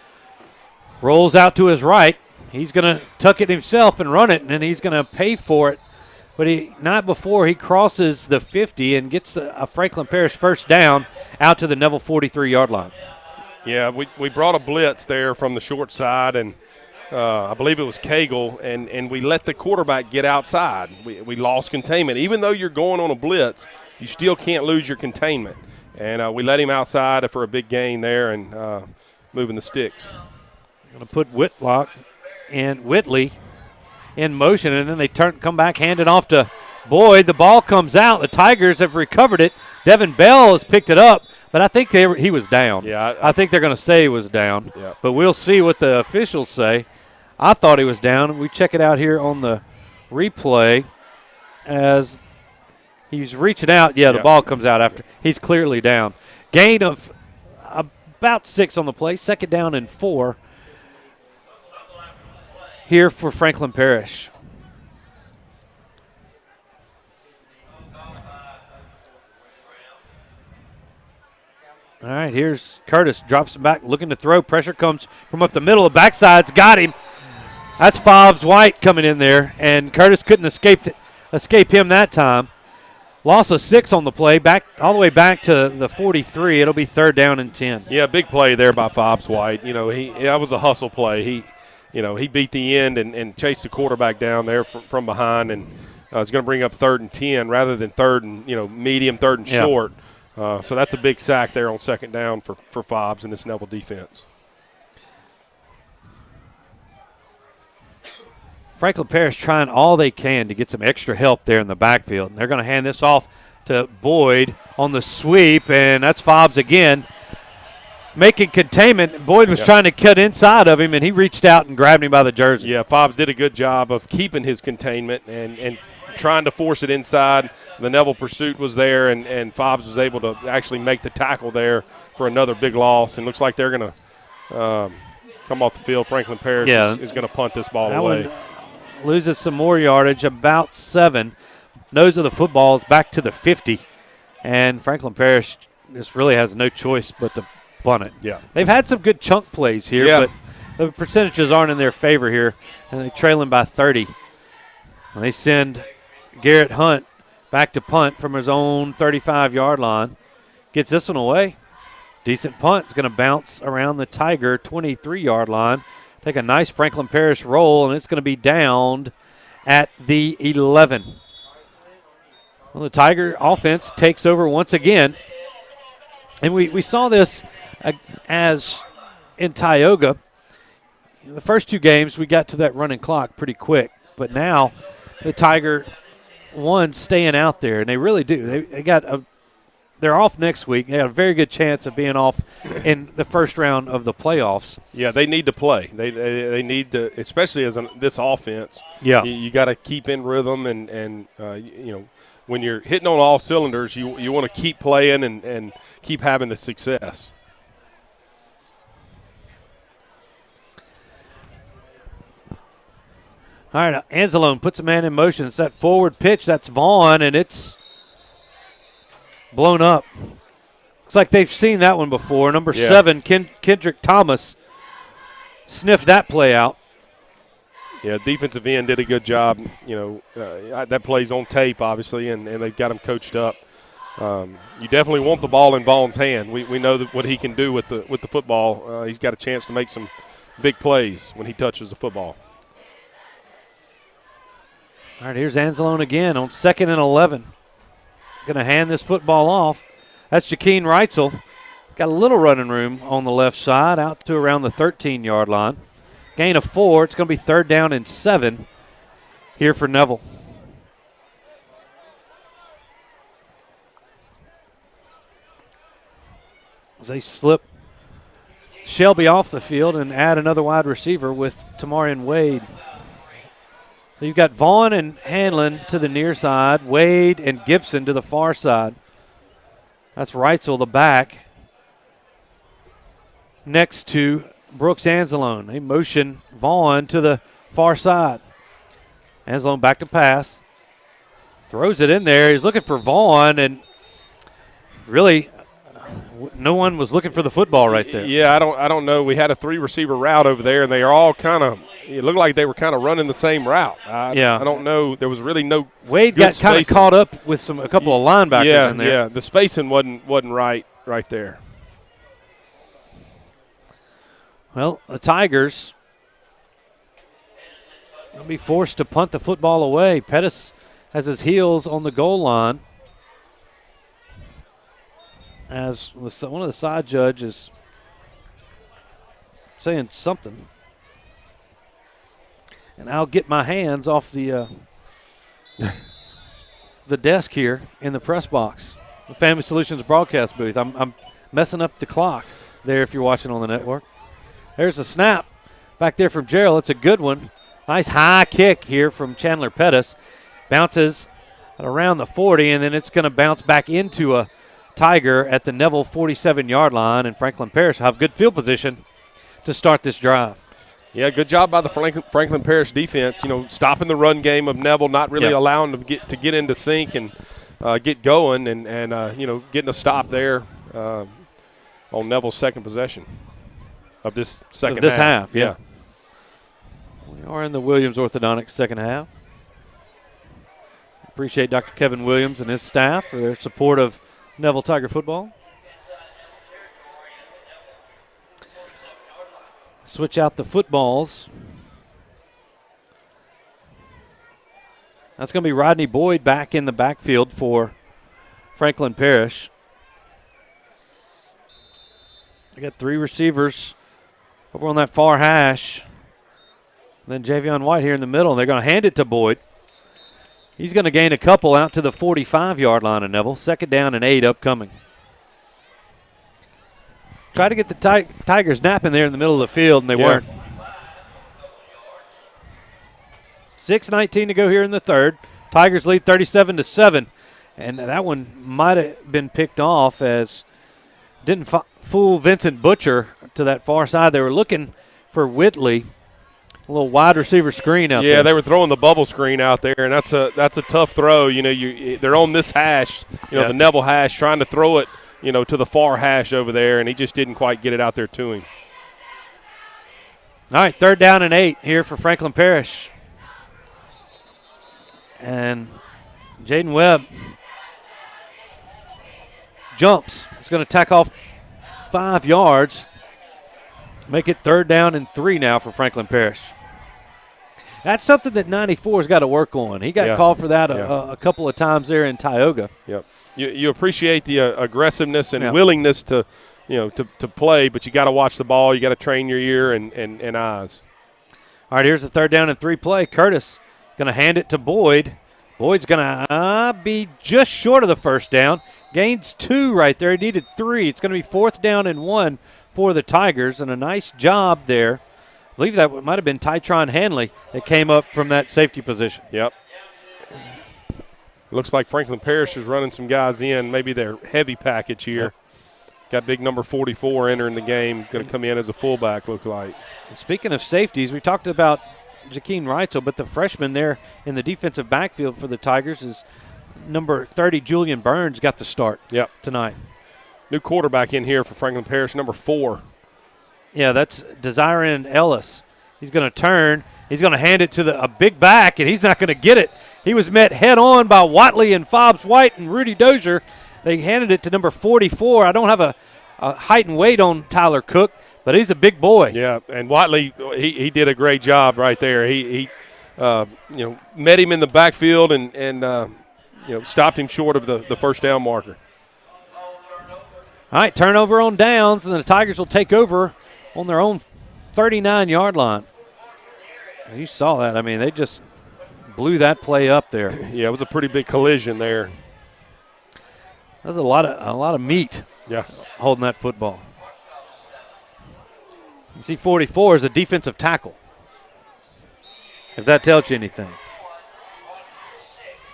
rolls out to his right. He's going to tuck it himself and run it, and then he's going to pay for it. But not before he crosses the 50 and gets a Franklin Parish first down out to the Neville 43-yard line. Yeah, we brought a blitz there from the short side, and I believe it was Cagle, and we let the quarterback get outside. We lost containment. Even though you're going on a blitz, you still can't lose your containment. And we let him outside for a big gain there and moving the sticks. Going to put Whitlock and Whitley in motion, and then they come back, hand it off to Boyd. The ball comes out. The Tigers have recovered it. Devin Bell has picked it up, but I think he was down. Yeah, I think they're going to say he was down, yeah. But we'll see what the officials say. I thought he was down. We check it out here on the replay as he's reaching out. Yeah, the ball comes out after. He's clearly down. Gain of about 6 on the play. 2nd down and 4 here for Franklin Parish. All right, here's Curtis. Drops him back, looking to throw. Pressure comes from up the middle. The backside's got him. That's Fobbs White coming in there, and Curtis couldn't escape him that time. Loss of 6 on the play, all the way back to the 43. It'll be 3rd down and 10. Yeah, big play there by Fobbs White. That was a hustle play. He beat the end and chased the quarterback down there from behind, and it's going to bring up 3rd and 10 rather than 3rd and medium, 3rd and short. So that's a big sack there on 2nd down for Fobbs in this Neville defense. Franklin Parish trying all they can to get some extra help there in the backfield. And they're going to hand this off to Boyd on the sweep, and that's Fobbs again making containment. Boyd was trying to cut inside of him, and he reached out and grabbed him by the jersey. Yeah, Fobbs did a good job of keeping his containment and trying to force it inside. The Neville pursuit was there, and Fobbs was able to actually make the tackle there for another big loss. And looks like they're going to come off the field. Franklin Parish is going to punt this ball away. Loses some more yardage, about 7. Nose of the football is back to the 50. And Franklin Parish just really has no choice but to punt it. Yeah. They've had some good chunk plays here, but the percentages aren't in their favor here. And they're trailing by 30. And they send Garrett Hunt back to punt from his own 35-yard line. Gets this one away. Decent punt. It's going to bounce around the Tiger 23-yard line. Take a nice Franklin Parish roll, and it's going to be downed at the 11. Well, the Tiger offense takes over once again. And we saw this as in Tioga. The first 2 games, we got to that running clock pretty quick. But now the Tiger staying out there, and they really do. They're off next week. They have a very good chance of being off in the first round of the playoffs. Yeah, they need to play. They need to, especially as this offense. Yeah, you got to keep in rhythm, and when you're hitting on all cylinders, you want to keep playing and keep having the success. All right, Anzalone puts a man in motion. It's that forward pitch. That's Vaughn, and it's blown up. Looks like they've seen that one before. Number 7, Kendrick Thomas, sniffed that play out. Yeah, defensive end did a good job. That play's on tape, obviously, and they've got him coached up. You definitely want the ball in Vaughn's hand. We know what he can do with the football. He's got a chance to make some big plays when he touches the football. All right, here's Anzalone again on 2nd and 11. Going to hand this football off. That's Jakeen Reitzel. Got a little running room on the left side out to around the 13-yard line. Gain of 4. It's going to be 3rd down and 7 here for Neville. As they slip Shelby off the field and add another wide receiver with Tamarian Wade. So you've got Vaughn and Hanlon to the near side, Wade and Gibson to the far side. That's Reitzel, the back, next to Brooks Anzalone. They motion Vaughn to the far side. Anzalone back to pass. Throws it in there. He's looking for Vaughn, and really no one was looking for the football right there. Yeah, I don't know. We had a 3-receiver route over there, and they are all kind of – it looked like they were kind of running the same route. I don't know. There was really no Wade got kind of caught up with a couple of linebackers in there. Yeah, the spacing wasn't right there. Well, the Tigers will be forced to punt the football away. Pettis has his heels on the goal line as one of the side judges saying something. And I'll get my hands off the the desk here in the press box, the Family Solutions broadcast booth. I'm messing up the clock there if you're watching on the network. There's a snap back there from Gerald. It's a good one. Nice high kick here from Chandler Pettis. Bounces at around the 40, and then it's going to bounce back into a Tiger at the Neville 47-yard line, and Franklin Parish have good field position to start this drive. Yeah, good job by the Franklin Parish defense. You know, stopping the run game of Neville, not really allowing them to get into sync and get going, and getting a stop there on Neville's second possession of this second half. Yeah. We are in the Williams Orthodontics second half. Appreciate Dr. Kevin Williams and his staff for their support of Neville Tiger football. Switch out the footballs. That's going to be Rodney Boyd back in the backfield for Franklin Parish. They got 3 receivers over on that far hash. And then Javion White here in the middle, and they're going to hand it to Boyd. He's going to gain a couple out to the 45-yard line of Neville. 2nd down and 8 upcoming. Try to get the Tigers napping there in the middle of the field, and they weren't. 6:19 to go here in the third. Tigers lead 37-7, and that one might have been picked off as didn't fool Vincent Butcher to that far side. They were looking for Whitley. A little wide receiver screen out there. Yeah, they were throwing the bubble screen out there, and that's a tough throw. You know, they're on this hash, the Neville hash, trying to throw it, to the far hash over there, and he just didn't quite get it out there to him. All right, 3rd down and 8 here for Franklin Parish. And Jaden Webb jumps. He's going to tack off 5 yards. Make it 3rd down and 3 now for Franklin Parish. That's something that 94's got to work on. He got called for that a couple of times there in Tioga. Yep. You appreciate the aggressiveness and willingness to play, but you got to watch the ball. You got to train your ear and eyes. All right, here's the 3rd down and 3 play. Curtis going to hand it to Boyd. Boyd's going to be just short of the 1st down. Gains 2 right there. He needed 3. It's going to be 4th down and 1 for the Tigers, and a nice job there. I believe that might have been Tytron Hanley that came up from that safety position. Yep. Looks like Franklin Parish is running some guys in, maybe their heavy package here. Yep. Got big number 44 entering the game, going to come in as a fullback, looks like. And speaking of safeties, we talked about Jakeen Reitzel, but the freshman there in the defensive backfield for the Tigers is number 30, Julian Burns, got the start tonight. New quarterback in here for Franklin Parish, number 4. Yeah, that's Desirin Ellis. He's going to turn. He's going to hand it to a big back, and he's not going to get it. He was met head-on by Watley and Fobbs White and Rudy Dozier. They handed it to number 44. I don't have a height and weight on Tyler Cook, but he's a big boy. Yeah, and Watley, he did a great job right there. He met him in the backfield and stopped him short of the first down marker. All right, turnover on downs, and the Tigers will take over on their own 39-yard line. You saw that. I mean, they just blew that play up there. Yeah, it was a pretty big collision there. That was a lot of meat. Yeah, holding that football. You see 44 is a defensive tackle, if that tells you anything.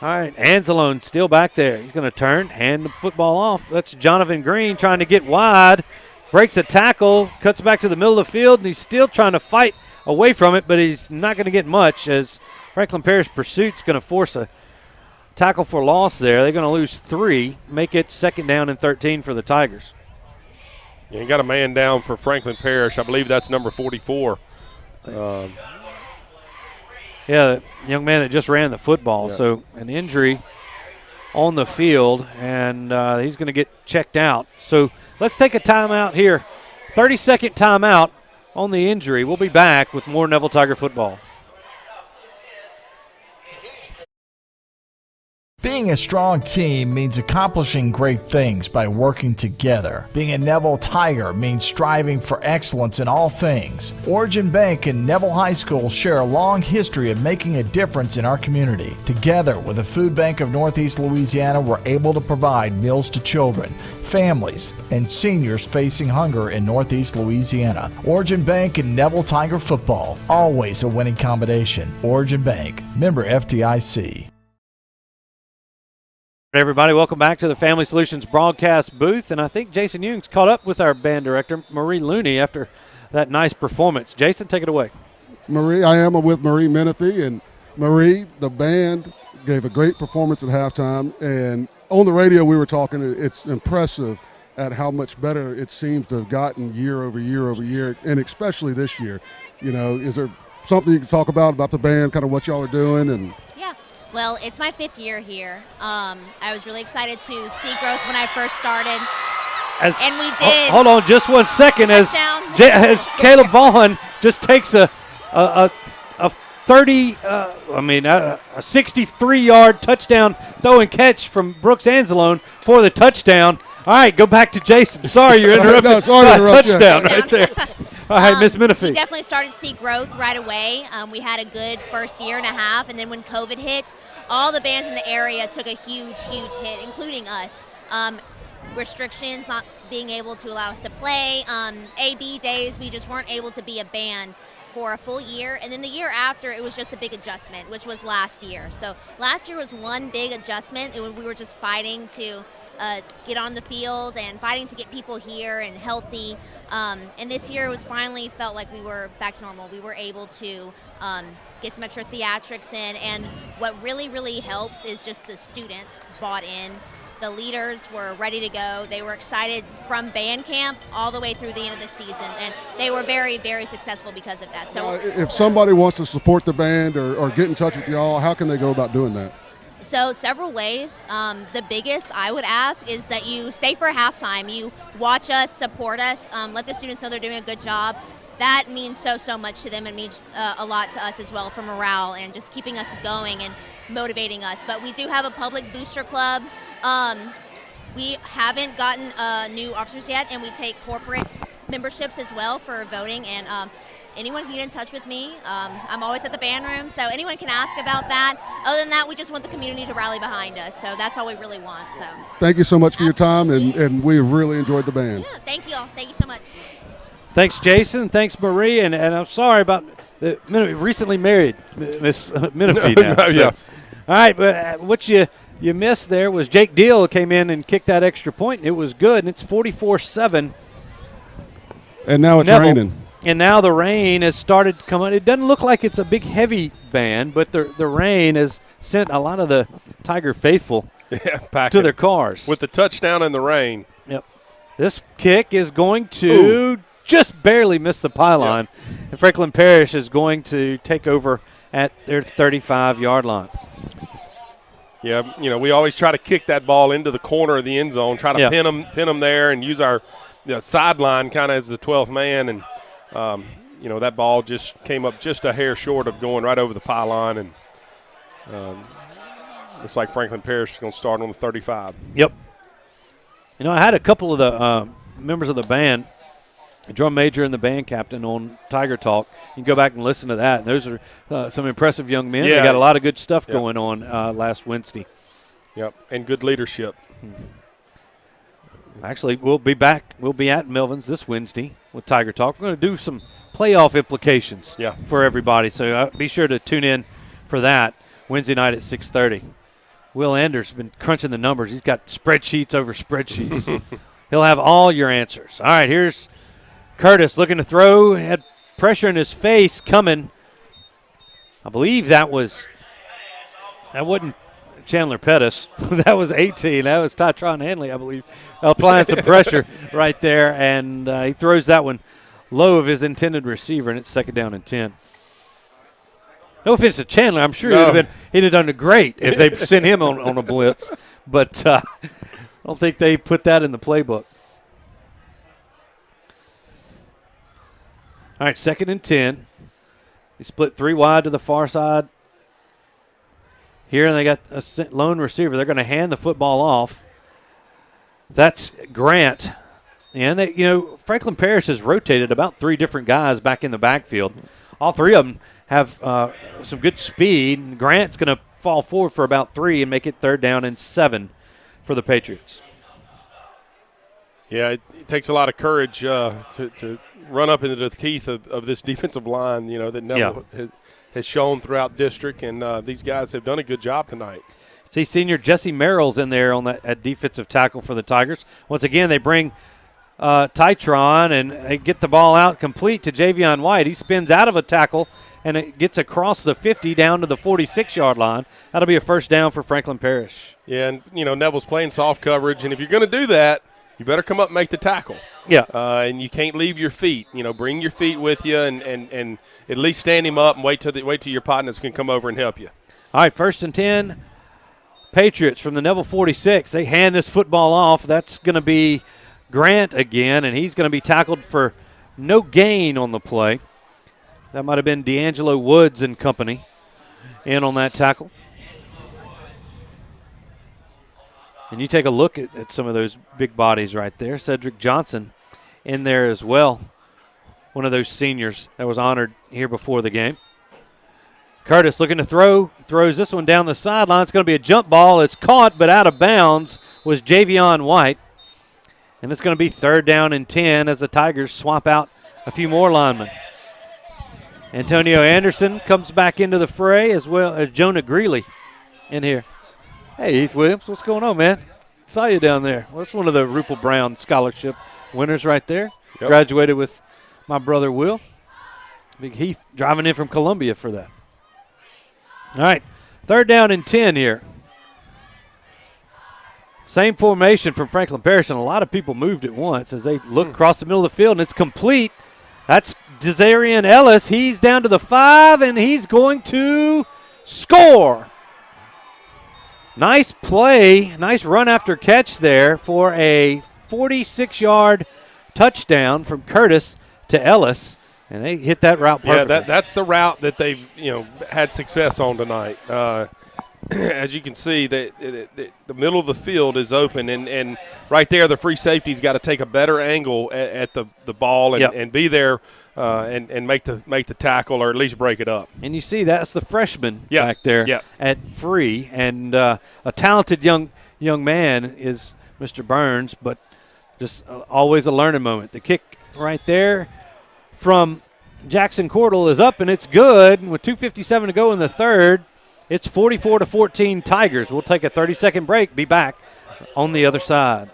All right, Anzalone still back there. He's going to turn, hand the football off. That's Jonathan Green trying to get wide. Breaks a tackle, cuts back to the middle of the field, and he's still trying to fight away from it, but he's not going to get much as Franklin Parish Pursuit's going to force a tackle for loss there. They're going to lose 3, make it 2nd down and 13 for the Tigers. Yeah, you got a man down for Franklin Parish. I believe that's number 44. Yeah, the young man that just ran the football. Yeah. So an injury on the field, and he's going to get checked out. So let's take a timeout here. 30-second timeout on the injury. We'll be back with more Neville Tiger football. Being a strong team means accomplishing great things by working together. Being a Neville Tiger means striving for excellence in all things. Origin Bank and Neville High School share a long history of making a difference in our community. Together with the Food Bank of Northeast Louisiana, we're able to provide meals to children, families, and seniors facing hunger in Northeast Louisiana. Origin Bank and Neville Tiger football, always a winning combination. Origin Bank, member FDIC. Everybody, welcome back to the Family Solutions broadcast booth, and I think Jason Ewing's caught up with our band director, Marie Looney, after that nice performance. Jason, take it away. Marie, I am with Marie Menifee, and Marie, the band gave a great performance at halftime, and on the radio we were talking, it's impressive at how much better it seems to have gotten year over year over year, and especially this year. Is there something you can talk about the band, kind of what y'all are doing? And well, it's my 5th year here. I was really excited to see growth when I first started. And we did. Hold on just 1 second as Caleb Vaughn just takes a 63-yard touchdown throw and catch from Brooks Anzalone for the touchdown. All right, go back to Jason. Sorry, you're interrupted by a touchdown right there. All right, Miss Menifee. We definitely started to see growth right away. We had a good first year and a half, and then when COVID hit, all the bands in the area took a huge, huge hit, including us. Restrictions, not being able to allow us to play. AB days, we just weren't able to be a band for a full year. And then the year after, it was just a big adjustment, which was last year. So last year was one big adjustment. We were just fighting to get on the field and fighting to get people here and healthy. And this year it was finally felt like we were back to normal. We were able to get some extra theatrics in. And what really, really helps is just the students bought in. The leaders were ready to go. They were excited from band camp all the way through the end of the season, and they were very, very successful because of that. So, if somebody wants to support the band or get in touch with y'all, how can they go about doing that? So several ways. The biggest I would ask is that you stay for halftime. You watch us, support us, let the students know they're doing a good job. That means so much to them. It means a lot to us as well for morale and just keeping us going and motivating us. But we do have a public booster club. We haven't gotten new officers yet, and we take corporate memberships as well for voting. And anyone can get in touch with me. I'm always at the band room, so anyone can ask about that. Other than that, we just want the community to rally behind us. So that's all we really want. So thank you so much for your time, and we've really enjoyed the band. Yeah, thank you all. Thank you so much. Thanks, Jason. Thanks, Marie. And I'm sorry about the recently married Miss Menifee now. No, yeah. All right, but what you missed there was Jake Deal came in and kicked that extra point, and it was good, and it's 44-7. And now it's raining. And now the rain has started coming. It doesn't look like it's a big, heavy band, but the rain has sent a lot of the Tiger faithful to their cars. With the touchdown and the rain. Yep. This kick is going to just barely miss the pylon, and Franklin Parish is going to take over at their 35-yard line. Yeah, we always try to kick that ball into the corner of the end zone, try to pin them there and use our sideline kind of as the 12th man. And, that ball just came up just a hair short of going right over the pylon, and looks like Franklin Parish is going to start on the 35. Yep. I had a couple of the members of the band, drum major and the band captain, on Tiger Talk. You can go back and listen to that. Those are some impressive young men. Yeah. They got a lot of good stuff going on last Wednesday. Yep, and good leadership. Actually, we'll be back. We'll be at Melvin's this Wednesday with Tiger Talk. We're going to do some playoff implications for everybody, so be sure to tune in for that Wednesday night at 6:30. Will Anders has been crunching the numbers. He's got spreadsheets over spreadsheets. He'll have all your answers. All right, here's Curtis looking to throw. Had pressure in his face coming. I believe that wasn't Chandler Pettis. That was 18. That was Tytron Hanley, I believe, applying some pressure right there. And he throws that one low of his intended receiver, and it's second down and 10. No offense to Chandler. I'm sure he'd have done great if they sent him on a blitz. But I don't think they put that in the playbook. All right, second and 10. They split 3 wide to the far side. Here, and they got a lone receiver. They're going to hand the football off. That's Grant. And Franklin Parish has rotated about 3 different guys back in the backfield. All 3 of them have some good speed. And Grant's going to fall forward for about 3 and make it third down and 7 for the Patriots. Yeah, it takes a lot of courage to run up into the teeth of this defensive line, that Neville has shown throughout district, and these guys have done a good job tonight. See, senior Jesse Merrill's in there at defensive tackle for the Tigers. Once again, they bring Tytron, and they get the ball out complete to Javion White. He spins out of a tackle, and it gets across the 50 down to the 46-yard line. That'll be a first down for Franklin Parish. Yeah, and, Neville's playing soft coverage, and if you're going to do that, you better come up and make the tackle. Yeah. And you can't leave your feet. Bring your feet with you and at least stand him up and wait till your partners can come over and help you. All right, first and 10. Patriots from the Neville 46. They hand this football off. That's going to be Grant again, and he's going to be tackled for no gain on the play. That might have been D'Angelo Woods and company in on that tackle. And you take a look at some of those big bodies right there. Cedric Johnson in there as well, one of those seniors that was honored here before the game. Curtis looking to throws this one down the sideline. It's going to be a jump ball. It's caught, but out of bounds was Javion White. And it's going to be third down and 10 as the Tigers swap out a few more linemen. Antonio Anderson comes back into the fray, as well as Jonah Greeley in here. Hey, Heath Williams, what's going on, man? Saw you down there. Well, that's one of the Ruple Brown Scholarship winners right there. Yep. Graduated with my brother Will. Big Heath driving in from Columbia for that. All right, third down and 10 here. Same formation from Franklin Parish, and a lot of people moved at once as they look across the middle of the field, and it's complete. That's Desarian Ellis. He's down to the 5, and he's going to score. Nice play, nice run after catch there for a 46-yard touchdown from Curtis to Ellis, and they hit that route perfectly. Yeah, that's the route that they've had success on tonight. As you can see, the middle of the field is open, and right there the free safety's got to take a better angle at the ball and be there and make the tackle, or at least break it up. And you see that's the freshman back there at free, and a talented young man is Mr. Burns, but just always a learning moment. The kick right there from Jackson Cordell is up, and it's good. With 2:57 to go in the third, it's 44-14 Tigers. We'll take a 30-second break. Be back on the other side.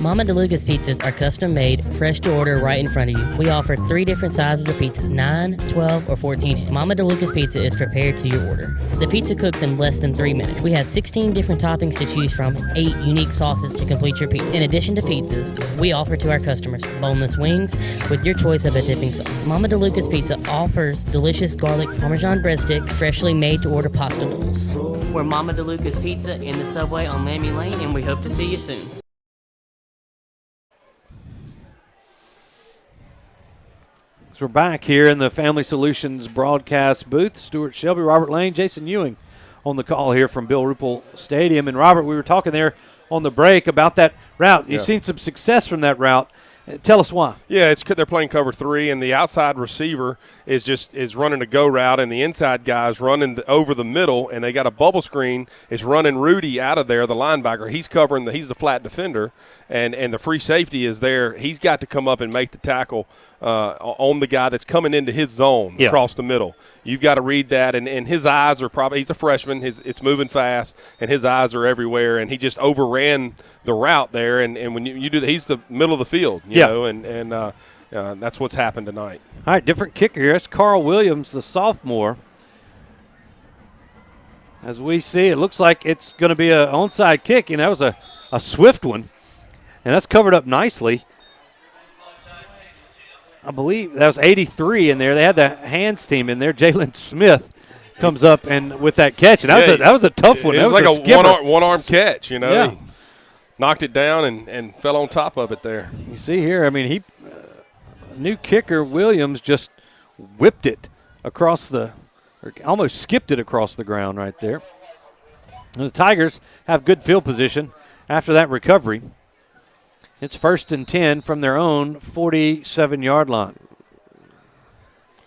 Mama DeLuca's pizzas are custom made, fresh to order right in front of you. We offer 3 different sizes of pizza, 9, 12, or 14. Mama DeLuca's pizza is prepared to your order. The pizza cooks in less than 3 minutes. We have 16 different toppings to choose from, 8 unique sauces to complete your pizza. In addition to pizzas, we offer to our customers boneless wings with your choice of a dipping sauce. Mama DeLuca's Pizza offers delicious garlic Parmesan breadstick, freshly made to order pasta noodles. We're Mama DeLuca's Pizza in the subway on Lammy Lane, and we hope to see you soon. So we're back here in the Family Solutions broadcast booth. Stewart Shelby, Robert Lane, Jason Ewing on the call here from Bill Ruple Stadium. And, Robert, we were talking there on the break about that route. You've seen some success from that route. Tell us why. Yeah, they're playing cover 3, and the outside receiver is running a go route, and the inside guy's running over the middle, and they got a bubble screen. It's running Rudy out of there, the linebacker. He's covering he's the flat defender, and the free safety is there. He's got to come up and make the tackle on the guy that's coming into his zone across the middle. You've got to read that, and his eyes are probably – he's a freshman. It's moving fast, and his eyes are everywhere, and he just overran the route there. And when you do that, he's the middle of the field, you know, and that's what's happened tonight. All right, different kicker here. It's Carl Williams, the sophomore. As we see, it looks like it's going to be an onside kick, and that was a swift one, and that's covered up nicely. I believe that was 83 in there. They had the hands team in there. Jalen Smith comes up and with that catch, and that was a tough one. It was like a one-arm catch, you know. Yeah. He knocked it down and fell on top of it there. You see here, I mean, new kicker Williams just whipped it across or almost skipped it across the ground right there. And the Tigers have good field position after that recovery. It's 1st and 10 from their own 47-yard line.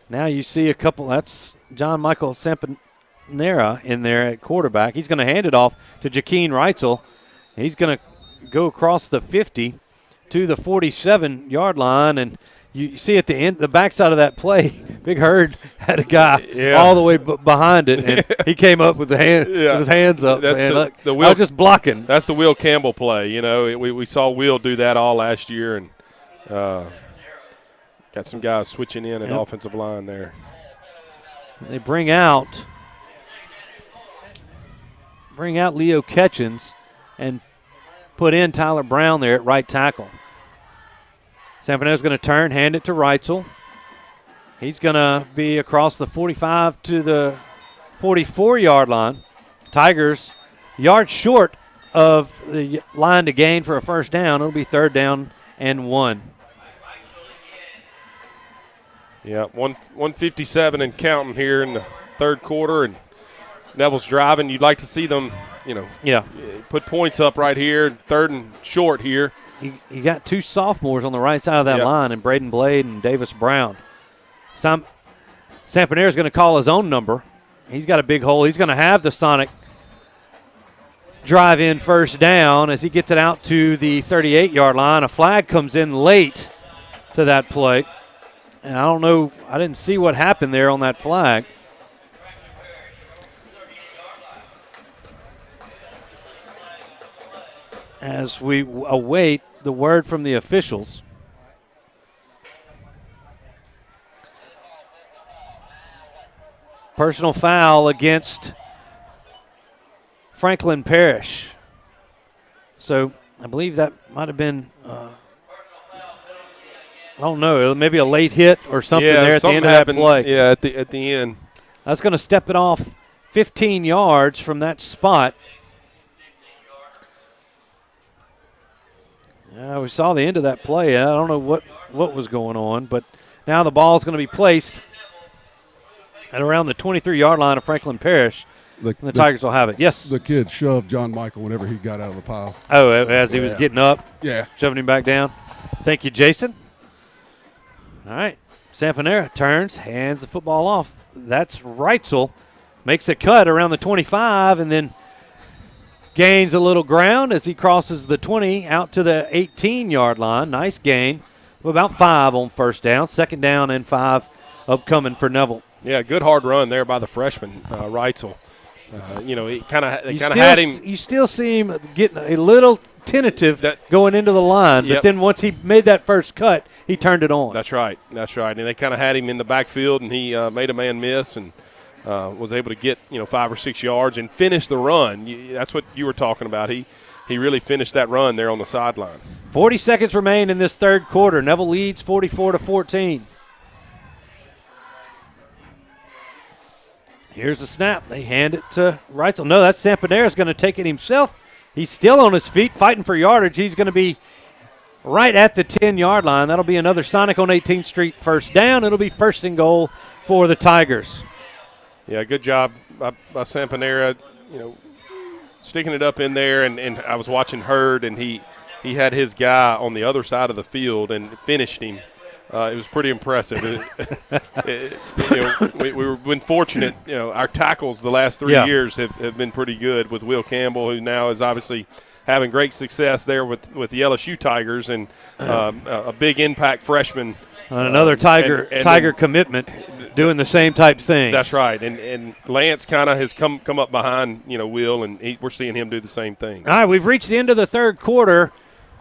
Now you see a couple. That's John Michael Sampanera in there at quarterback. He's going to hand it off to Jakeem Reitzel. He's going to go across the 50 to the 47-yard line, and you see at the end, the backside of that play, Big Herd had a guy all the way behind it, and he came up with his hands up. That's and the I was just blocking. That's the Will Campbell play. You know, we saw Will do that all last year, and got some guys switching in at offensive line there. They bring out Leo Ketchens and put in Tyler Brown there at right tackle. Sampanero's going to turn, hand it to Reitzel. He's going to be across the 45 to the 44-yard line. Tigers yards short of the line to gain for a first down. It'll be 3rd down and 1. Yeah, 157 and counting here in the third quarter, and Neville's driving. You'd like to see them, put points up right here, 3rd and short here. You got 2 sophomores on the right side of that line, and Braden Blade and Davis Brown. Sampanera is going to call his own number. He's got a big hole. He's going to have the Sonic drive in first down as he gets it out to the 38-yard line. A flag comes in late to that play. And I don't know, I didn't see what happened there on that flag. As we await the word from the officials. Personal foul against Franklin Parish. So I believe that might have been, I don't know, maybe a late hit or something there at the end of that play. Yeah, at the end. That's going to step it off 15 yards from that spot. We saw the end of that play. I don't know what was going on, but now the ball is going to be placed at around the 23-yard line of Franklin Parish. And the Tigers will have it. Yes? The kid shoved John Michael whenever he got out of the pile. Oh, as he was getting up? Yeah. Shoving him back down? Thank you, Jason. All right. Sampanera turns, hands the football off. That's Reitzel. Makes a cut around the 25 and then gains a little ground as he crosses the 20 out to the 18-yard line. Nice gain. About 5 on first down. 2nd down and 5 upcoming for Neville. Yeah, good hard run there by the freshman, Reitzel. He kind of had him. You still see him getting a little tentative going into the line, but then once he made that first cut, he turned it on. That's right. And they kind of had him in the backfield, and he made a man miss and was able to get 5 or 6 yards and finish the run. That's what you were talking about. He really finished that run there on the sideline. 40 seconds remain in this third quarter. Neville leads 44-14. Here's the snap. They hand it to Reitzel. No, that's Sampanera's going to take it himself. He's still on his feet fighting for yardage. He's going to be right at the 10-yard line. That'll be another Sonic on 18th Street first down. It'll be first and goal for the Tigers. Yeah, good job by Sampanera, sticking it up in there. And I was watching Hurd, and he had his guy on the other side of the field and finished him. It was pretty impressive. We've been fortunate. Our tackles the last 3 years have been pretty good with Will Campbell, who now is obviously having great success there with the LSU Tigers, and a big impact freshman. Another Tiger commitment doing the same type thing. That's right. And Lance kind of has come up behind, Will, and we're seeing him do the same thing. All right, we've reached the end of the third quarter.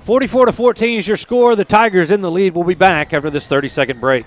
44-14 is your score. The Tigers in the lead. We'll be back after this 30-second break.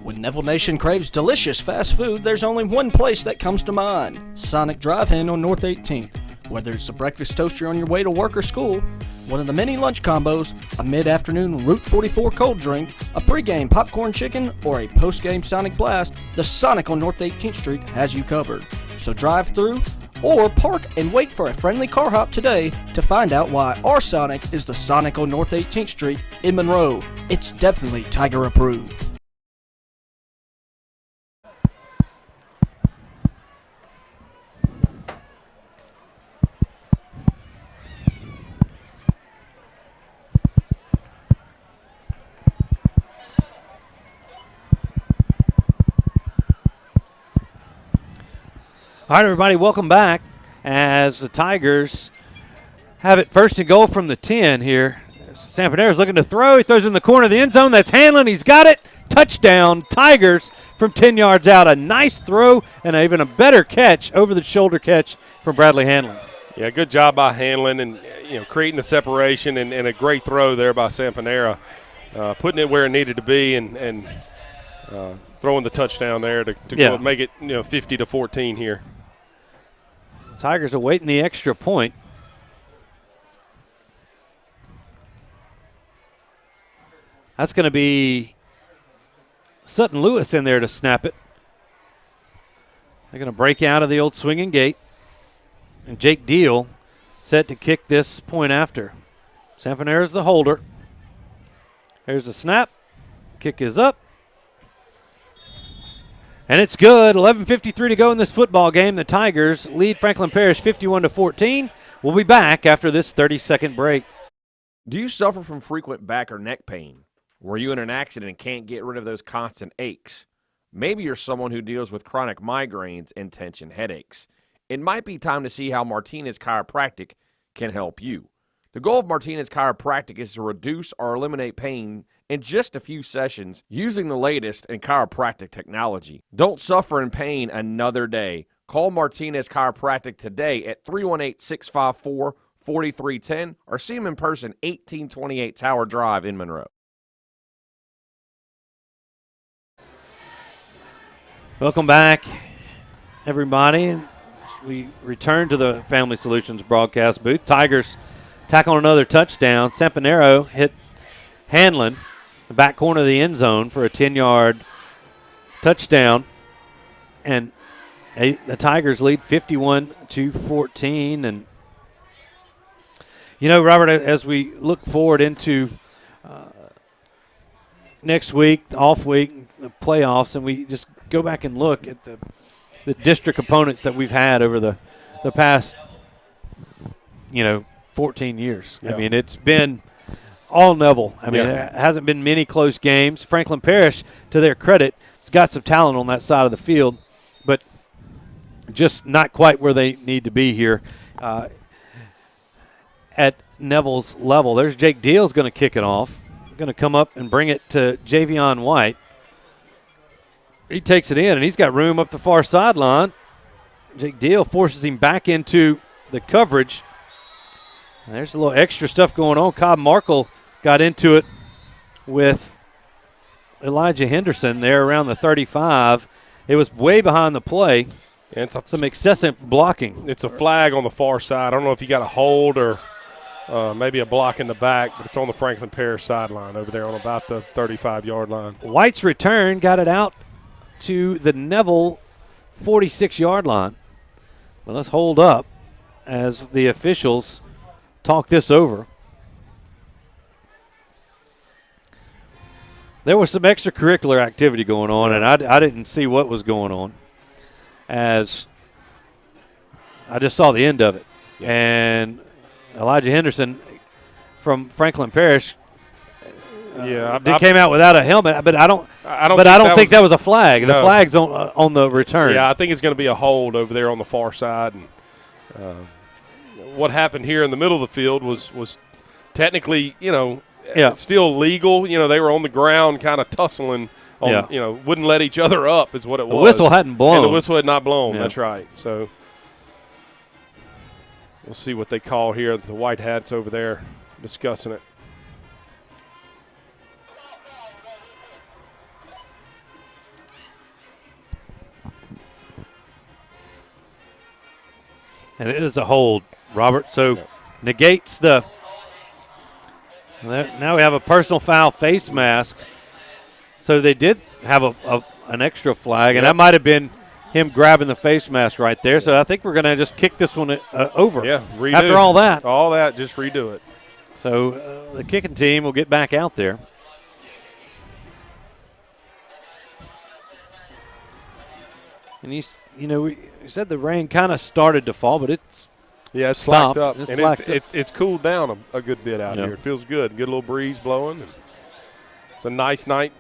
When Neville Nation craves delicious fast food, there's only one place that comes to mind: Sonic Drive-In on North 18th. Whether it's a breakfast toaster on your way to work or school, one of the many lunch combos, a mid-afternoon Route 44 cold drink, a pregame popcorn chicken, or a postgame Sonic Blast, the Sonic on North 18th Street has you covered. So drive through or park and wait for a friendly car hop today to find out why our Sonic is the Sonic on North 18th Street in Monroe. It's definitely Tiger approved. All right, everybody, welcome back as the Tigers have it first and goal from the 10 here. Sampanera's looking to throw. He throws in the corner of the end zone. That's Hanlon. He's got it. Touchdown, Tigers from 10 yards out. A nice throw and even a better catch, over-the-shoulder catch from Bradley Hanlon. Yeah, good job by Hanlon and creating the separation and a great throw there by Sampanera, putting it where it needed to be and throwing the touchdown there to go make it 50-14 here. Tigers awaiting the extra point. That's going to be Sutton Lewis in there to snap it. They're going to break out of the old swinging gate. And Jake Deal set to kick this point after. Sampanera's the holder. Here's the snap. Kick is up. And it's good. 11:53 to go in this football game. The Tigers lead Franklin Parish 51-14. We'll be back after this 30-second break. Do you suffer from frequent back or neck pain? Were you in an accident and can't get rid of those constant aches? Maybe you're someone who deals with chronic migraines and tension headaches. It might be time to see how Martinez Chiropractic can help you. The goal of Martinez Chiropractic is to reduce or eliminate pain in just a few sessions using the latest in chiropractic technology. Don't suffer in pain another day. Call Martinez Chiropractic today at 318-654-4310 or see them in person, 1828 Tower Drive in Monroe. Welcome back, everybody. We return to the Family Solutions broadcast booth. Tigers tack on another touchdown. Sampanero hit Hanlon, the back corner of the end zone, for a 10-yard touchdown. And the Tigers lead 51-14. And, Robert, as we look forward into next week, off week, the playoffs, and we just go back and look at the district opponents that we've had over the past, 14 years. Yeah. I mean, it's been all Neville. I mean, there hasn't been many close games. Franklin Parish, to their credit, has got some talent on that side of the field, but just not quite where they need to be here at Neville's level. There's Jake Deal's going to kick it off. Going to come up and bring it to Javion White. He takes it in, and he's got room up the far sideline. Jake Deal forces him back into the coverage. And there's a little extra stuff going on. Cobb Markle got into it with Elijah Henderson there around the 35. It was way behind the play. And it's some excessive blocking. It's a flag on the far side. I don't know if you got a hold or maybe a block in the back, but it's on the Franklin Parish sideline over there on about the 35-yard line. White's return got it out to the Neville 46-yard line. Well, let's hold up as the officials talk this over. there was some extracurricular activity going on, and I didn't see what was going on, as I just saw the end of it. Yeah. And Elijah Henderson from Franklin Parish came out without a helmet, but I don't think that was a flag. No. The flag's on the return. Yeah, I think it's going to be a hold over there on the far side. And what happened here in the middle of the field was technically, still legal. They were on the ground kind of tussling on, wouldn't let each other up is what it was. The whistle hadn't blown. And the whistle had not blown. Yeah. That's right. So we'll see what they call here. The white hats over there discussing it. And it is a hold, Robert. So negates the – now we have a personal foul face mask. So they did have an extra flag, and that might have been him grabbing the face mask right there. So I think we're going to just kick this one over. Yeah, redo. After all that. All that, just redo it. So the kicking team will get back out there. And we said the rain kind of started to fall, but it's slacked stopped. up. It's cooled down a good bit out Yeah. here. It feels good. Good little breeze blowing. And it's a nice night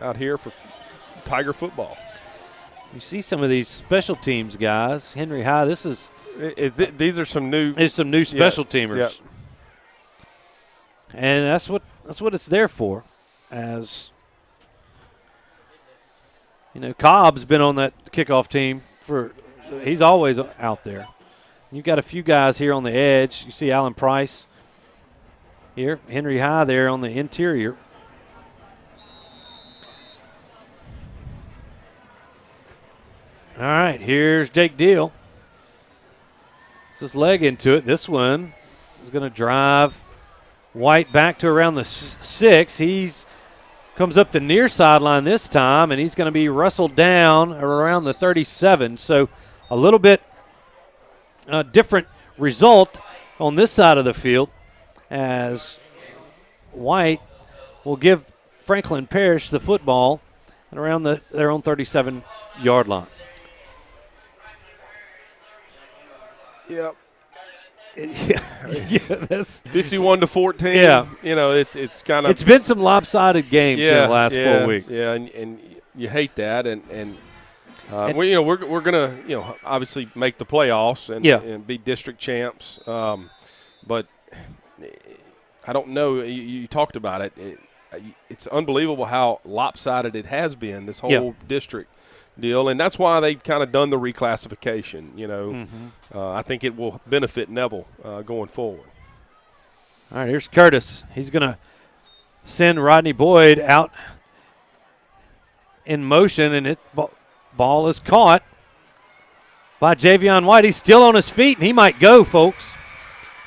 out here for Tiger football. You see some of these special teams guys. Henry High, this is these are some new. It's some new special teamers. Yeah. And that's what it's there for. As Cobb's been on that kickoff team he's always out there. You've got a few guys here on the edge. You see Alan Price here, Henry High there on the interior. All right, here's Jake Deal. It's his leg into it. This one is going to drive White back to around the 6. He's comes up the near sideline this time, and he's going to be wrestled down around the 37. So a little bit different result on this side of the field, as White will give Franklin Parish the football and around their own 37-yard line. Yep. That's 51-14. Yeah, it's kind of. It's been some lopsided games in the last 4 weeks. Yeah, and you hate that, and we're gonna obviously make the playoffs and be district champs. But I don't know. You talked about it. It's unbelievable how lopsided it has been, this whole district deal, and that's why they've kind of done the reclassification. I think it will benefit Neville going forward. All right, here's Curtis. He's going to send Rodney Boyd out in motion, and ball is caught by Javion White. He's still on his feet, and he might go, folks.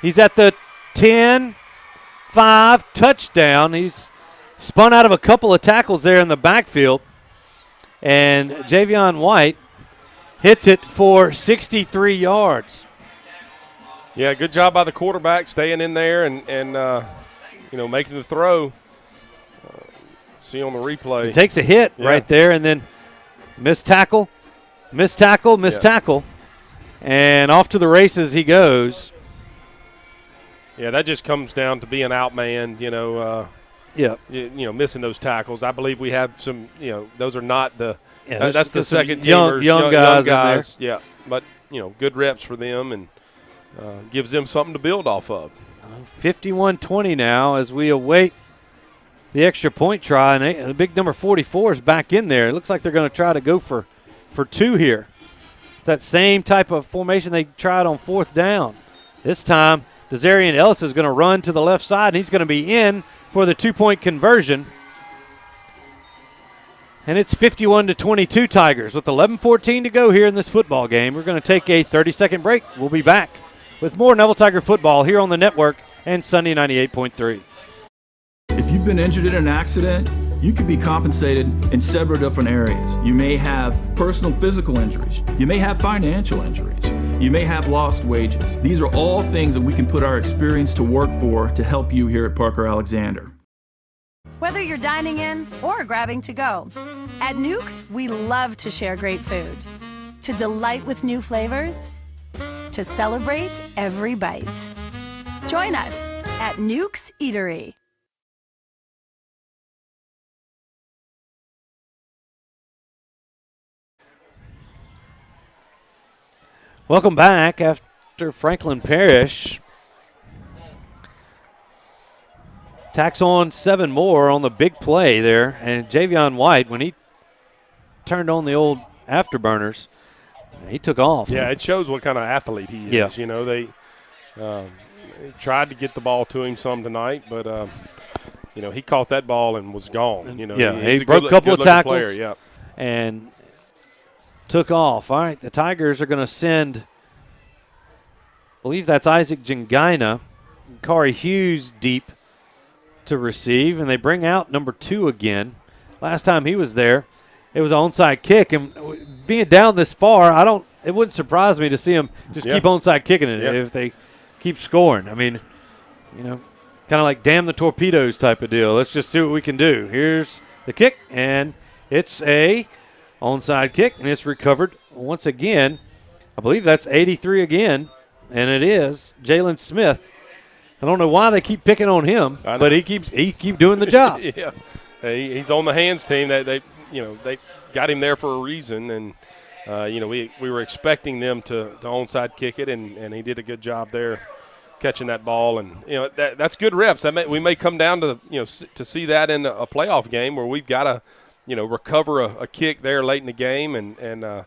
He's at the 10-5 touchdown. He's spun out of a couple of tackles there in the backfield. And Javion White hits it for 63 yards. Yeah, good job by the quarterback staying in there and making the throw. See on the replay. He takes a hit right there, and then missed tackle. And off to the races he goes. Yeah, that just comes down to being outmanned, missing those tackles. I believe we have some, those are not the that's the second teamers, young guys. In there. Yeah, but good reps for them and gives them something to build off of. 51-20 now as we await the extra point try, and the big number 44 is back in there. It looks like they're going to try to go for 2 here. It's that same type of formation they tried on 4th down. This time, Desarian Ellis is going to run to the left side, and he's going to be in for the 2-point conversion. And it's 51-22 Tigers with 11:14 to go here in this football game. We're going to take a 30-second break. We'll be back with more Neville Tiger football here on the network and Sunday 98.3. If you've been injured in an accident, you could be compensated in several different areas. You may have personal physical injuries. You may have financial injuries. You may have lost wages. These are all things that we can put our experience to work for to help you here at Parker Alexander. Whether you're dining in or grabbing to go, at Nukes, we love to share great food, to delight with new flavors, to celebrate every bite. Join us at Nukes Eatery. Welcome back after Franklin Parish tacks on 7 more on the big play there. And Javion White, when he turned on the old afterburners, he took off. Yeah, it shows what kind of athlete he is. Yeah. You know, they tried to get the ball to him some tonight, but, you know, he caught that ball and was gone. You know, yeah, he's he broke a couple of tackles player, yeah. and took off. All right, the Tigers are going to send, I believe that's Isaac Jengina, Corey Hughes deep to receive, and they bring out number 2 again. Last time he was there, it was an onside kick, and being down this far, it wouldn't surprise me to see him just keep onside kicking it if they keep scoring. I mean, you know, kind of like damn the torpedoes type of deal. Let's just see what we can do. Here's the kick, and it's a onside kick, and it's recovered once again. I believe that's 83 again, and it is Jalen Smith. I don't know why they keep picking on him, but he keeps doing the job. Yeah, he's on the hands team. They got him there for a reason, and you know, we were expecting them to onside kick it, and he did a good job there catching that ball, and you know that's good reps. We may come down to to see that in a playoff game where we've got to recover a kick there late in the game, and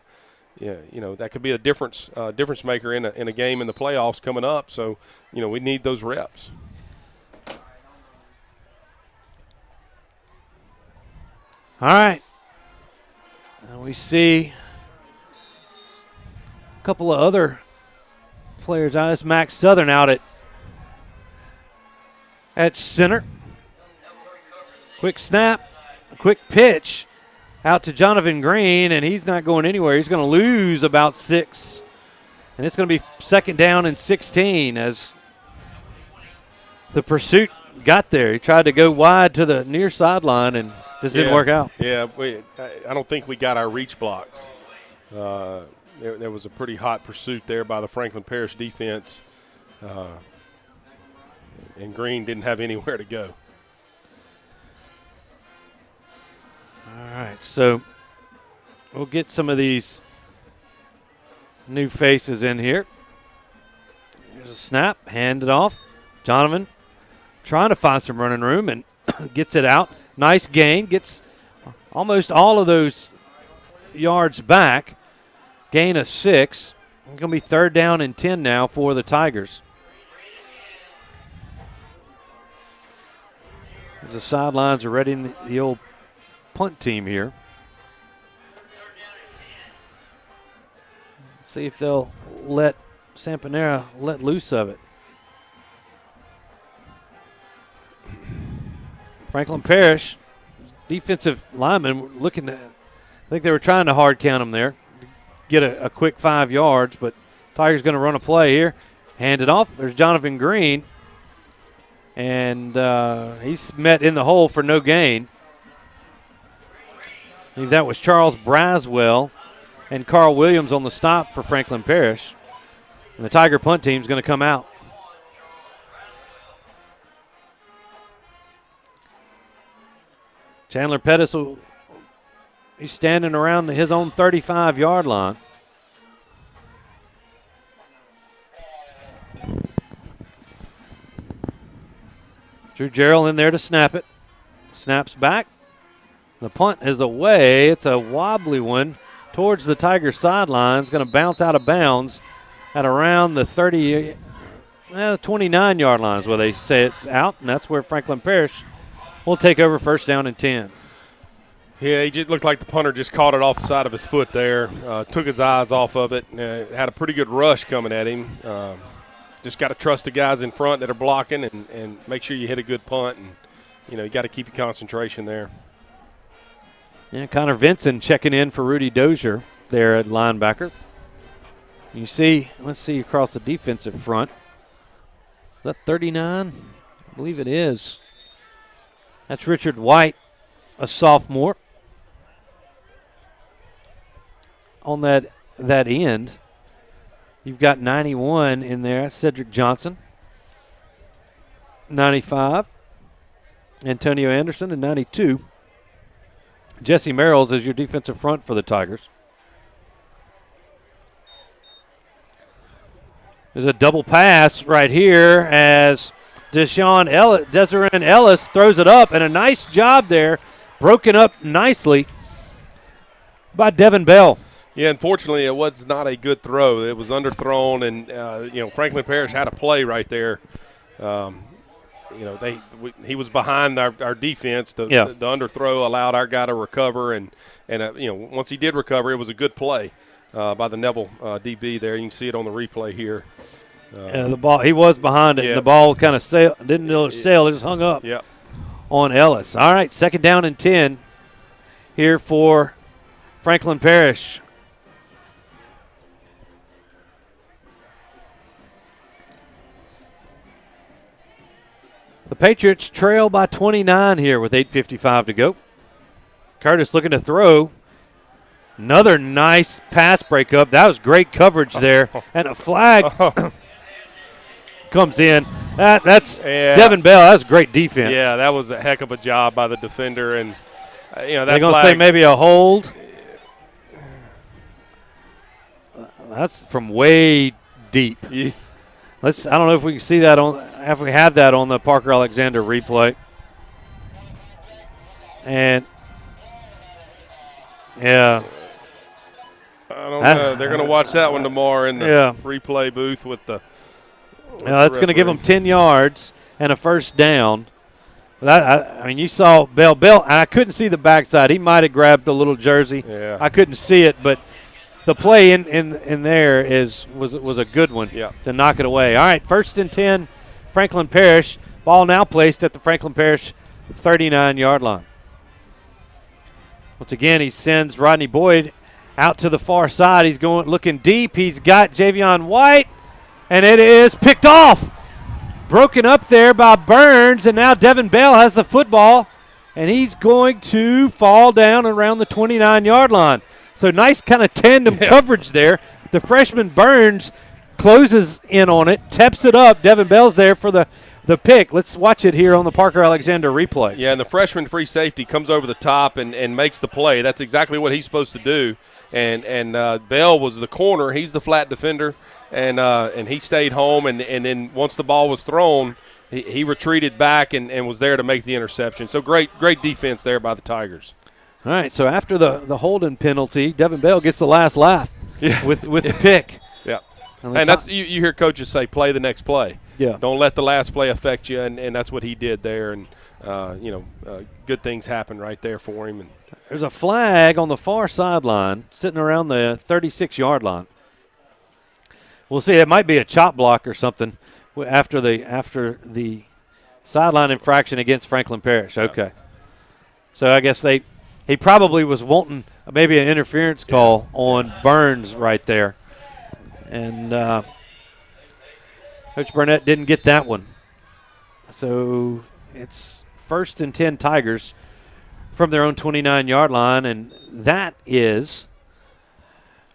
yeah, that could be a difference maker in a game in the playoffs coming up. So, we need those reps. All right. And we see a couple of other players out. It's Max Southern out at center. Quick snap, quick pitch. Out to Jonathan Green, and he's not going anywhere. He's going to lose about 6. And it's going to be 2nd down and 16 as the pursuit got there. He tried to go wide to the near sideline and just didn't work out. Yeah, I don't think we got our reach blocks. There was a pretty hot pursuit there by the Franklin Parish defense, and Green didn't have anywhere to go. All right, so we'll get some of these new faces in here. Here's a snap, hand it off. Jonathan trying to find some running room and gets it out. Nice gain, gets almost all of those yards back. Gain of 6. It's going to be 3rd down and 10 now for the Tigers. As the sidelines are ready in the old punt team here. Let's see if they'll let Sampanera let loose of it. Franklin Parish, defensive lineman, looking to, I think they were trying to hard count him there, get a quick 5 yards, but Tigers going to run a play here. Hand it off. There's Jonathan Green, and he's met in the hole for no gain. I believe that was Charles Braswell and Carl Williams on the stop for Franklin Parish. And the Tiger punt team is going to come out. Chandler Pettis, he's standing around his own 35-yard line. Drew Gerald in there to snap it. Snaps back. The punt is away. It's a wobbly one towards the Tiger sideline. It's going to bounce out of bounds at around the 29-yard line is where they say it's out, and that's where Franklin Parish will take over 1st down and 10. Yeah, he just looked like the punter just caught it off the side of his foot there, took his eyes off of it, had a pretty good rush coming at him. Just got to trust the guys in front that are blocking and make sure you hit a good punt, and you got to keep your concentration there. Yeah, Connor Vinson checking in for Rudy Dozier there at linebacker. You see, let's see across the defensive front. Is that 39? I believe it is. That's Richard White, a sophomore. On that end, you've got 91 in there. Cedric Johnson. 95, Antonio Anderson, and 92. Jesse Merrills is your defensive front for the Tigers. There's a double pass right here as Desiree Ellis throws it up, and a nice job there, broken up nicely by Devin Bell. Yeah, unfortunately, it was not a good throw. It was underthrown, and Franklin Parish had a play right there. He was behind our defense. The underthrow allowed our guy to recover, and once he did recover, it was a good play by the Neville DB there. You can see it on the replay here. The ball, he was behind it, and the ball kind of didn't sail, it just hung up on Ellis. All right, 2nd down and 10 here for Franklin Parish. The Patriots trail by 29 here with 8:55 to go. Curtis looking to throw. Another nice pass breakup. That was great coverage there. And a flag comes in. That's Devin Bell. That was great defense. Yeah, that was a heck of a job by the defender. And, they're going to say maybe a hold. That's from way deep. Yeah. I don't know if we can see that if we have that on the Parker Alexander replay. And yeah, I don't know. They're going to watch that one tomorrow in the replay booth with the. That's going to give them 10 yards and a first down. I mean, you saw Bell. I couldn't see the backside. He might have grabbed the little jersey. Yeah. I couldn't see it, but the play in there was a good one to knock it away. All right, 1st and 10, Franklin Parish. Ball now placed at the Franklin Parish 39-yard line. Once again, he sends Rodney Boyd out to the far side. He's looking deep. He's got Javion White, and it is picked off. Broken up there by Burns, and now Devin Bell has the football, and he's going to fall down around the 29-yard line. So nice kind of tandem coverage there. The freshman Burns closes in on it, taps it up. Devin Bell's there for the pick. Let's watch it here on the Parker Alexander replay. Yeah, and the freshman free safety comes over the top and makes the play. That's exactly what he's supposed to do. And Bell was the corner. He's the flat defender, and he stayed home. And then once the ball was thrown, he retreated back and was there to make the interception. So great defense there by the Tigers. All right, so after the holding penalty, Devin Bell gets the last laugh with the pick. Yeah, and that's you hear coaches say, play the next play. Yeah. Don't let the last play affect you, and that's what he did there. And, good things happen right there for him. And there's a flag on the far sideline sitting around the 36-yard line. We'll see. It might be a chop block or something after the sideline infraction against Franklin Parish. Okay. So I guess he probably was wanting maybe an interference call on Burns right there. And Coach Burnett didn't get that one. So it's 1st and 10 Tigers from their own 29-yard line, and that is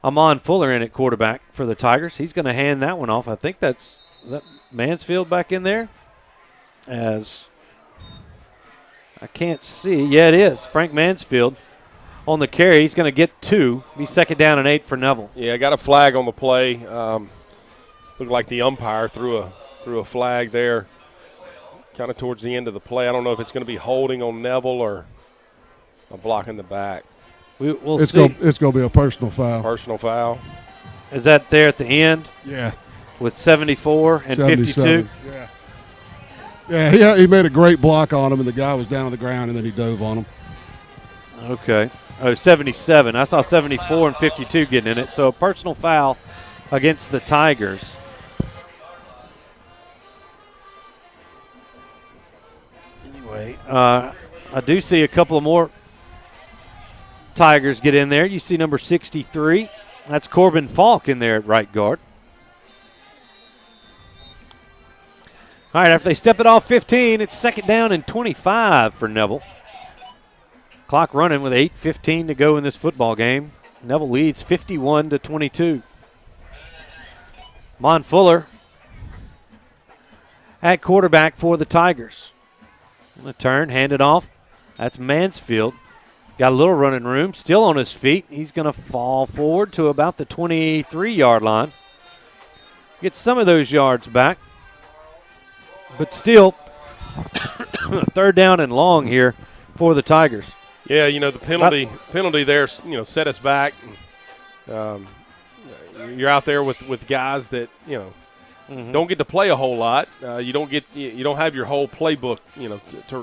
Amon Fuller in at quarterback for the Tigers. He's going to hand that one off. I think is that Mansfield back in there? As I can't see. Yeah, it is. Frank Mansfield on the carry. He's going to get 2. Be 2nd down and 8 for Neville. Yeah, I got a flag on the play. Looked like the umpire threw a flag there kind of towards the end of the play. I don't know if it's going to be holding on Neville or a block in the back. We'll see. It's going to be a personal foul. Personal foul. Is that there at the end? Yeah. With 74 and 52? Yeah. Yeah, he made a great block on him, and the guy was down on the ground, and then he dove on him. Okay. Oh, 77. I saw 74 and 52 getting in it. So a personal foul against the Tigers. Anyway, I do see a couple of more Tigers get in there. You see number 63. That's Corbin Falk in there at right guard. All right, after they step it off 15, it's second down and 25 for Neville. Clock running with 8:15 to go in this football game. Neville leads 51-22. Mon Fuller at quarterback for the Tigers. On the turn, hand it off. That's Mansfield. Got a little running room, still on his feet. He's going to fall forward to about the 23-yard line. Get some of those yards back. But still, third down and long here for the Tigers. Yeah, the penalty there, set us back. You're out there with guys that, don't get to play a whole lot. You don't have your whole playbook,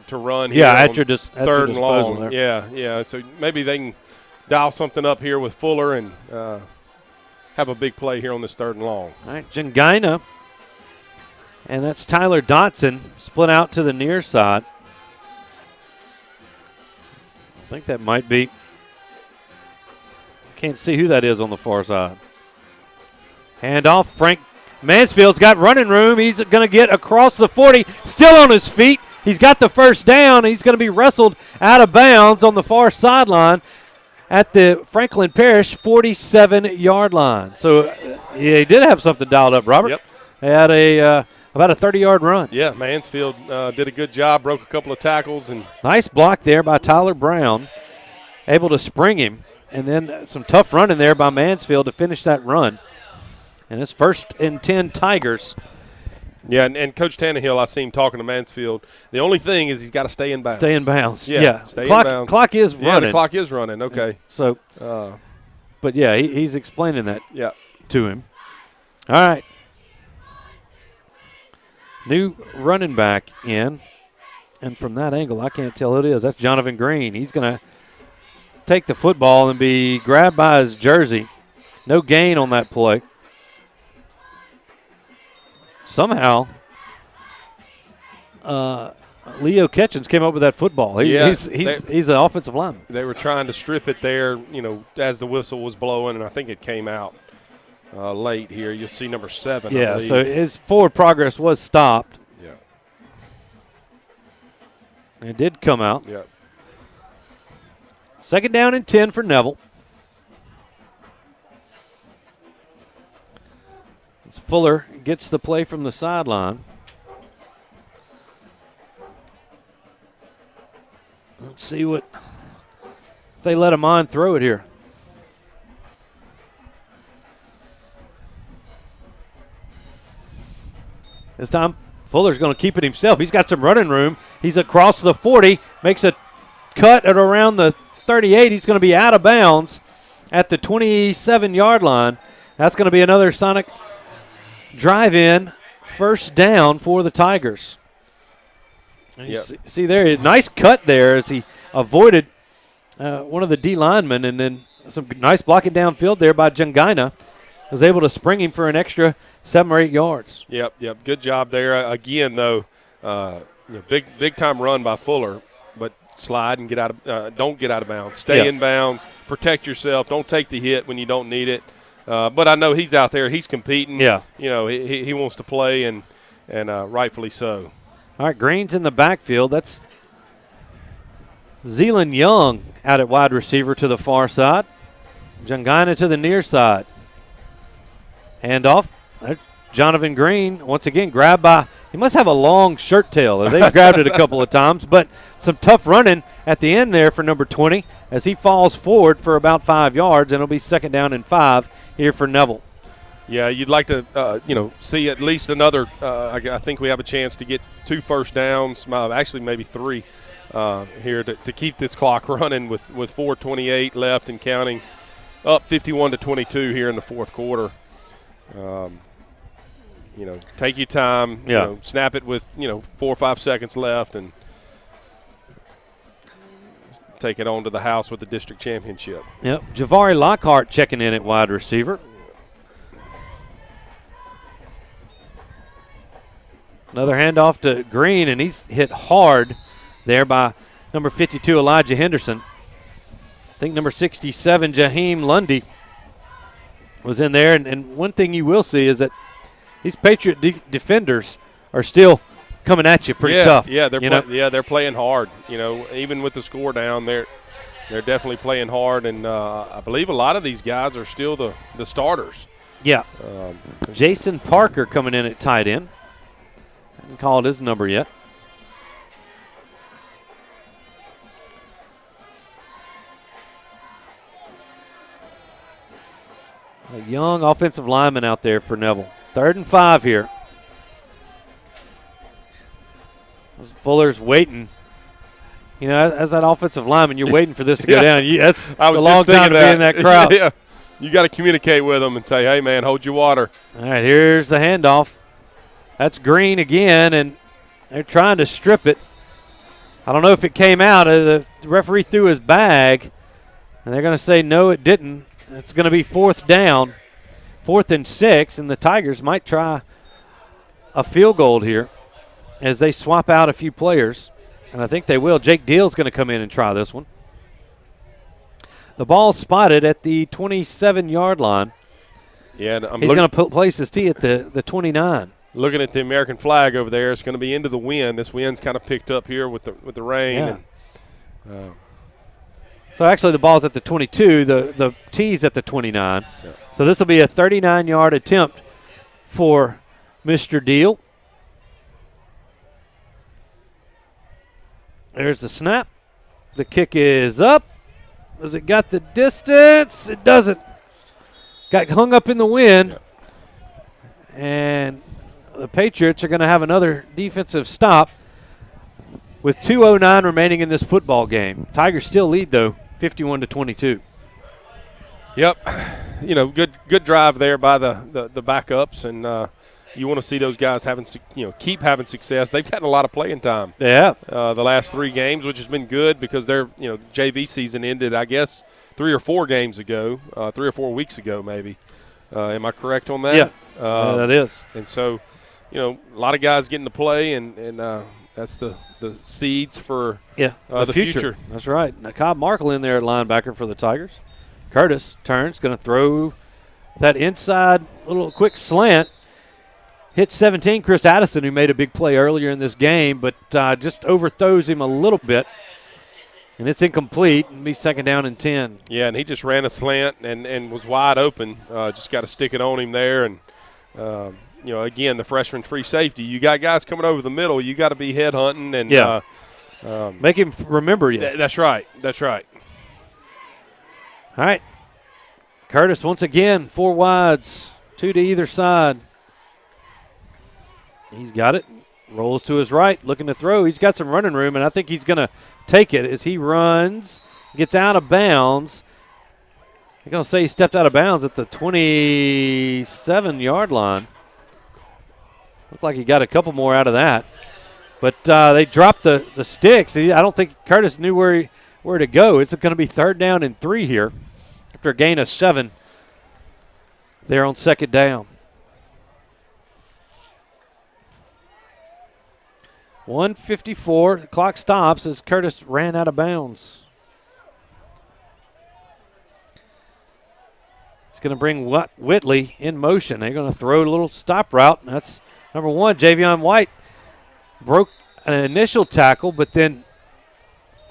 to run. Yeah, here at your third and long. there. Yeah. So maybe they can dial something up here with Fuller and have a big play here on this third and long. All right, Jangina, and that's Tyler Dotson split out to the near side. I think that might be. Can't see who that is on the far side. Handoff. Frank Mansfield's got running room. He's going to get across the 40, still on his feet. He's got the first down. He's going to be wrestled out of bounds on the far sideline at the Franklin Parish 47-yard line. So yeah, he did have something dialed up, Robert. Yep. He had about a 30-yard run. Yeah, Mansfield did a good job, broke a couple of tackles. And nice block there by Tyler Brown, able to spring him. And then some tough running there by Mansfield to finish that run. And it's 1st and 10 Tigers. Yeah, and Coach Tannehill, I see him talking to Mansfield. The only thing is he's got to stay in bounds. Stay in bounds. Yeah. Stay in bounds. Clock is running. Yeah, the clock is running. Okay. So, but yeah, he's explaining that to him. All right. New running back in. And from that angle, I can't tell who it is. That's Jonathan Green. He's going to take the football and be grabbed by his jersey. No gain on that play. Somehow, Leo Ketchens came up with that football. He's an offensive lineman. They were trying to strip it there, as the whistle was blowing, and I think it came out late here. You'll see number 7. Yeah, so his forward progress was stopped. Yeah. And it did come out. Yeah. Second down and 10 for Neville. As Fuller gets the play from the sideline. Let's see if they let him on throw it here. This time, Fuller's going to keep it himself. He's got some running room. He's across the 40, makes a cut at around the 38. He's going to be out of bounds at the 27-yard line. That's going to be another Sonic drive-in first down for the Tigers. Yep. See there, nice cut there as he avoided one of the D linemen, and then some nice blocking downfield there by Jangina. Was able to spring him for an extra 7 or 8 yards. Yep. Good job there. Again, though, big time run by Fuller, but slide and don't get out of bounds. Stay in bounds. Protect yourself. Don't take the hit when you don't need it. But I know he's out there. He's competing. Yeah. He wants to play, and rightfully so. All right, Green's in the backfield. That's Zealand Young out at wide receiver to the far side. Jangina to the near side. Handoff. Jonathan Green, once again, grabbed by – he must have a long shirt tail. They've grabbed it a couple of times, but some tough running at the end there for number 20 as he falls forward for about 5 yards, and it'll be second down and 5 here for Neville. Yeah, you'd like to, see at least another. I think we have a chance to get 2 first downs, actually maybe 3 here to keep this clock running with 4:28 left and counting, up 51-22 here in the fourth quarter. Take your time. Snap it with 4 or 5 seconds left, and take it on to the house with the district championship. Yep, Javari Lockhart checking in at wide receiver. Another handoff to Green, and he's hit hard there by number 52, Elijah Henderson. I think number 67, Jaheim Lundy, was in there. And one thing you will see is that these Patriot defenders are still coming at you pretty tough. Yeah, they're playing hard. Even with the score down, they're definitely playing hard, and I believe a lot of these guys are still the starters. Yeah. Jason Parker coming in at tight end. Haven't called his number yet. A young offensive lineman out there for Neville. 3rd and 5 here. Fuller's waiting. As that offensive lineman, you're waiting for this to go down. That's a long time to be in that crowd. Yeah. You got to communicate with them and say, hey, man, hold your water. All right, here's the handoff. That's Green again, and they're trying to strip it. I don't know if it came out. The referee threw his bag, and they're going to say, no, it didn't. It's going to be 4th down, 4th and 6, and the Tigers might try a field goal here as they swap out a few players, and I think they will. Jake Deal's going to come in and try this one. The ball spotted at the 27-yard line. Yeah, and he's going to place his tee at the 29. Looking at the American flag over there, it's going to be into the wind. This wind's kind of picked up here with the rain. Yeah. And, so actually the ball's at the 22, the tee's at the 29. Yeah. So this will be a 39-yard attempt for Mr. Deal. There's the snap. The kick is up. Has it got the distance? It doesn't. Got hung up in the wind. And the Patriots are going to have another defensive stop with 2:09 remaining in this football game. Tigers still lead, though, 51-22. Yep. Good drive there by the backups, and you want to see those guys keep having success. They've gotten a lot of playing time. Yeah. The last 3 games, which has been good because their JV season ended, I guess, 3 or 4 games ago, 3 or 4 weeks ago maybe. Am I correct on that? Yeah, that is. And so, a lot of guys getting to play, and that's the seeds for the future. That's right. Now, Cobb Markle in there at linebacker for the Tigers. Curtis turns, going to throw that inside little quick slant. Hit 17, Chris Addison, who made a big play earlier in this game, but just overthrows him a little bit. And it's incomplete. It'll be 2nd down and 10. Yeah, and he just ran a slant and was wide open. Just got to stick it on him there. And, again, the freshman free safety. You got guys coming over the middle. You got to be head hunting. And make him remember you. That's right. That's right. All right. Curtis once again, 4 wides, 2 to either side. He's got it. Rolls to his right, looking to throw. He's got some running room, and I think he's going to take it as he runs, gets out of bounds. I'm going to say he stepped out of bounds at the 27-yard line. Looked like he got a couple more out of that. But they dropped the sticks. I don't think Curtis knew where to go. It's going to be 3rd down and 3 here after a gain of 7 there on 2nd down. 1:54. The clock stops as Curtis ran out of bounds. It's going to bring Whitley in motion. They're going to throw a little stop route. That's number 1. Javion White broke an initial tackle, but then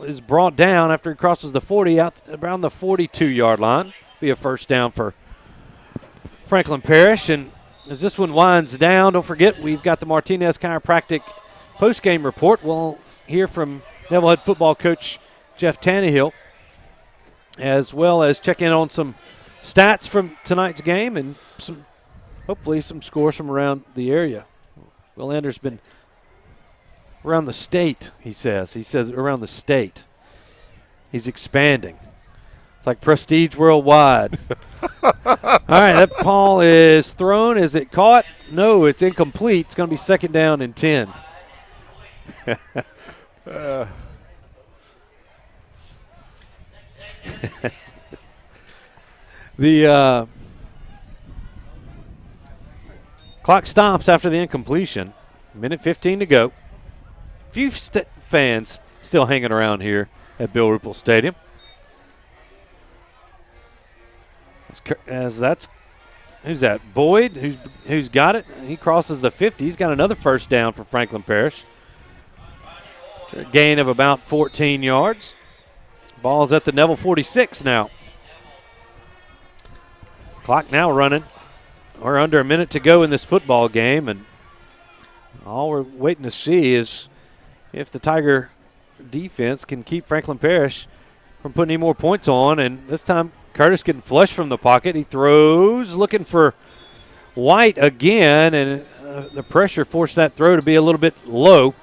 is brought down after he crosses the 40 out around the 42-yard line. Be a 1st down for Franklin Parish. And as this one winds down, don't forget we've got the Martinez Chiropractic post-game report. We'll hear from Neville head football coach Jeff Tannehill, as well as check in on some stats from tonight's game and hopefully some scores from around the area. Will Anders been around the state, he says. He says around the state. He's expanding. It's like Prestige Worldwide. All right, that ball is thrown. Is it caught? No, it's incomplete. It's going to be 2nd down and 10. The clock stops after the incompletion. 1:15 to go. Few fans still hanging around here at Bill Ruple Stadium. As that's who's that? Boyd, who's got it. He crosses the 50. He's got another first down for Franklin Parish. A gain of about 14 yards. Ball's at the Neville 46 now. Clock now running. We're under a minute to go in this football game, and all we're waiting to see is if the Tiger defense can keep Franklin Parish from putting any more points on. And this time, Curtis getting flush from the pocket. He throws, looking for White again, and the pressure forced that throw to be a little bit low.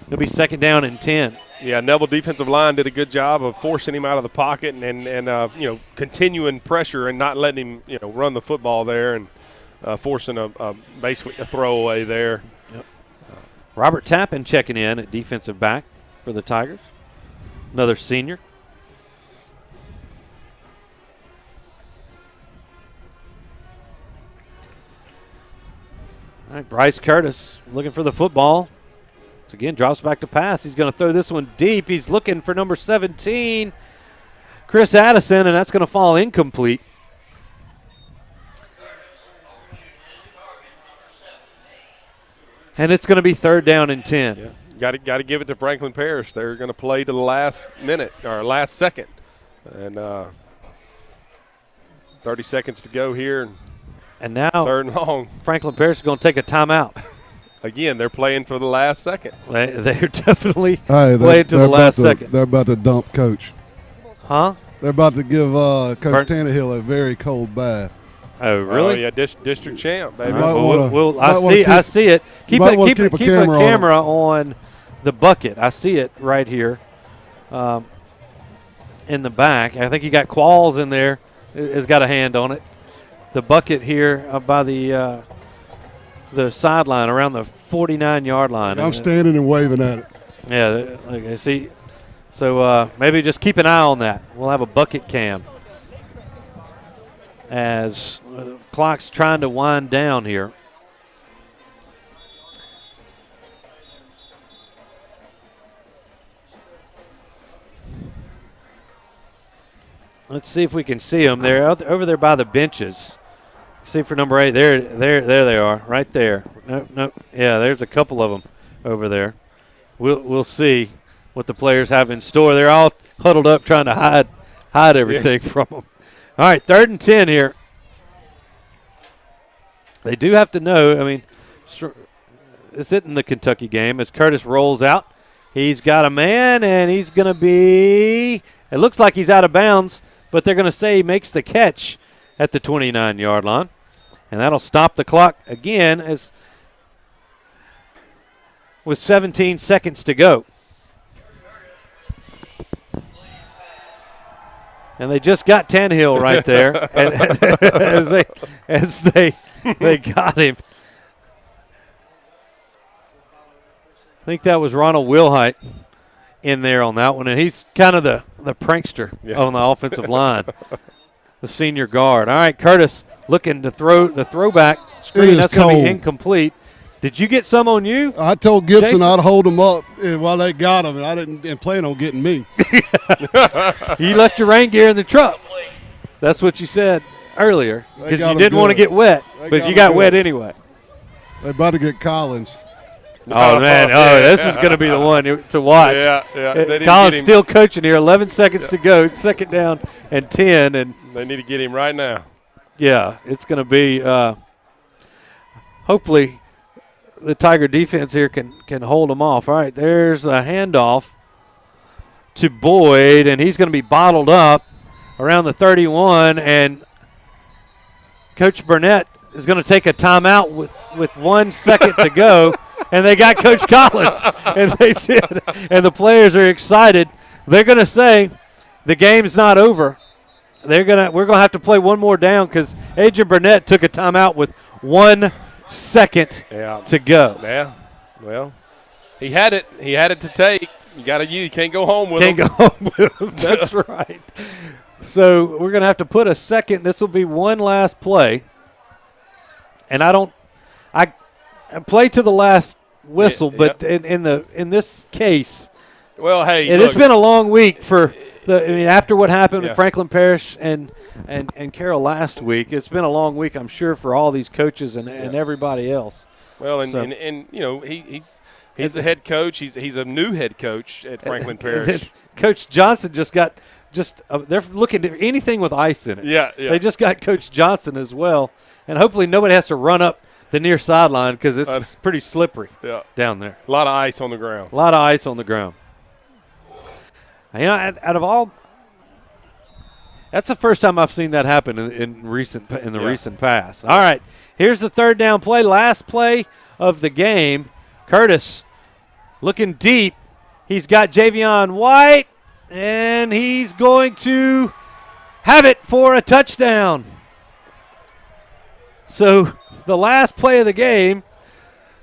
It'll be 2nd down and 10. Yeah, Neville defensive line did a good job of forcing him out of the pocket and continuing pressure and not letting him run the football there and forcing basically a throwaway there. Yep. Robert Tappan checking in at defensive back for the Tigers. Another senior. All right, Bryce Curtis looking for the football. Again, drops back to pass. He's going to throw this one deep. He's looking for number 17, Chris Addison, and that's going to fall incomplete. And it's going to be 3rd down and 10. Yeah. Got to give it to Franklin Parish. They're going to play to the last minute or last second. And 30 seconds to go here. And now 3rd and long. Franklin Parish is going to take a timeout. Again, they're playing for the last second. They're definitely playing to the last second. They're about to dump Coach. Huh? They're about to give Coach Tannehill a very cold bath. Oh, really? Oh, yeah, district champ, baby. Well, I see it. Keep a camera on the bucket. I see it right here in the back. I think you got Qualls in there. Has got a hand on it. The bucket here by the sideline around the 49-yard line. I'm standing and waving at it. Yeah, okay, see. So maybe just keep an eye on that. We'll have a bucket cam as clock's trying to wind down here. Let's see if we can see them. They're over there by the benches. See for number 8. There they are, right there. No. Yeah, there's a couple of them over there. We'll see what the players have in store. They're all huddled up trying to hide everything from them. All right, 3rd and 10 here. They do have to know. I mean, this isn't the Kentucky game. As Curtis rolls out, he's got a man, and he's going to be. It looks like he's out of bounds, but they're going to say he makes the catch at the 29-yard line. And that'll stop the clock again with 17 seconds to go. And they just got Tannehill right there as they got him. I think that was Ronald Wilhite in there on that one. And he's kind of the prankster on the offensive line. The senior guard. All right, Curtis looking to throw the throwback screen. That's going to be incomplete. Did you get some on you? I told Gibson Jason? I'd hold him up while they got him, and I didn't plan on getting me. You left your rain gear in the truck. That's what you said earlier because you didn't want to get wet, but you got wet anyway. They're about to get Collins. Oh, man. Oh, this is going to be the one to watch. Yeah. Collins still coaching here. 11 seconds to go. 2nd down and 10. And they need to get him right now. Yeah, it's going to be hopefully the Tiger defense here can hold them off. All right, there's a handoff to Boyd, and he's going to be bottled up around the 31, and Coach Burnett is going to take a timeout with 1 second to go. And they got Coach Collins, and they did. And the players are excited. They're going to say the game's not over. We're going to have to play one more down because Agent Burnett took a timeout with 1 second to go. Yeah. Well, he had it. He had it to take. You can't go home with him. Can't go home with him. That's right. So we're going to have to put a second. This will be one last play. And I play to the last whistle, but in this case, well, hey, it's been a long week for after what happened Yeah. with Franklin Parish and Carroll last week, it's been a long week, I'm sure, for all these coaches and everybody else. Well, and you know, he's the head coach. He's a new head coach at Franklin Parish. Coach Johnson they're looking at anything with ice in it. Yeah. They just got Coach Johnson as well, and hopefully nobody has to run up the near sideline because it's pretty slippery down there. A lot of ice on the ground. A lot of ice on the ground. You know, out of all, that's the first time I've seen that happen in the recent past. All right, here's the third down play, last play of the game. Curtis looking deep. He's got Javion White, and he's going to have it for a touchdown. So the last play of the game,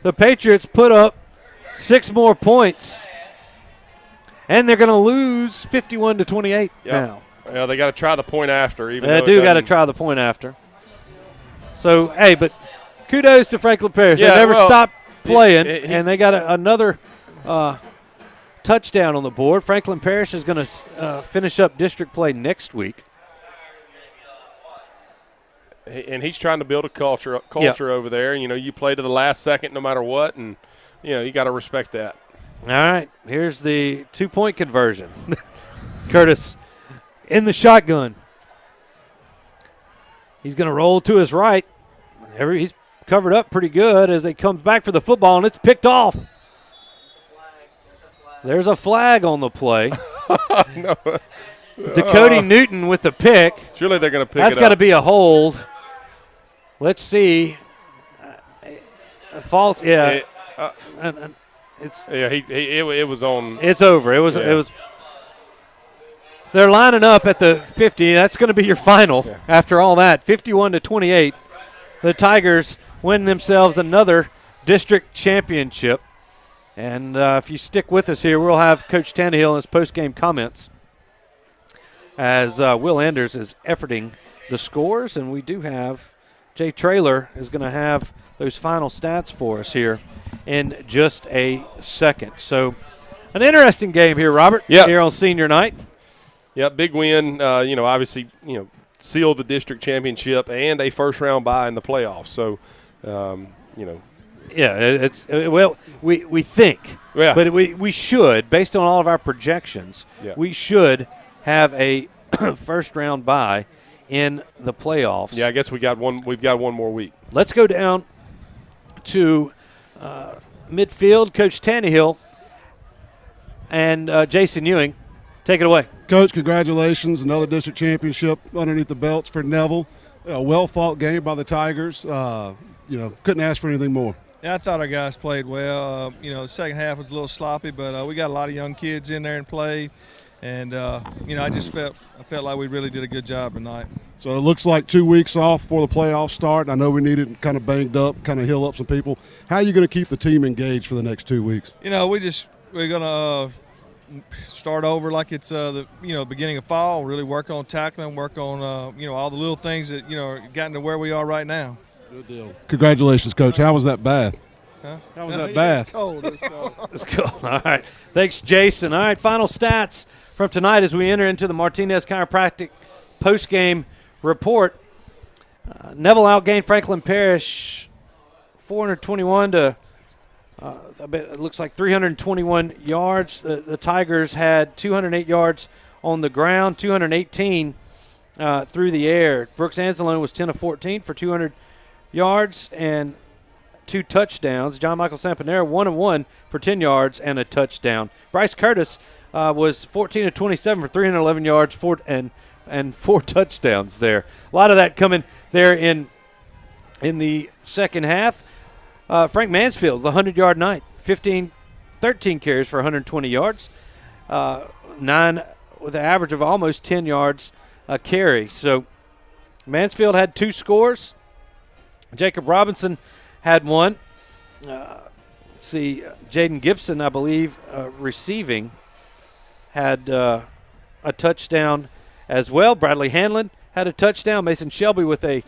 the Patriots put up 6 more points. And they're going to lose 51-28 now. Yeah, they got to try the point after. They do got to try the point after. So, hey, but kudos to Franklin Parish. They never stopped playing, and they got another touchdown on the board. Franklin Parish is going to finish up district play next week. And he's trying to build a culture over there. You know, you play to the last second no matter what, and, you know, you got to respect that. All right, here's the 2-point conversion. Curtis in the shotgun. He's going to roll to his right. He's covered up pretty good as he comes back for the football, and it's picked off. There's a flag on the play. No. Dakota Newton with the pick. Surely they're going to pick it up. That's got to be a hold. Let's see. False, yeah. It was on. It's over. It was. They're lining up at the 50. That's going to be your final after all that. 51-28. The Tigers win themselves another district championship. And if you stick with us here, we'll have Coach Tannehill in his post-game comments as Will Anders is efforting the scores. And we do have Jay Traylor is going to have those final stats for us here in just a second. So an interesting game here, Robert, here on senior night. Yeah, big win. You know, obviously, you know, sealed the district championship and a first-round bye in the playoffs. So, you know. Yeah, we think. Yeah. But we should, based on all of our projections, we should have a first-round bye in the playoffs. Yeah, I guess we've got one more week. Let's go down to midfield, Coach Tannehill and Jason Ewing. Take it away. Coach, congratulations. Another district championship underneath the belts for Neville. A well-fought game by the Tigers. You know, couldn't ask for anything more. Yeah, I thought our guys played well. You know, the second half was a little sloppy, but we got a lot of young kids in there and played. And, you know, I felt like we really did a good job tonight. So it looks like 2 weeks off before the playoffs start. I know we needed kind of banged up, kind of heal up some people. How are you going to keep the team engaged for the next 2 weeks? You know, we're going to start over like it's the beginning of fall. Really work on tackling, work on you know, all the little things that gotten to where we are right now. Good deal. Congratulations, Coach. How was that bath? Huh? How was that bath? It's cold. It's cold. It's cold. All right. Thanks, Jason. All right, final stats from tonight as we enter into the Martinez Chiropractic post-game report. Neville outgained Franklin Parish 421 to it looks like 321 yards. The Tigers had 208 yards on the ground, 218 through the air. Brooks Anzalone was 10 of 14 for 200 yards and 2 touchdowns. John Michael Sampanera 1-1 for 10 yards and a touchdown. Bryce Curtis was 14 of 27 for 311 yards and 4 touchdowns there. A lot of that coming there in the second half. Frank Mansfield, the 100-yard night, 13 carries for 120 yards, 9 with an average of almost 10 yards a carry. So Mansfield had 2 scores. Jacob Robinson had 1. Let's see, Jaden Gibson, I believe, receiving, had a touchdown as well. Bradley Hanlon had a touchdown. Mason Shelby with a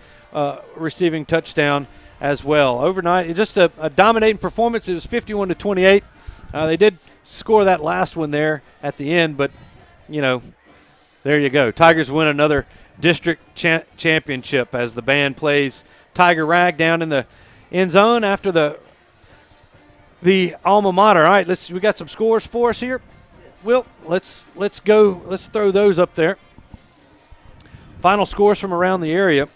receiving touchdown as well. Overnight, just a dominating performance. It was 51-28. They did score that last one there at the end, but, There you go. Tigers win another district championship as the band plays Tiger Rag down in the end zone after the alma mater. All right, we got some scores for us here. Will, let's go. Let's throw those up there. Final scores from around the area.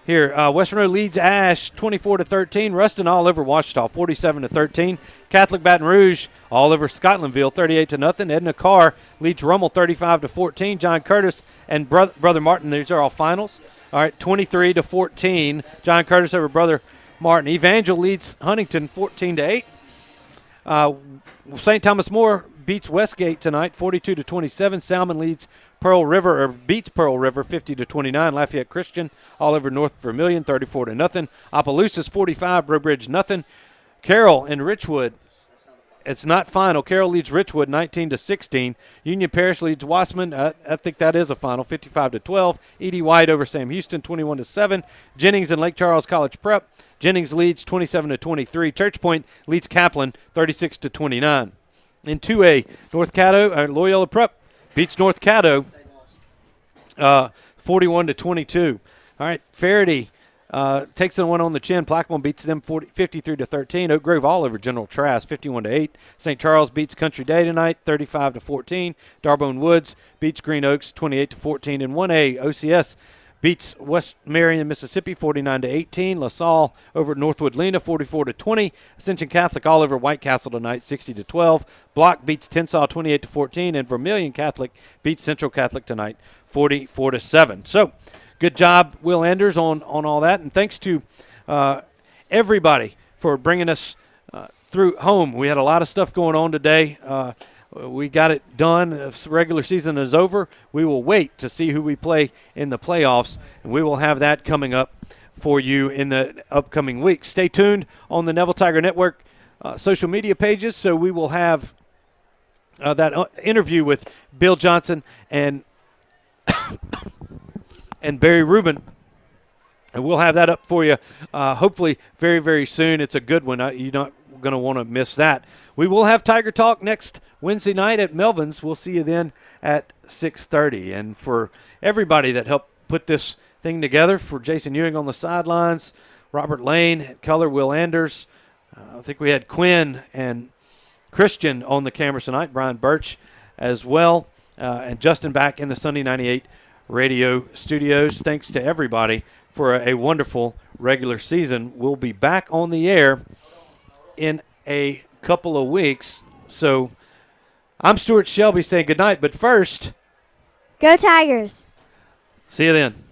Here, West Monroe leads Ash 24-13. Ruston all over Ouachita 47-13. Catholic Baton Rouge all over Scotlandville 38-0. Edna Carr leads Rummel 35-14. John Curtis and Brother Martin. These are all finals. All right, 23-14. John Curtis over Brother Martin. Evangel leads Huntington 14-8. St. Thomas More beats Westgate tonight 42-27. Salmon leads beats Pearl River 50-29. Lafayette Christian all over North Vermilion 34-0. Opelousas 45, Breaux Bridge nothing. Carroll and Richwood, it's not final. Carroll leads Richwood 19-16. Union Parish leads Wassman. I think that is a final, 55-12. Edie White over Sam Houston 21-7. Jennings and Lake Charles College Prep. Jennings leads 27-23. Church Point leads Kaplan 36-29. In 2A, North Caddo, Loyola Prep beats North Caddo 41-22. All right, Faraday takes the one on the chin. Plaquemine beats them 53-13. Oak Grove all over General Trask 51-8. St. Charles beats Country Day tonight 35-14. Darbone Woods beats Green Oaks 28-14. In 1A, OCS beats West Marion, Mississippi 49-18. LaSalle over Northwood Lena 44-20. Ascension Catholic all over White Castle tonight 60-12. Block beats Tensas 28-14, and Vermilion Catholic beats Central Catholic tonight 44-7. So, good job, Will Anders, on all that, and thanks to everybody for bringing us through home. We had a lot of stuff going on today. We got it done. The regular season is over. We will wait to see who we play in the playoffs, and we will have that coming up for you in the upcoming weeks. Stay tuned on the Neville Tiger Network social media pages, so we will have that interview with Bill Johnson and Barry Rubin, and we'll have that up for you hopefully very, very soon. It's a good one. You're not going to want to miss that. We will have Tiger Talk next Wednesday night at Melvin's. We'll see you then at 6:30. And for everybody that helped put this thing together, for Jason Ewing on the sidelines, Robert Lane at color, Will Anders, I think we had Quinn and Christian on the camera tonight, Brian Birch as well, and Justin back in the Sunday 98 radio studios. Thanks to everybody for a wonderful regular season. We'll be back on the air in a couple of weeks. So I'm Stewart Shelby saying goodnight, but first, go Tigers. See you then.